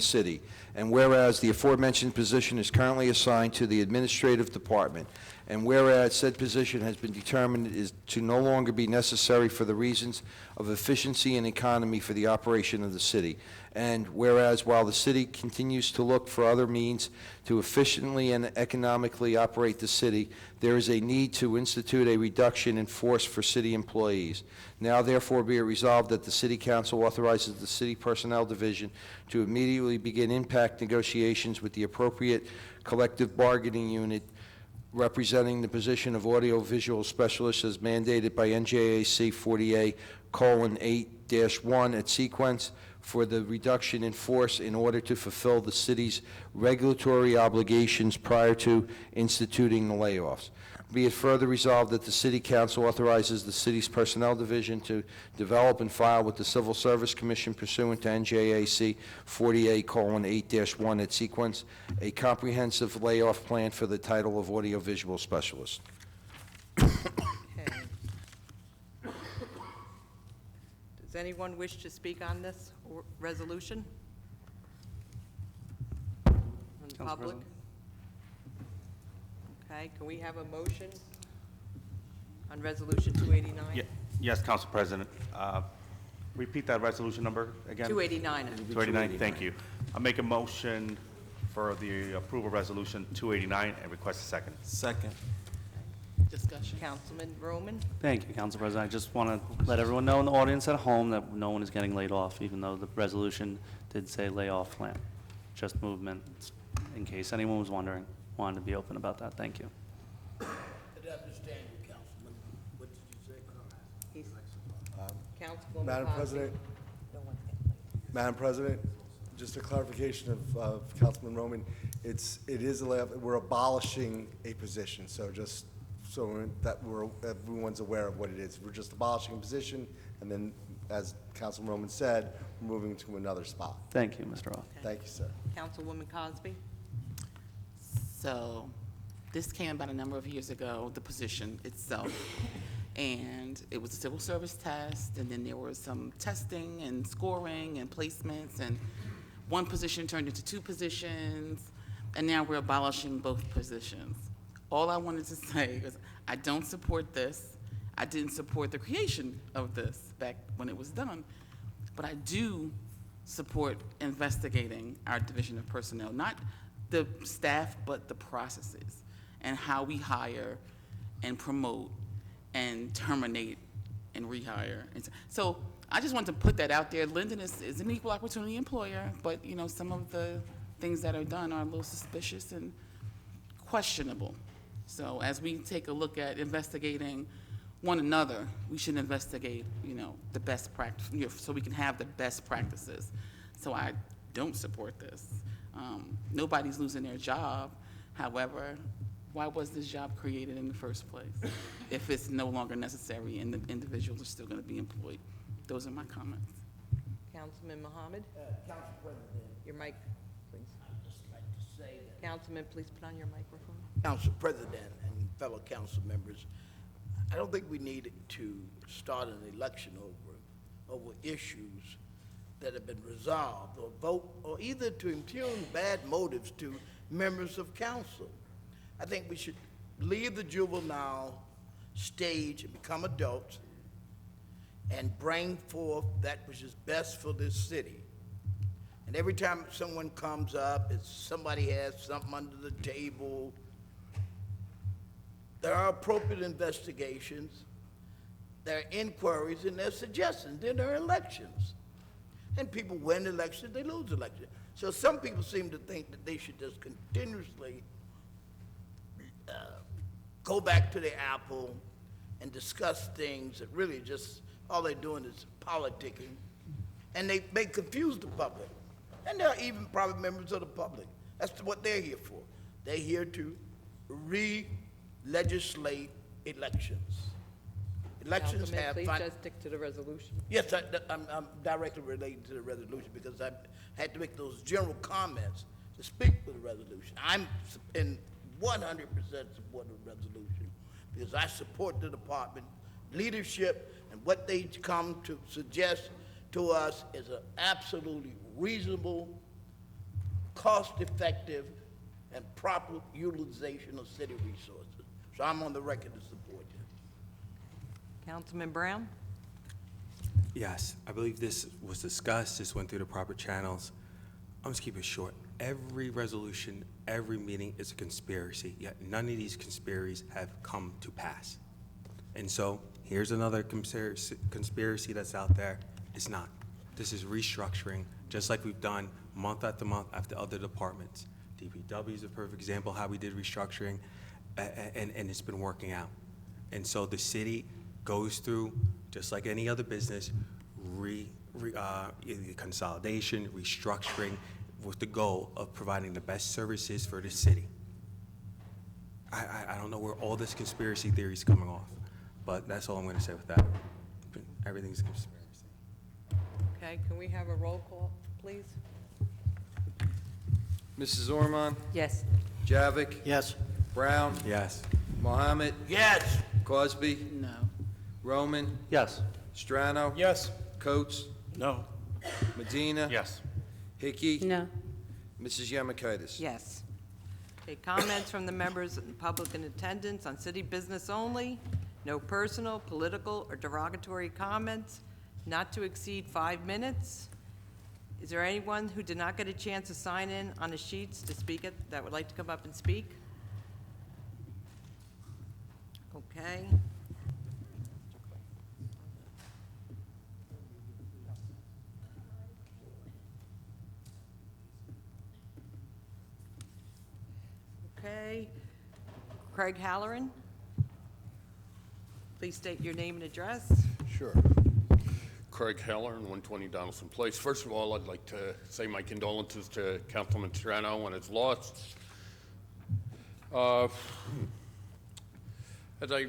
city, and whereas the aforementioned position is currently assigned to the administrative department, and whereas said position has been determined is to no longer be necessary for the reasons of efficiency and economy for the operation of the city, and whereas while the city continues to look for other means to efficiently and economically operate the city, there is a need to institute a reduction in force for city employees. Now therefore be it resolved that the City Council authorizes the City Personnel Division to immediately begin impact negotiations with the appropriate collective bargaining unit representing the position of audiovisual specialist as mandated by NJAC 40A:8-1 at sequence for the reduction in force in order to fulfill the city's regulatory obligations prior to instituting the layoffs. Be it further resolved that the City Council authorizes the city's Personnel Division to develop and file with the Civil Service Commission pursuant to NJAC 40A:8-1 at sequence a comprehensive layoff plan for the title of audiovisual specialist. Okay. Does anyone wish to speak on this resolution? From the Council public? President. Okay, can we have a motion on Resolution 289? Yes, Council President. Repeat that resolution number again. 289. 289, thank you. I'll make a motion for the approval resolution 289 and request a second. Second. Discussion. Councilman Roman? Thank you, Council President. I just want to let everyone know in the audience at home that no one is getting laid off, even though the resolution did say layoff plan. Just movement, in case anyone was wondering. Wanted to be open about that. Thank you. I understand you, Councilman. What did you say? Councilwoman Madam Cosby? President, Madam President, just a clarification of Councilman Roman. It is a layoff. We're abolishing a position, so just so that everyone's aware of what it is. We're just abolishing a position, and then, as Councilman Roman said, we're moving to another spot. Thank you, Mr. Roth. Thank you, sir. Councilwoman Cosby? So, this came about a number of years ago, the position itself. And it was a civil service test, and then there was some testing and scoring and placements, and one position turned into 2 positions, and now we're abolishing both positions. All I wanted to say is I don't support this. I didn't support the creation of this back when it was done, but I do support investigating our division of personnel, not the staff, but the processes and how we hire and promote and terminate and rehire. And so I just want to put that out there. Linden is an equal opportunity employer, but you know, some of the things that are done are a little suspicious and questionable. So as we take a look at investigating one another, we should investigate, you know, the best practice, you know, so we can have the best practices. So I don't support this. Nobody's losing their job. However, why was this job created in the first place if it's no longer necessary and the individuals are still going to be employed? Those are my comments. Councilman Mohammed? Council President. Your mic, please. I'd just like to say that Councilman, please put on your microphone. Council President and fellow council members, I don't think we need to start an election over issues that have been resolved or vote, or either to impugn bad motives to members of council. I think we should leave the juvenile stage and become adults and bring forth that which is best for this city. And every time someone comes up, it's somebody has something under the table. There are appropriate investigations, there are inquiries, and there are suggestions. Then there are elections. And people win elections, they lose elections. So some people seem to think that they should just continuously go back to the apple and discuss things that really just, all they're doing is politicking. And they confuse the public. And there are even probably members of the public. That's what they're here for. They're here to legislate elections. Elections Councilman, have. please just stick to the resolution. Yes, I'm directly related to the resolution because I had to make those general comments to speak for the resolution. I'm in 100% support of the resolution because I support the department leadership, and what they come to suggest to us is an absolutely reasonable, cost-effective, and proper utilization of city resources. So I'm on the record to support you. Councilman Brown? Yes, I believe this was discussed, this went through the proper channels. I'm just keep it short. Every resolution, every meeting is a conspiracy, yet none of these conspiracies have come to pass. And so, here's another conspiracy that's out there. It's not. This is restructuring, just like we've done month after month after other departments. DPW is a perfect example of how we did restructuring, and it's been working out. And so the city goes through, just like any other business, consolidation, restructuring, with the goal of providing the best services for the city. I don't know where all this conspiracy theory is coming off, but that's all I'm going to say with that. Everything's a conspiracy. Okay, can we have a roll call, please? Mrs. Ormond? Yes. Javik? Yes. Brown? Yes. Mohammed? Yes. Cosby? No. Roman? Yes. Strano? Yes. Coates? No. Medina? Yes. Hickey? No. Mrs. Yemakaitis? Yes. Okay, comments from the members and public in attendance on city business only. No personal, political, or derogatory comments. Not to exceed 5 minutes. Is there anyone who did not get a chance to sign in on the sheets to speak it that would like to come up and speak? Okay. Okay. Craig Halloran. Please state your name and address. Sure. Craig Heller, 120 Donaldson Place. First of all, I'd like to say my condolences to Councilman Serrano on his loss. As I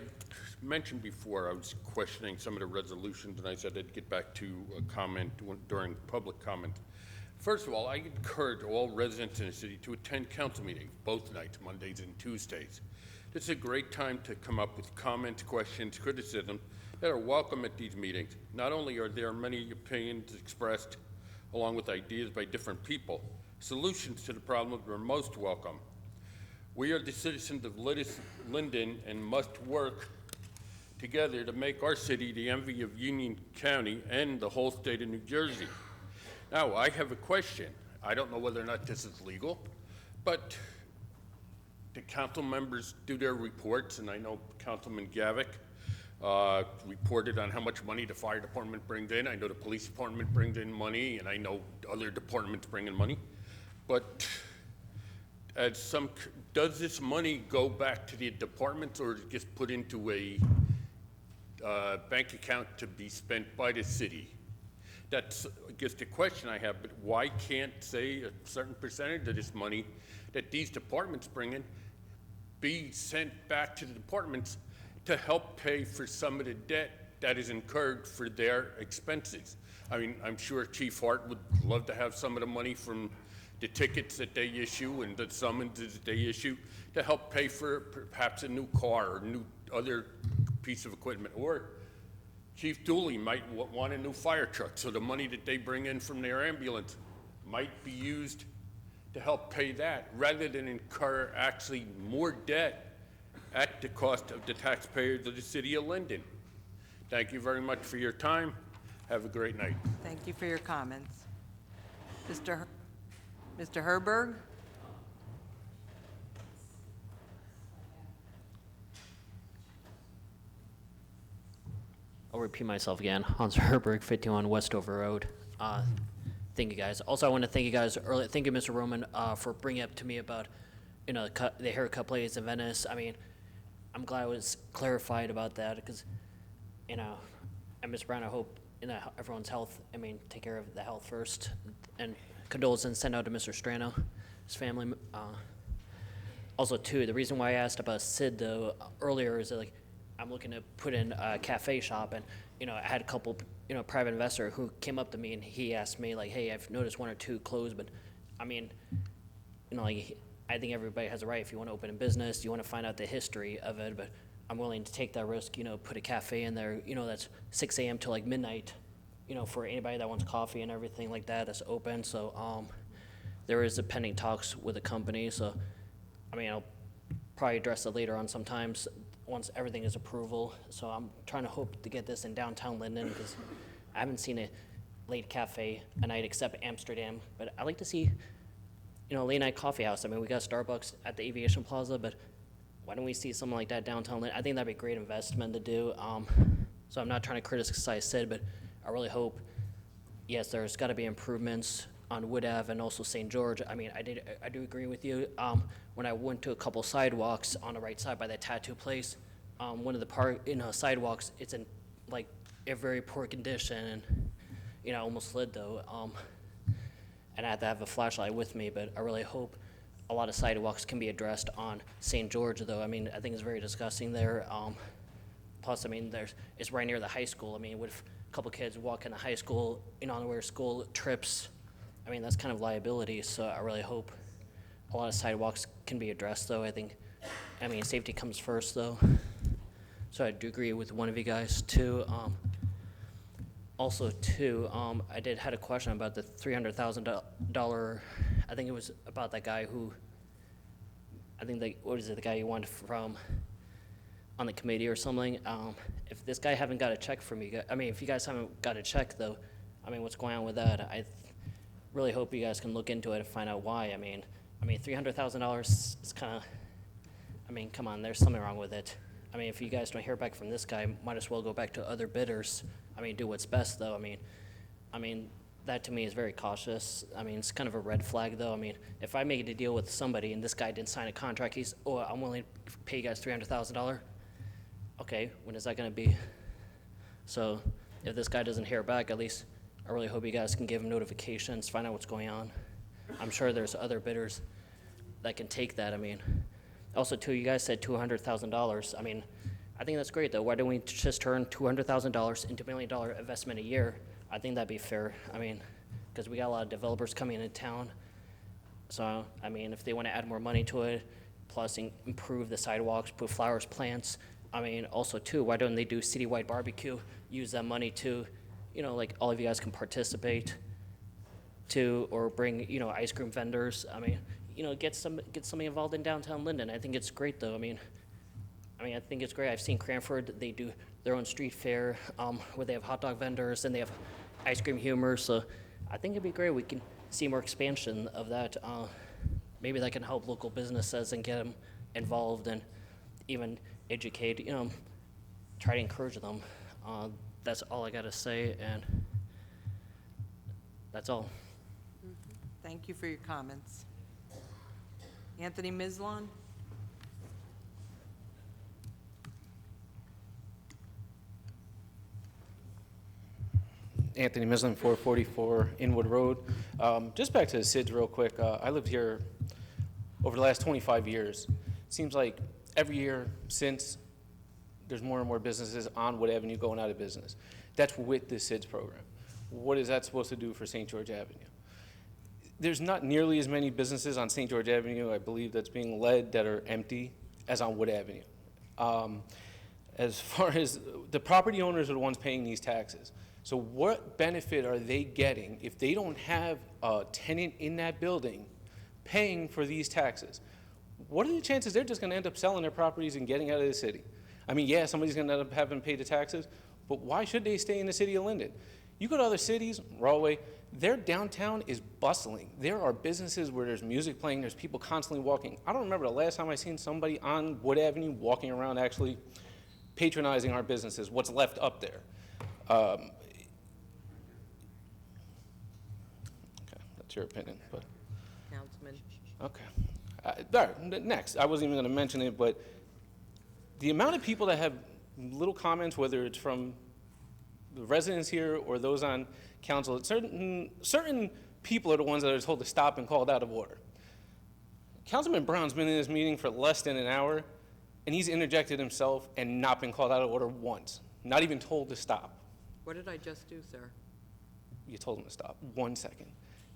mentioned before, I was questioning some of the resolutions, and I said I'd get back to a comment during public comment. First of all, I encourage all residents in the city to attend council meetings, both nights, Mondays and Tuesdays. This is a great time to come up with comments, questions, criticism that are welcome at these meetings. Not only are there many opinions expressed along with ideas by different people, solutions to the problems are most welcome. We are the citizens of Linden and must work together to make our city the envy of Union County and the whole state of New Jersey. Now, I have a question. I don't know whether or not this is legal, but the council members do their reports, and I know Councilman Gavick reported on how much money the fire department brings in. I know the police department brings in money, and I know other departments bring in money. But does this money go back to the departments, or is it just put into a bank account to be spent by the city? That's, I guess, the question I have. But why can't, say, a certain percentage of this money that these departments bring in be sent back to the departments to help pay for some of the debt that is incurred for their expenses? I mean, I'm sure Chief Hart would love to have some of the money from the tickets that they issue and the summonses that they issue to help pay for perhaps a new car or new other piece of equipment. Or Chief Dooley might want a new fire truck, so the money that they bring in from their ambulance might be used to help pay that, rather than incur actually more debt at the cost of the taxpayers of the city of Linden. Thank you very much for your time. Have a great night. Thank you for your comments. Mr. Herberg? I'll repeat myself again. Hans Herberg, 51 Westover Road. Thank you, guys. Also, I want to thank you guys earlier. Thank you, Mr. Roman, for bringing up to me about, the haircut place in Venice. I mean, I'm glad I was clarified about that because, and Ms. Brown, I hope, everyone's health. I mean, take care of the health first. And condolences sent out to Mr. Strano, his family. Also, too, the reason why I asked about Sid, though, earlier is that, I'm looking to put in a cafe shop, and, I had a couple, private investor who came up to me, and he asked me, hey, I've noticed one or two closed, but, I mean, I think everybody has a right. If you want to open a business, you want to find out the history of it, but I'm willing to take that risk, put a cafe in there, that's 6 a.m. till midnight, for anybody that wants coffee and everything like that, that's open. So there is a pending talks with a company. So, I mean, I'll probably address it later on sometimes once everything is approval. So I'm trying to hope to get this in downtown Linden because I haven't seen a late cafe at night except Amsterdam. But I like to see, late night coffee house. I mean, we got Starbucks at the Aviation Plaza, but why don't we see something like that downtown Linden? I think that'd be a great investment to do. So I'm not trying to criticize Sid, but I really hope, yes, there's got to be improvements on Wood Ave and also St. George. I mean, I do agree with you. When I went to a couple sidewalks on the right side by that tattoo place, one of the sidewalks, it's in a very poor condition, and almost slid though. And I had to have a flashlight with me, but I really hope a lot of sidewalks can be addressed on St. George, though. I mean, I think it's very disgusting there. Plus, I mean, it's right near the high school. I mean, with a couple kids walking to high school, on their school trips, I mean, that's kind of liability. So I really hope a lot of sidewalks can be addressed, though. I mean, safety comes first, though. So I do agree with one of you guys, too. Also, too, I had a question about the $300,000. I think it was about that guy who, what is it, the guy you wanted from on the committee or something? If this guy haven't got a check from you guys, I mean, if you guys haven't got a check, though, I mean, what's going on with that? I really hope you guys can look into it and find out why. I mean, $300,000 is kind of, I mean, come on, there's something wrong with it. I mean, if you guys don't hear back from this guy, might as well go back to other bidders. I mean, do what's best, though. I mean, that to me is very cautious. I mean, it's kind of a red flag, though. I mean, if I made a deal with somebody and this guy didn't sign a contract, I'm willing to pay you guys $300,000. Okay, when is that going to be? So if this guy doesn't hear back, at least I really hope you guys can give him notifications, find out what's going on. I'm sure there's other bidders that can take that. I mean, also, too, you guys said $200,000. I mean, I think that's great, though. Why don't we just turn $200,000 into $1 million investment a year? I think that'd be fair. I mean, because we got a lot of developers coming into town. So, I mean, if they want to add more money to it, plus improve the sidewalks, put flowers, plants. I mean, also too, why don't they do citywide barbecue? Use that money to, like all of you guys can participate to, or bring, ice cream vendors. I mean, get somebody involved in downtown Linden. I think it's great though. I mean, I think it's great. I've seen Cranford, they do their own street fair, where they have hot dog vendors and they have ice cream humor. So I think it'd be great. We can see more expansion of that. Maybe that can help local businesses and get them involved and even educate, try to encourage them. That's all I gotta say, and that's all. Thank you for your comments. Anthony Mislon? Anthony Mislin, 444 Inwood Road. Just back to the SIDS real quick. I lived here over the last 25 years. Seems like every year since, there's more and more businesses on Wood Avenue going out of business. That's with the SIDS program. What is that supposed to do for St. George Avenue? There's not nearly as many businesses on St. George Avenue, I believe, that's being led that are empty as on Wood Avenue. As far as the property owners are the ones paying these taxes. So what benefit are they getting if they don't have a tenant in that building paying for these taxes? What are the chances they're just going to end up selling their properties and getting out of the city? I mean, yeah, somebody's going to end up having to pay the taxes, but why should they stay in the city of Linden? You go to other cities, Rahway, their downtown is bustling. There are businesses where there's music playing, there's people constantly walking. I don't remember the last time I seen somebody on Wood Avenue walking around actually patronizing our businesses, what's left up there. Okay, that's your opinion, but. Councilman? Okay. All right, next, I wasn't even going to mention it, but the amount of people that have little comments, whether it's from the residents here or those on council, certain people are the ones that are told to stop and called out of order. Councilman Brown's been in this meeting for less than an hour, and he's interjected himself and not been called out of order once, not even told to stop. What did I just do, sir? You told him to stop. 1 second.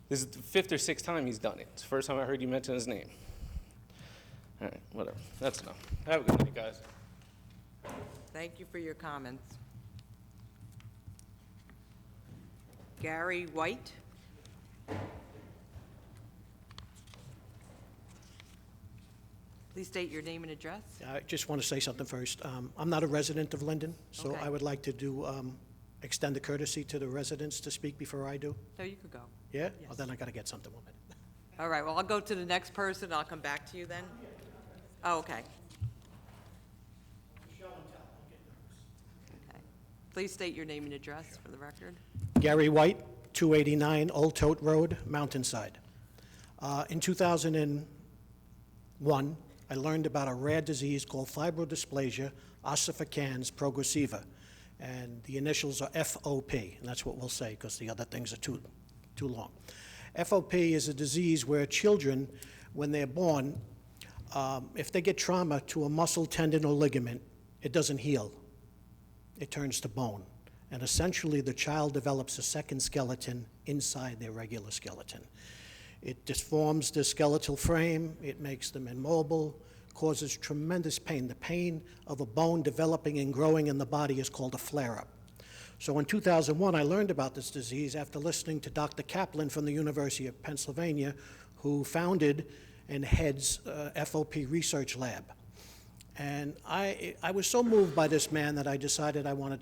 This is the 5th or 6th time he's done it. It's the first time I heard you mention his name. All right, whatever. That's enough. Have a good night, guys. Thank you for your comments. Gary White? Please state your name and address. I just want to say something first. I'm not a resident of Linden, so Okay. I would like to do, extend the courtesy to the residents to speak before I do. No, you could go. Yeah? Yes. Well, then I got to get something 1 minute. All right, well, I'll go to the next person. I'll come back to you then. Oh, okay. Okay. Please state your name and address for the record. Gary White, 289 Old Tote Road, Mountainside. In 2001, I learned about a rare disease called fibrodysplasia ossificans progressiva, and the initials are FOP, and that's what we'll say because the other things are too long. FOP is a disease where children, when they're born, if they get trauma to a muscle, tendon, or ligament, it doesn't heal. It turns to bone. And essentially, the child develops a second skeleton inside their regular skeleton. It disforms the skeletal frame, it makes them immobile, causes tremendous pain. The pain of a bone developing and growing in the body is called a flare-up. So in 2001, I learned about this disease after listening to Dr. Kaplan from the University of Pennsylvania, who founded and heads FOP Research Lab. And I was so moved by this man that I decided I wanted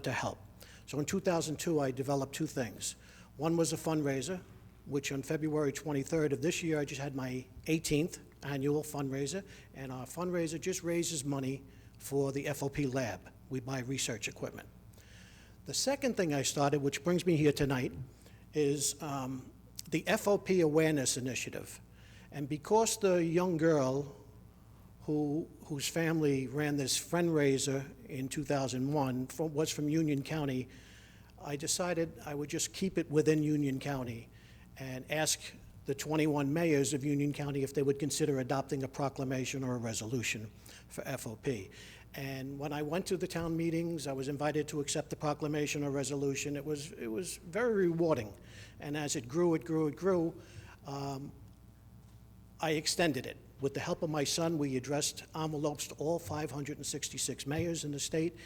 to help. So in 2002, I developed 2 things. One was a fundraiser, which on February 23rd of this year, I just had my 18th annual fundraiser, and our fundraiser just raises money for the FOP lab. We buy research equipment. The second thing I started, which brings me here tonight, is the FOP Awareness Initiative. And because the young girl whose family ran this fundraiser in 2001 was from Union County, I decided I would just keep it within Union County and ask the 21 mayors of Union County if they would consider adopting a proclamation or a resolution for FOP. And when I went to the town meetings, I was invited to accept the proclamation or resolution. It was very rewarding. And as it grew, I extended it. With the help of my son, we addressed envelopes to all 566 mayors in the state,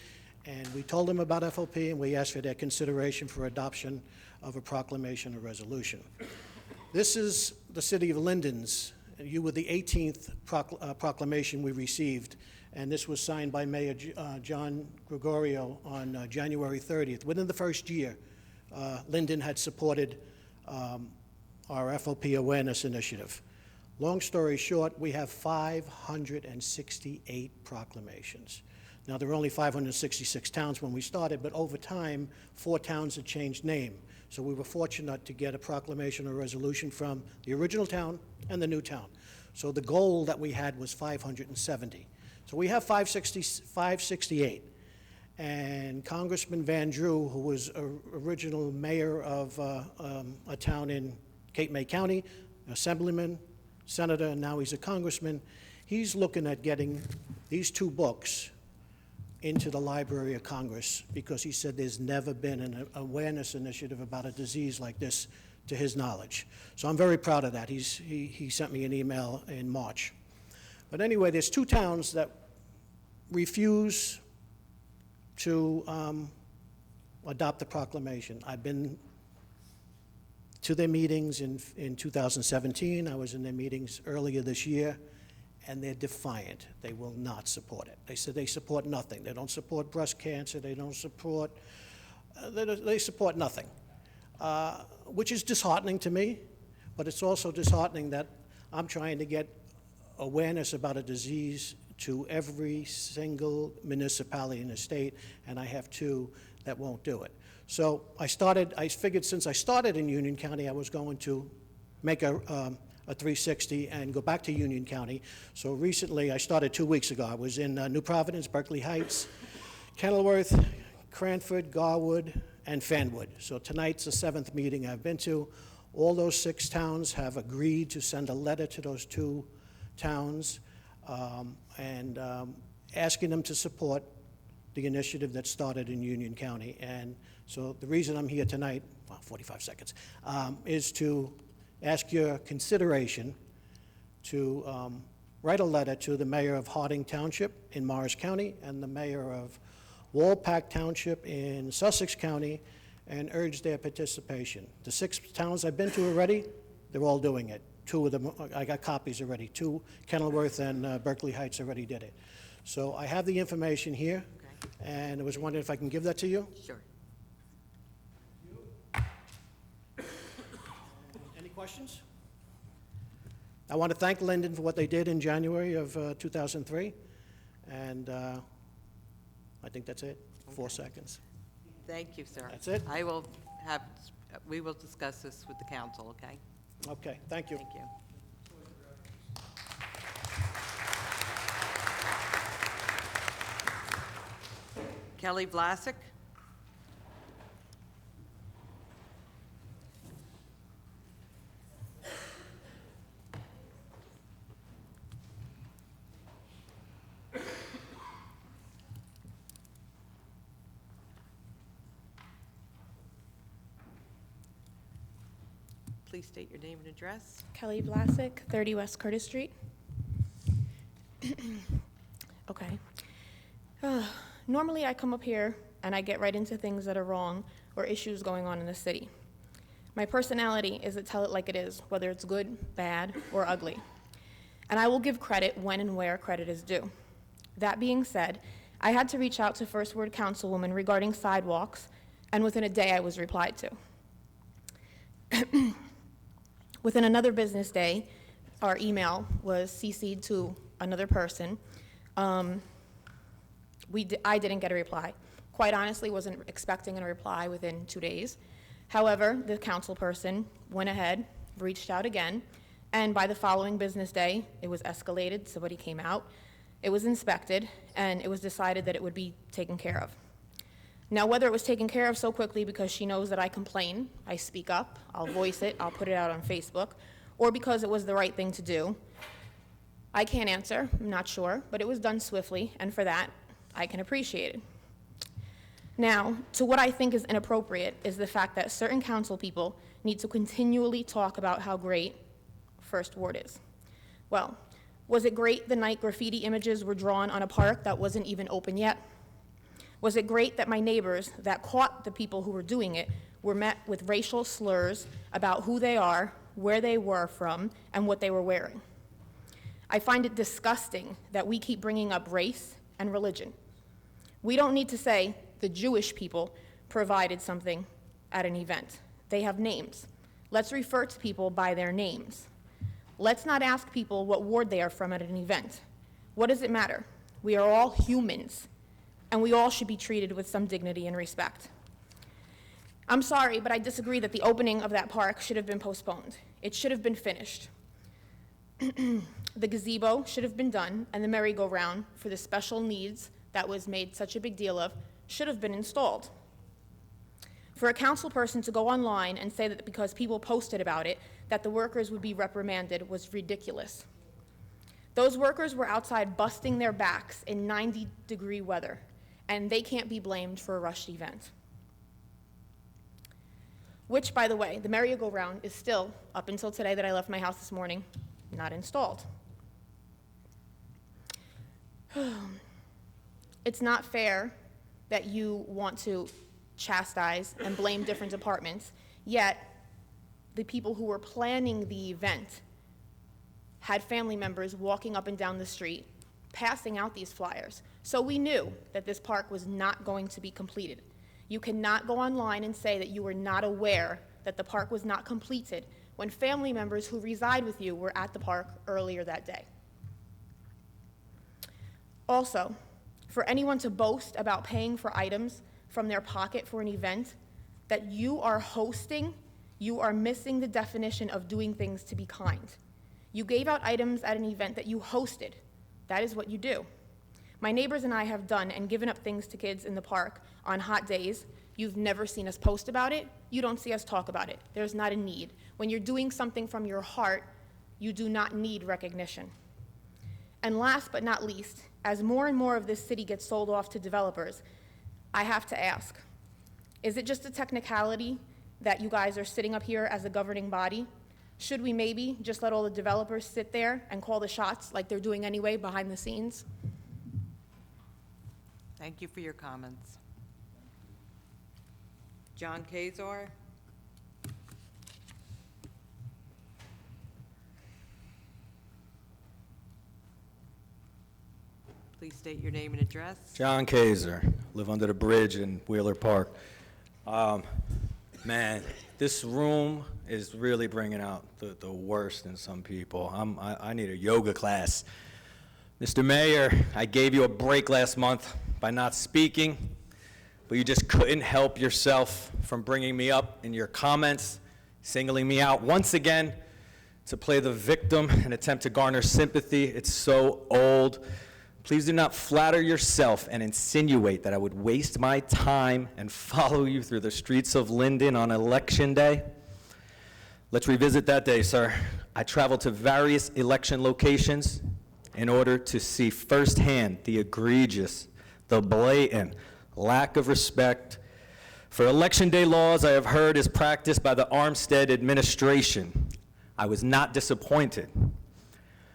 and we told them about FOP, and we asked for their consideration for adoption of a proclamation or resolution. This is the city of Linden's. You were the 18th proclamation we received, and this was signed by Mayor John Gregorio on January 30th. Within the first year, Linden had supported our FOP awareness initiative. Long story short, we have 568 proclamations. Now, there were only 566 towns when we started, but over time, 4 towns had changed name. So we were fortunate to get a proclamation or resolution from the original town and the new town. So the goal that we had was 570. So we have 568. And Congressman Van Drew, who was original mayor of a town in Cape May County, assemblyman, senator, and now he's a congressman, he's looking at getting these 2 books into the Library of Congress because he said there's never been an awareness initiative about a disease like this to his knowledge. So I'm very proud of that. He sent me an email in March. But anyway, there's 2 towns that refuse to adopt the proclamation. I've been to their meetings in 2017. I was in their meetings earlier this year, and they're defiant. They will not support it. They said they support nothing. They don't support breast cancer. They don't support, they support nothing, which is disheartening to me, but it's also disheartening that I'm trying to get awareness about a disease to every single municipality in the state, and I have 2 that won't do it. So I figured since I started in Union County, I was going to make a 360 and go back to Union County. So recently, I started 2 weeks ago. I was in New Providence, Berkeley Heights, Kenilworth, Cranford, Garwood, and Fanwood. So tonight's the 7th meeting I've been to. All those 6 towns have agreed to send a letter to those 2 towns asking them to support the initiative that started in Union County. And so the reason I'm here tonight, 45 seconds, is to ask your consideration to write a letter to the mayor of Harding Township in Morris County and the mayor of Walpack Township in Sussex County and urge their participation. The 6 towns I've been to already, they're all doing it. 2 of them, I got copies already. 2, Kenilworth and Berkeley Heights already did it. So I have the information here, and I was wondering if I can give that to you? Sure. Any questions? I want to thank Linden for what they did in January of 2003, and I think that's it. 4 seconds. Thank you, sir. That's it? We will discuss this with the council, okay? Okay, thank you. Thank you. Kelly Vlasic? Please state your name and address. Kelly Vlasic, 30 West Curtis Street. Okay. Normally I come up here and I get right into things that are wrong or issues going on in the city. My personality is to tell it like it is, whether it's good, bad, or ugly. And I will give credit when and where credit is due. That being said, I had to reach out to First Ward Councilwoman regarding sidewalks, and within a day I was replied to. Within another business day, our email was CC'd to another person. I didn't get a reply. Quite honestly, wasn't expecting a reply within 2 days. However, the council person went ahead, reached out again, and by the following business day, it was escalated, somebody came out, it was inspected, and it was decided that it would be taken care of. Now, whether it was taken care of so quickly because she knows that I complain, I speak up, I'll voice it, I'll put it out on Facebook, or because it was the right thing to do, I can't answer, I'm not sure, but it was done swiftly, and for that, I can appreciate it. Now, to what I think is inappropriate is the fact that certain council people need to continually talk about how great First Ward is. Well, Was it great the night graffiti images were drawn on a park that wasn't even open yet? Was it great that my neighbors that caught the people who were doing it were met with racial slurs about who they are, where they were from, and what they were wearing? I find it disgusting that we keep bringing up race and religion. We don't need to say the Jewish people provided something at an event. They have names. Let's refer to people by their names. Let's not ask people what ward they are from at an event. What does it matter? We are all humans, and we all should be treated with some dignity and respect. I'm sorry, but I disagree that the opening of that park should have been postponed. It should have been finished. The gazebo should have been done, and the merry-go-round for the special needs that was made such a big deal of should have been installed. For a council person to go online and say that because people posted about it, that the workers would be reprimanded was ridiculous. Those workers were outside busting their backs in 90-degree weather, and they can't be blamed for a rushed event. Which, by the way, the merry-go-round is still, up until today that I left my house this morning, not installed. It's not fair that you want to chastise and blame different departments, yet the people who were planning the event had family members walking up and down the street, passing out these flyers. So we knew that this park was not going to be completed. You cannot go online and say that you were not aware that the park was not completed when family members who reside with you were at the park earlier that day. Also, for anyone to boast about paying for items from their pocket for an event that you are hosting, you are missing the definition of doing things to be kind. You gave out items at an event that you hosted. That is what you do. My neighbors and I have done and given up things to kids in the park on hot days. You've never seen us post about it. You don't see us talk about it. There's not a need. When you're doing something from your heart, you do not need recognition. And last but not least, as more and more of this city gets sold off to developers, I have to ask, is it just a technicality that you guys are sitting up here as a governing body? Should we maybe just let all the developers sit there and call the shots like they're doing anyway behind the scenes? Thank you for your comments. John Kazar? Please state your name and address. John Kaiser, live under the bridge in Wheeler Park. Man, this room is really bringing out the worst in some people. I need a yoga class. Mr. Mayor, I gave you a break last month by not speaking, but you just couldn't help yourself from bringing me up in your comments, singling me out once again to play the victim and attempt to garner sympathy. It's so old. Please do not flatter yourself and insinuate that I would waste my time and follow you through the streets of Linden on Election Day. Let's revisit that day, sir. I traveled to various election locations in order to see firsthand the egregious, the blatant lack of respect for Election Day laws I have heard is practiced by the Armstead administration. I was not disappointed.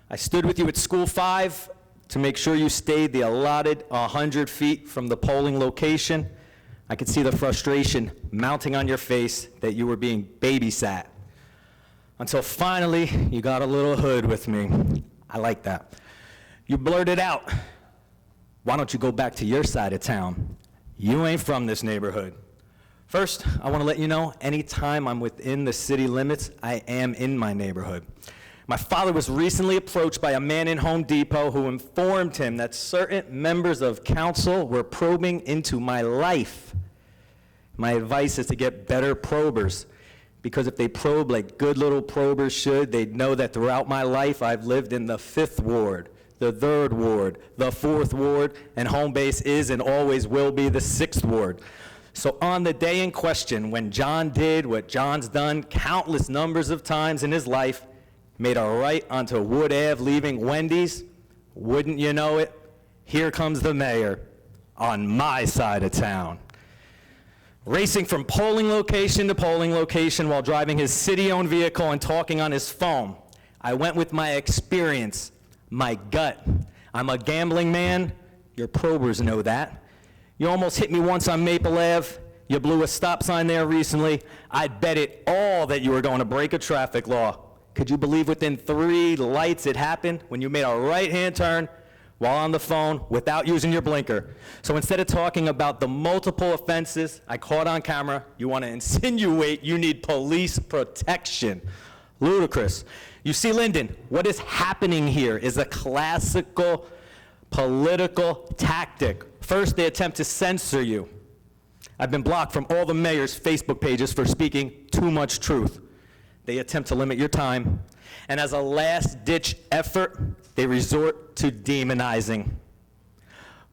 I stood with you at School 5 to make sure you stayed the allotted 100 feet from the polling location. I could see the frustration mounting on your face that you were being babysat. Until finally, you got a little hood with me. I like that. You blurted out, "Why don't you go back to your side of town? You ain't from this neighborhood." First, I want to let you know, anytime I'm within the city limits, I am in my neighborhood. My father was recently approached by a man in Home Depot who informed him that certain members of council were probing into my life. My advice is to get better probers, because if they probe like good little probers should, they'd know that throughout my life I've lived in the 5th Ward, the 3rd Ward, the 4th Ward, and home base is and always will be the 6th Ward. So on the day in question, when John did what John's done countless numbers of times in his life, made a right onto Wood Ave leaving Wendy's, wouldn't you know it, here comes the mayor on my side of town. Racing from polling location to polling location while driving his city-owned vehicle and talking on his phone. I went with my experience. My gut. I'm a gambling man. Your probers know that. You almost hit me once on Maple Ave. You blew a stop sign there recently. I'd bet it all that you were going to break a traffic law. Could you believe within 3 lights it happened when you made a right-hand turn while on the phone without using your blinker? So instead of talking about the multiple offenses I caught on camera, you want to insinuate you need police protection. Ludicrous. You see, Linden, what is happening here is a classical political tactic. First, they attempt to censor you. I've been blocked from all the mayor's Facebook pages for speaking too much truth. They attempt to limit your time. And as a last-ditch effort, they resort to demonizing.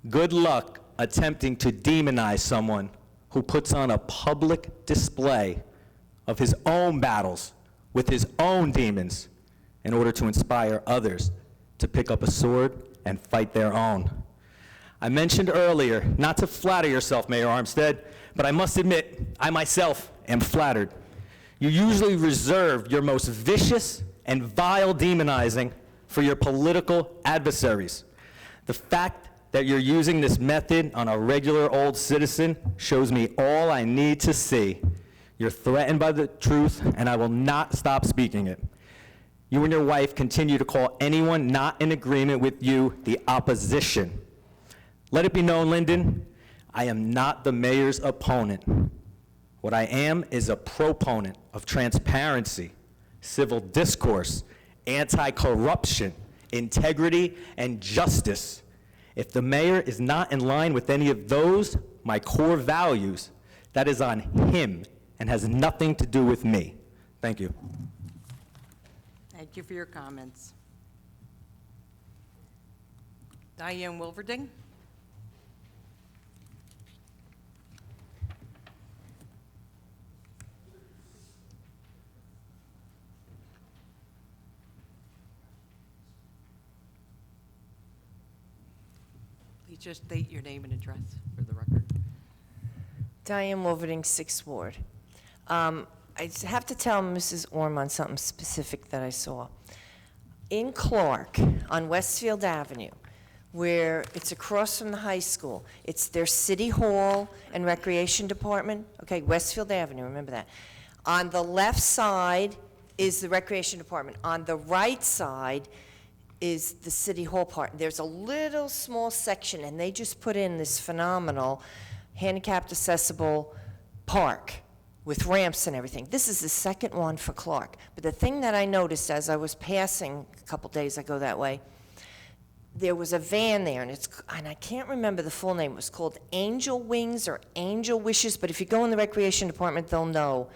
Good luck attempting to demonize someone who puts on a public display of his own battles with his own demons in order to inspire others to pick up a sword and fight their own. I mentioned earlier, not to flatter yourself, Mayor Armstead, but I must admit, I myself am flattered. You usually reserve your most vicious and vile demonizing for your political adversaries. The fact that you're using this method on a regular old citizen shows me all I need to see. You're threatened by the truth, and I will not stop speaking it. You and your wife continue to call anyone not in agreement with you the opposition. Let it be known, Linden, I am not the mayor's opponent. What I am is a proponent of transparency, civil discourse, anti-corruption, integrity, and justice. If the mayor is not in line with any of those, my core values, that is on him and has nothing to do with me. Thank you. Thank you for your comments. Diane Wilverding? Please just state your name and address for the record. Diane Wolverding, 6th Ward. I have to tell Mrs. Ormond something specific that I saw. In Clark, on Westfield Avenue, where it's across from the high school, it's their city hall and recreation department. Okay, Westfield Avenue, remember that. On the left side is the recreation department. On the right side is the city hall part. There's a little small section, and they just put in this phenomenal handicapped accessible park with ramps and everything. This is the second one for Clark. But the thing that I noticed as I was passing a couple days ago that way, there was a van there, and I can't remember the full name. It was called Angel Wings or Angel Wishes, but if you go in the recreation department, they'll know.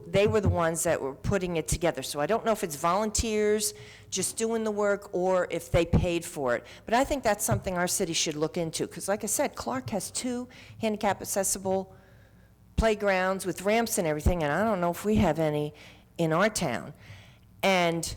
They were the ones that were putting it together. So I don't know if it's volunteers just doing the work or if they paid for it. But I think that's something our city should look into, because like I said, Clark has 2 handicap accessible playgrounds with ramps and everything, and I don't know if we have any in our town. And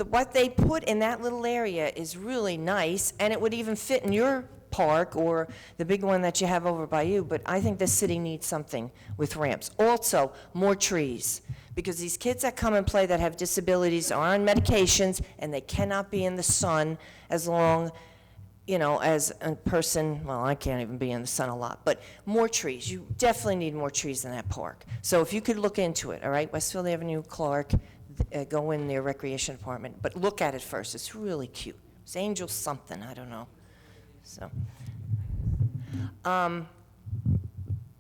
what they put in that little area is really nice, and it would even fit in your park or the big one that you have over by you, but I think the city needs something with ramps. Also, more trees, because these kids that come and play that have disabilities are on medications, and they cannot be in the sun as long, you know, as a person, well, I can't even be in the sun a lot, but more trees. You definitely need more trees in that park. So if you could look into it, all right, Westfield Avenue, Clark, go in their recreation department, but look at it first. It's really cute. It's Angel something, I don't know. So, now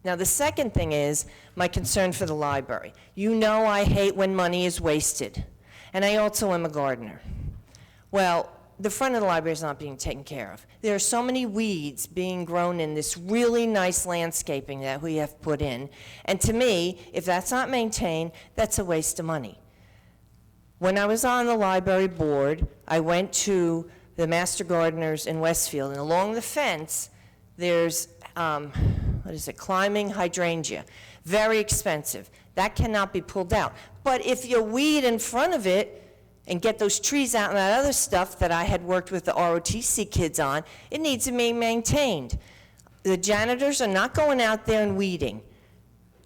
the second thing is my concern for the library. You know I hate when money is wasted, and I also am a gardener. Well, the front of the library is not being taken care of. There are so many weeds being grown in this really nice landscaping that we have put in, and to me, if that's not maintained, that's a waste of money. When I was on the library board, I went to the Master Gardeners in Westfield, and along the fence, there's, climbing hydrangea. Very expensive. That cannot be pulled out. But if you weed in front of it and get those trees out and that other stuff that I had worked with the ROTC kids on, it needs to be maintained. The janitors are not going out there and weeding.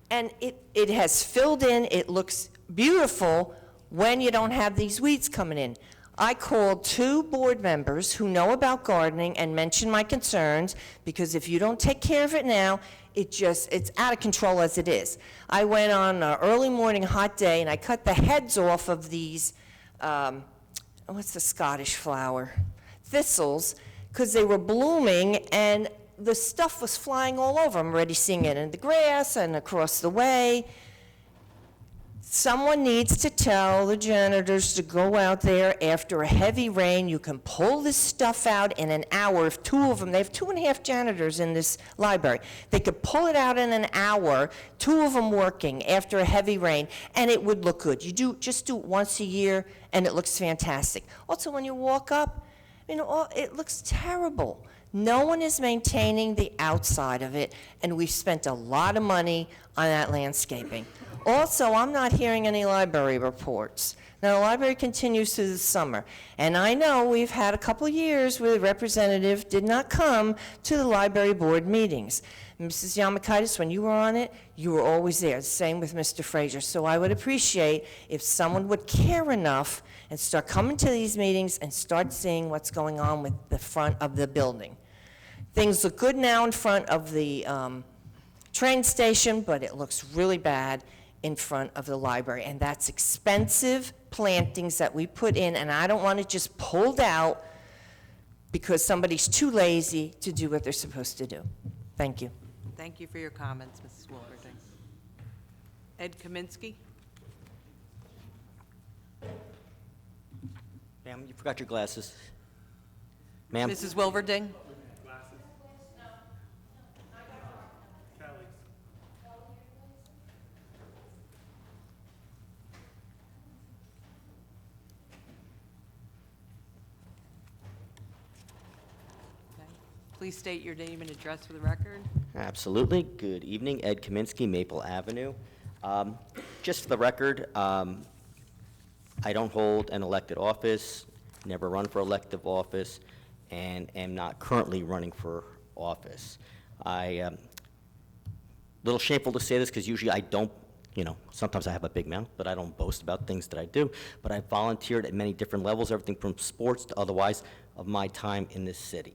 And it has filled in, it looks beautiful when you don't have these weeds coming in. I called 2 board members who know about gardening and mentioned my concerns, because if you don't take care of it now, it's out of control as it is. I went on an early morning hot day and I cut the heads off of these, what's the Scottish flower? Thistles, because they were blooming and the stuff was flying all over. I'm already seeing it in the grass and across the way. Someone needs to tell the janitors to go out there after a heavy rain. You can pull this stuff out in an hour. If 2 of them, they have 2.5 janitors in this library. They could pull it out in an hour, 2 of them working after a heavy rain, and it would look good. Just do it once a year, and it looks fantastic. Also, when you walk up, it looks terrible. No one is maintaining the outside of it, and we've spent a lot of money on that landscaping. Also, I'm not hearing any library reports. Now, the library continues through the summer, and I know we've had a couple years where the representative did not come to the library board meetings. Mrs. Yamakaitis, when you were on it, you were always there. Same with Mr. Frazier. So I would appreciate if someone would care enough and start coming to these meetings and start seeing what's going on with the front of the building. Things look good now in front of the train station, but it looks really bad in front of the library, and that's expensive plantings that we put in, and I don't want it just pulled out because somebody's too lazy to do what they're supposed to do. Thank you. Thank you for your comments, Mrs. Wolverton. Ed Kaminsky? Ma'am, you forgot your glasses. Ma'am? Mrs. Wilverding? Please state your name and address for the record. Absolutely. Good evening. Ed Kaminsky, Maple Avenue. Just for the record, I don't hold an elected office, never run for elective office, and am not currently running for office. A little shameful to say this because usually I don't, sometimes I have a big mouth, but I don't boast about things that I do. But I've volunteered at many different levels, everything from sports to otherwise, of my time in this city.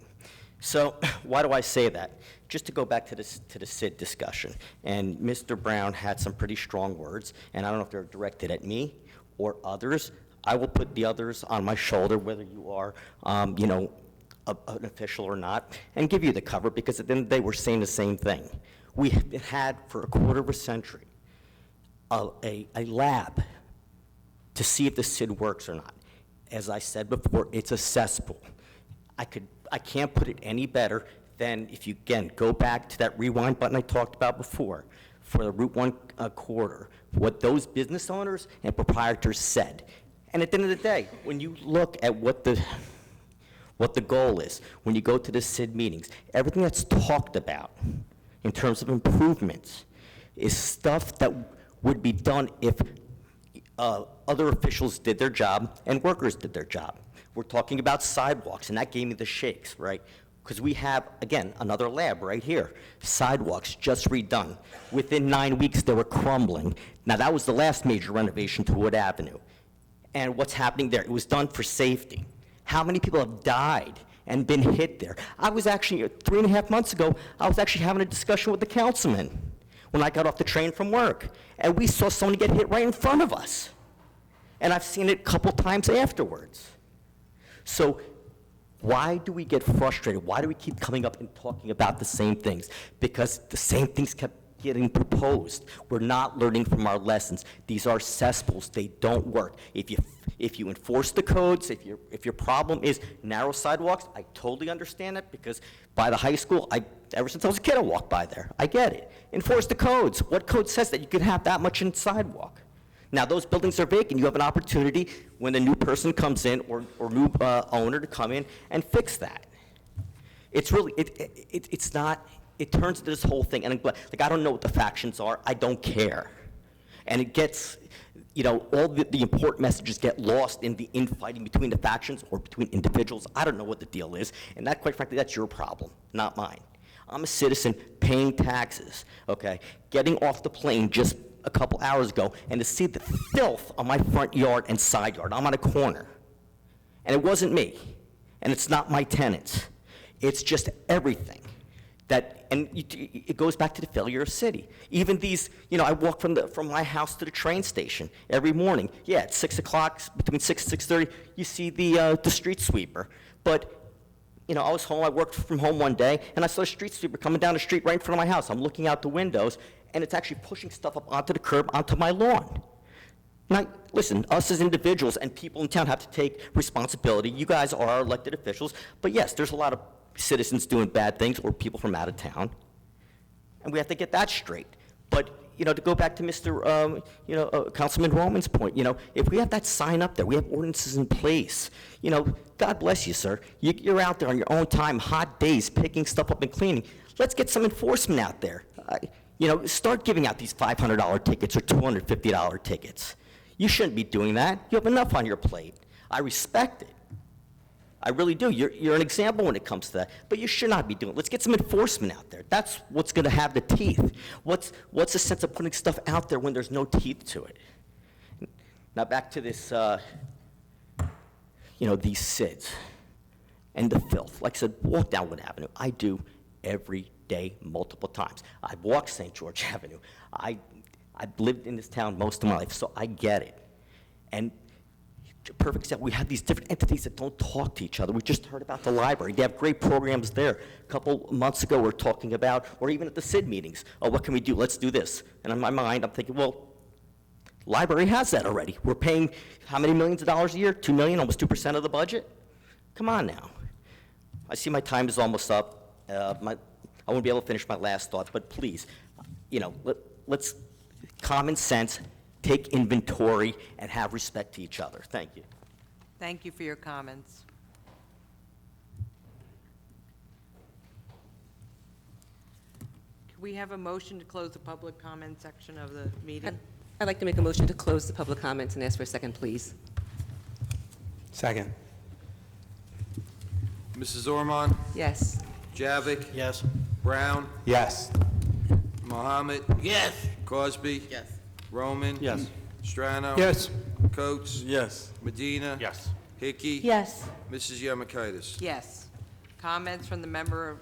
So why do I say that? Just to go back to the SID discussion, and Mr. Brown had some pretty strong words, and I don't know if they're directed at me or others. I will put the others on my shoulder, whether you are, an official or not, and give you the cover, because at the end of the day, we're saying the same thing. We have had for a quarter of a century a lab to see if the SID works or not. As I said before, it's a cesspool. I can't put it any better than if you, again, go back to that rewind button I talked about before for the Route 1 corridor, what those business owners and proprietors said. And at the end of the day, when you look at what the goal is, when you go to the SID meetings, everything that's talked about in terms of improvements is stuff that would be done if other officials did their job and workers did their job. We're talking about sidewalks, and that gave me the shakes, right? Because we have, again, another lab right here. Sidewalks just redone. Within 9 weeks, they were crumbling. Now, that was the last major renovation to Wood Avenue. And what's happening there? It was done for safety. How many people have died and been hit there? I was actually, 3.5 months ago, I was actually having a discussion with the councilman when I got off the train from work. And we saw someone get hit right in front of us. And I've seen it a couple times afterwards. So why do we get frustrated? Why do we keep coming up and talking about the same things? Because the same things kept getting proposed. We're not learning from our lessons. These are cesspools. They don't work. If you enforce the codes, if your problem is narrow sidewalks, I totally understand it, because by the high school, ever since I was a kid, I walked by there. I get it. Enforce the codes. What code says that you can have that much in sidewalk? Now, those buildings are vacant. You have an opportunity when the new person comes in, or new owner, to come in and fix that. It's really, it's not, it turns into this whole thing, and I don't know what the factions are. I don't care. And it gets, all the important messages get lost in the infighting between the factions or between individuals. I don't know what the deal is, and that, quite frankly, that's your problem, not mine. I'm a citizen paying taxes, okay? Getting off the plane just a couple hours ago, and to see the filth on my front yard and side yard. I'm on a corner. And it wasn't me, and it's not my tenants. It's just everything. And it goes back to the failure of city. Even these, I walk from my house to the train station every morning. Yeah, at 6 o'clock, between 6 and 6:30, you see the street sweeper. But, I was home, I worked from home one day, and I saw a street sweeper coming down the street right in front of my house. I'm looking out the windows, and it's actually pushing stuff up onto the curb, onto my lawn. Now, listen, us as individuals and people in town have to take responsibility. You guys are our elected officials, but yes, there's a lot of citizens doing bad things or people from out of town, and we have to get that straight. But, to go back to Mr., Councilman Roman's point, if we have that sign up there, we have ordinances in place, God bless you, sir. You're out there on your own time, hot days, picking stuff up and cleaning. Let's get some enforcement out there. Start giving out these $500 tickets or $250 tickets. You shouldn't be doing that. You have enough on your plate. I respect it. I really do. You're an example when it comes to that, but you should not be doing it. Let's get some enforcement out there. That's what's going to have the teeth. What's the sense of putting stuff out there when there's no teeth to it? Now back to this, these SIDS and the filth. Like I said, walk down Wood Avenue. I do every day, multiple times. I walk St. George Avenue. I've lived in this town most of my life, so I get it. And perfect example, we have these different entities that don't talk to each other. We just heard about the library. They have great programs there. A couple months ago, we were talking about, or even at the SID meetings, what can we do? Let's do this. And in my mind, I'm thinking, well, library has that already. We're paying how many millions of dollars a year? 2 million, almost 2% of the budget? Come on now. I see my time is almost up. I won't be able to finish my last thought, but please, let's common sense, take inventory, and have respect to each other. Thank you. Thank you for your comments. Can we have a motion to close the public comment section of the meeting? I'd like to make a motion to close the public comments and ask for a second, please. Second. Mrs. Ormond? Yes. Javik? Yes. Brown? Yes. Mohammed? Yes. Cosby? Yes. Roman? Yes. Strano? Yes. Coates? Yes. Medina? Yes. Hickey? Yes. Mrs. Yemakaitis? Yes. Comments from the members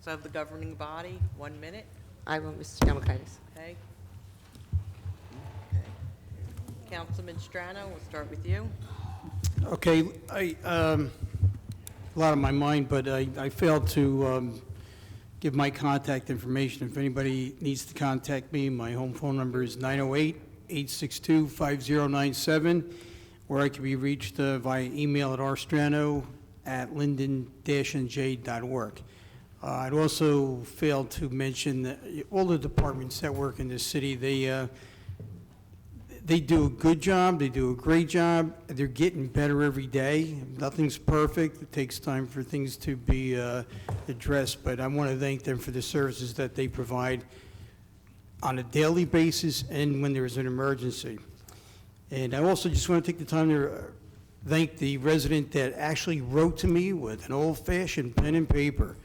of the governing body? 1 minute, I will, Mr. Yamakaitis. okay? Councilman Strano, we'll start with you. Okay, a lot on my mind, but I failed to give my contact information. If anybody needs to contact me, my home phone number is 908-862-5097, or I can be reached via email at rstrano@linden-nj.org. I'd also failed to mention that all the departments that work in this city, they do a good job, they do a great job, they're getting better every day. Nothing's perfect, it takes time for things to be addressed, but I want to thank them for the services that they provide on a daily basis and when there's an emergency. And I also just want to take the time to thank the resident that actually wrote to me with an old-fashioned pen and paper.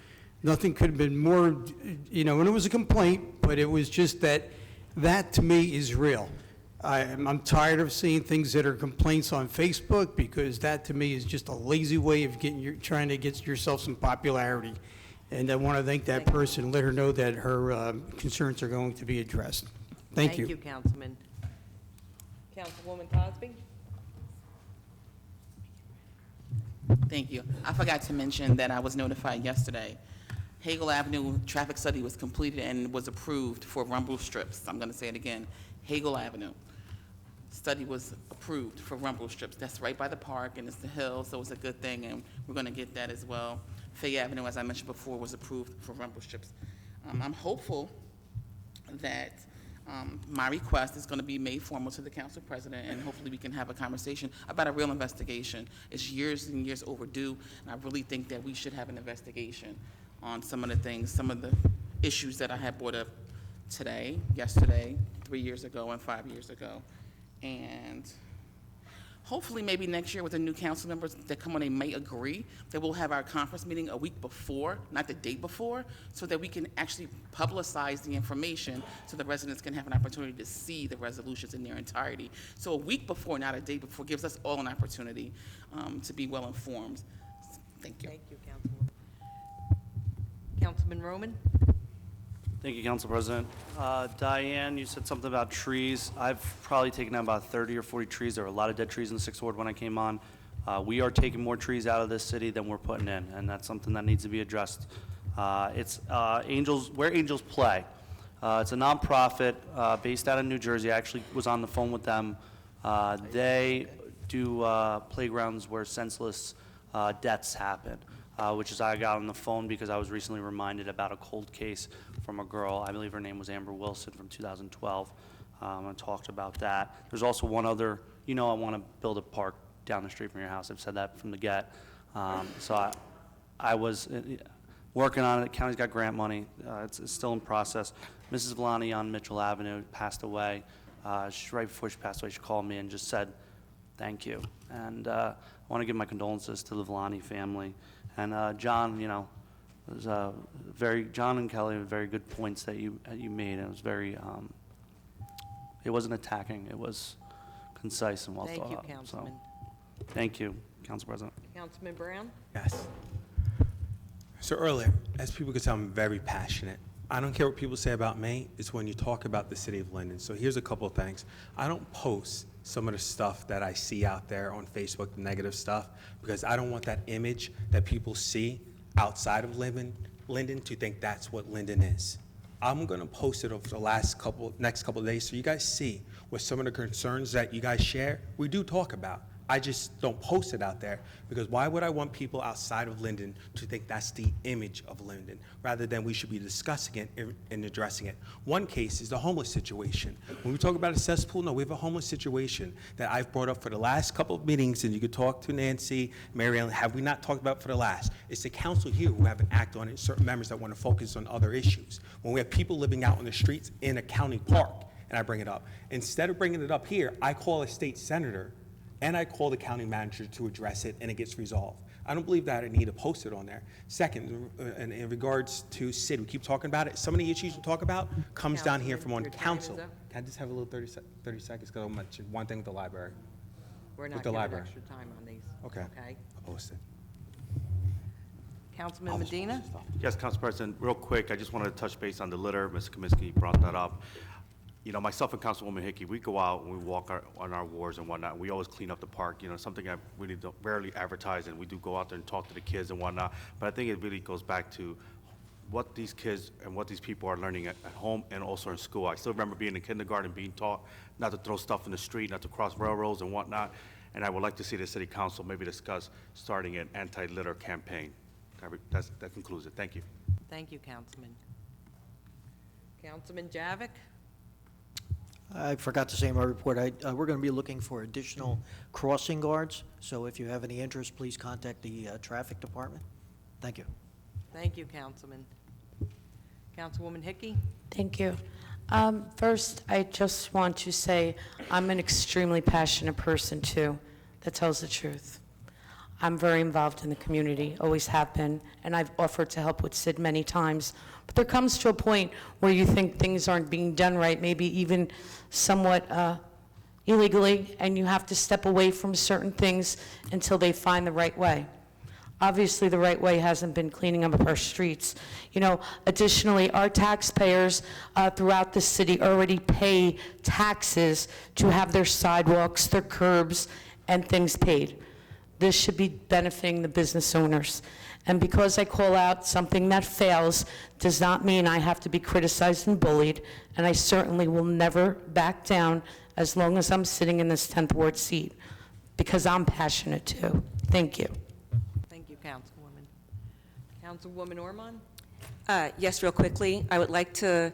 Nothing could have been more, and it was a complaint, but it was just that to me is real. I'm tired of seeing things that are complaints on Facebook, because that to me is just a lazy way of trying to get yourself some popularity. And I want to thank that person and let her know that her concerns are going to be addressed. Thank you. Thank you, Councilman. Councilwoman Cosby? Thank you. I forgot to mention that I was notified yesterday. Hagel Avenue traffic study was completed and was approved for rumble strips. I'm going to say it again. Hagel Avenue study was approved for rumble strips. That's right by the park, and it's the hill, so it's a good thing, and we're going to get that as well. Fay Avenue, as I mentioned before, was approved for rumble strips. I'm hopeful that my request is going to be made formal to the council president, and hopefully we can have a conversation about a real investigation. It's years and years overdue, and I really think that we should have an investigation on some of the things, some of the issues that I had brought up today, yesterday, 3 years ago, and 5 years ago. And hopefully maybe next year with the new council members that come on, they may agree that we'll have our conference meeting a week before, not the day before, so that we can actually publicize the information so the residents can have an opportunity to see the resolutions in their entirety. So a week before, not a day before, gives us all an opportunity to be well informed. Thank you. Thank you, Councilwoman. Councilman Roman? Thank you, Council President. Diane, you said something about trees. I've probably taken down about 30 or 40 trees. There were a lot of dead trees in the 6th Ward when I came on. We are taking more trees out of this city than we're putting in, and that's something that needs to be addressed. It's Angels, Where Angels Play. It's a nonprofit based out of New Jersey. I actually was on the phone with them. They do playgrounds where senseless deaths happen, which is I got on the phone because I was recently reminded about a cold case from a girl. I believe her name was Amber Wilson from 2012. I talked about that. There's also one other, I want to build a park down the street from your house. I've said that from the get. So I was working on it. The county's got grant money. It's still in process. Mrs. Villani on Mitchell Avenue passed away. Right before she passed away, she called me and just said, thank you. And I want to give my condolences to the Villani family. And John, John and Kelly have very good points that you made. It was very, it wasn't attacking. It was concise and well thought out. Thank you, Councilman. So, thank you, Council President. Councilman Brown? Yes. So earlier, as people could tell, I'm very passionate. I don't care what people say about me. It's when you talk about the city of Linden. So here's a couple of things. I don't post some of the stuff that I see out there on Facebook, the negative stuff, because I don't want that image that people see outside of Linden to think that's what Linden is. I'm going to post it over the next couple of days so you guys see what some of the concerns that you guys share, we do talk about. I just don't post it out there because why would I want people outside of Linden to think that's the image of Linden rather than we should be discussing it and addressing it. One case is the homeless situation. When we talk about a cesspool, no, we have a homeless situation that I've brought up for the last couple of meetings, and you could talk to Nancy, Mary Ellen, have we not talked about for the last? It's the council here who haven't acted on it, certain members that want to focus on other issues. When we have people living out on the streets in a county park, and I bring it up, instead of bringing it up here, I call a state senator and I call the county manager to address it, and it gets resolved. I don't believe that I need to post it on there. Second, in regards to Sid, we keep talking about it. Some of the issues we talk about comes down here from on council. Can I just have a little 30 seconds, because I'll mention one thing with the library. We're not With the giving library. extra time on these. Okay. Okay. I'll post it. Councilman Medina? Yes, Council President, real quick, I just wanted to touch base on the litter. Mr. Kaminsky brought that up. Myself and Councilwoman Hickey, we go out and we walk on our wards and whatnot. We always clean up the park, something that we really don't rarely advertise, and we do go out there and talk to the kids and whatnot. But I think it really goes back to what these kids and what these people are learning at home and also in school. I still remember being in kindergarten, being taught not to throw stuff in the street, not to cross railroads and whatnot. And I would like to see the city council maybe discuss starting an anti-litter campaign. That concludes it. Thank you. Thank you, Councilman. Councilman Javik? I forgot to say in my report, we're going to be looking for additional crossing guards, so if you have any interest, please contact the traffic department. Thank you. Thank you, Councilman. Councilwoman Hickey? Thank you. First, I just want to say I'm an extremely passionate person, too, that tells the truth. I'm very involved in the community, always have been, and I've offered to help with Sid many times. But there comes to a point where you think things aren't being done right, maybe even somewhat illegally, and you have to step away from certain things until they find the right way. Obviously, the right way hasn't been cleaning up our streets. Additionally, our taxpayers throughout the city already pay taxes to have their sidewalks, their curbs, and things paid. This should be benefiting the business owners. And because I call out something that fails does not mean I have to be criticized and bullied, and I certainly will never back down as long as I'm sitting in this 10th Ward seat, because I'm passionate too. Thank you. Thank you, Councilwoman. Councilwoman Ormond? Yes, real quickly, I would like to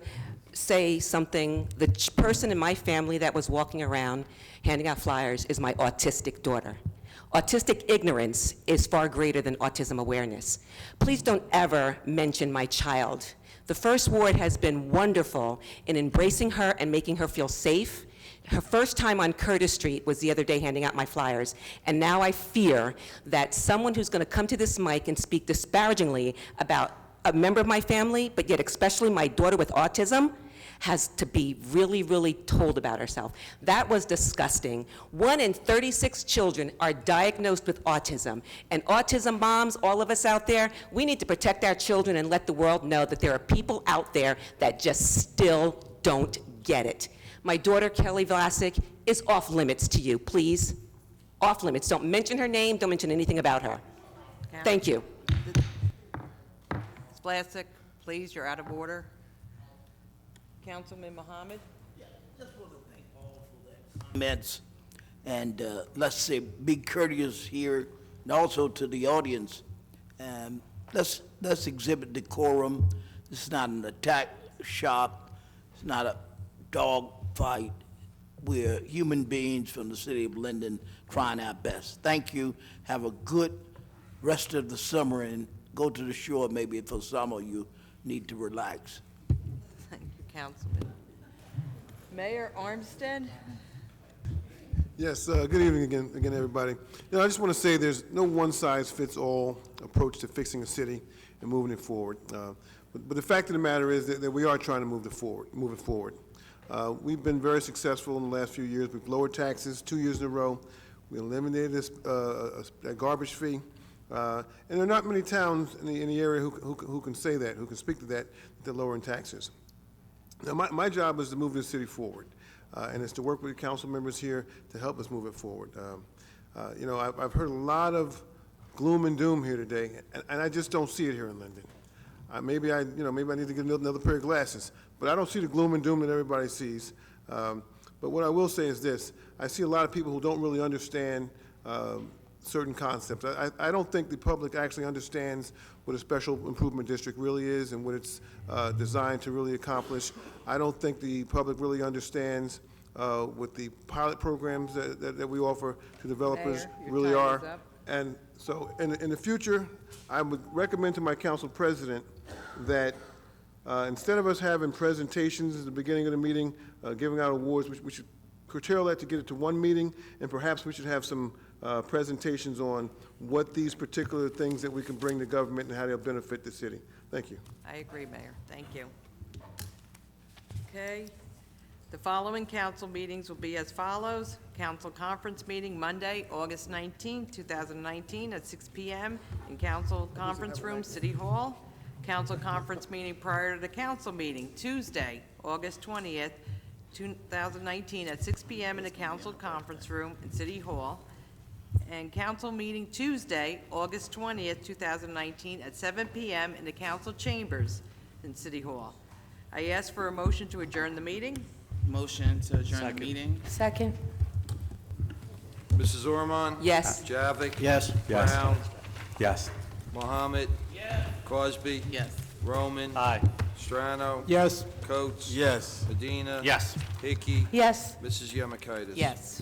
say something. The person in my family that was walking around handing out flyers is my autistic daughter. Autistic ignorance is far greater than autism awareness. Please don't ever mention my child. The First Ward has been wonderful in embracing her and making her feel safe. Her first time on Curtis Street was the other day handing out my flyers, and now I fear that someone who's going to come to this mic and speak disparagingly about a member of my family, but yet especially my daughter with autism, has to be really, really told about herself. That was disgusting. 1 in 36 children are diagnosed with autism. And autism moms, all of us out there, we need to protect our children and let the world know that there are people out there that just still don't get it. My daughter, Kelly Vlasic, is off limits to you, please. Off limits. Don't mention her name, don't mention anything about her. Thank you. Ms. Vlasic, please, you're out of order. Councilman Mohammed? Just want to thank all for their comments, and let's say, be courteous here, and also to the audience. Let's exhibit decorum. This is not an attack shop. It's not a dog fight. We're human beings from the city of Linden trying our best. Thank you. Have a good rest of the summer, and go to the shore maybe for summer you need to relax. Thank you, Councilman. Mayor Armstead? Yes, good evening again, everybody. I just want to say there's no one-size-fits-all approach to fixing a city and moving it forward. But the fact of the matter is that we are trying to move it forward. We've been very successful in the last few years. We've lowered taxes 2 years in a row. We eliminated a garbage fee. And there are not many towns in the area who can say that, who can speak to that, they're lowering taxes. Now, my job is to move this city forward, and it's to work with the council members here to help us move it forward. I've heard a lot of gloom and doom here today, and I just don't see it here in Linden. Maybe I need to get another pair of glasses, but I don't see the gloom and doom that everybody sees. But what I will say is this: I see a lot of people who don't really understand certain concepts. I don't think the public actually understands what a special improvement district really is and what it's designed to really accomplish. I don't think the public really understands what the pilot programs that we offer to developers Mayor, really your time are. is up. And so in the future, I would recommend to my council president that instead of us having presentations at the beginning of the meeting, giving out awards, we should curtail that to get it to one meeting, and perhaps we should have some presentations on what these particular things that we can bring to government and how they'll benefit the city. Thank you. I agree, Mayor. Thank you. Okay. The following council meetings will be as follows. Council conference meeting Monday, August 19, 2019 at 6 p.m. in Council Conference Room, City Hall. Council conference meeting prior to the council meeting, Tuesday, August 20th, 2019 at 6 p.m. in the Council Conference Room in City Hall. And council meeting Tuesday, August 20th, 2019 at 7 p.m. in the council chambers in City Hall. I ask for a motion to adjourn the meeting. Motion to adjourn the meeting. Second. Mrs. Ormond? Yes. Javik? Yes. Yes. Brown? Yes. Mohammed? Cosby? Yes. Roman? Aye. Strano? Yes. Coates? Yes. Medina? Yes. Hickey? Yes. Mrs. Yemakaitis? Yes.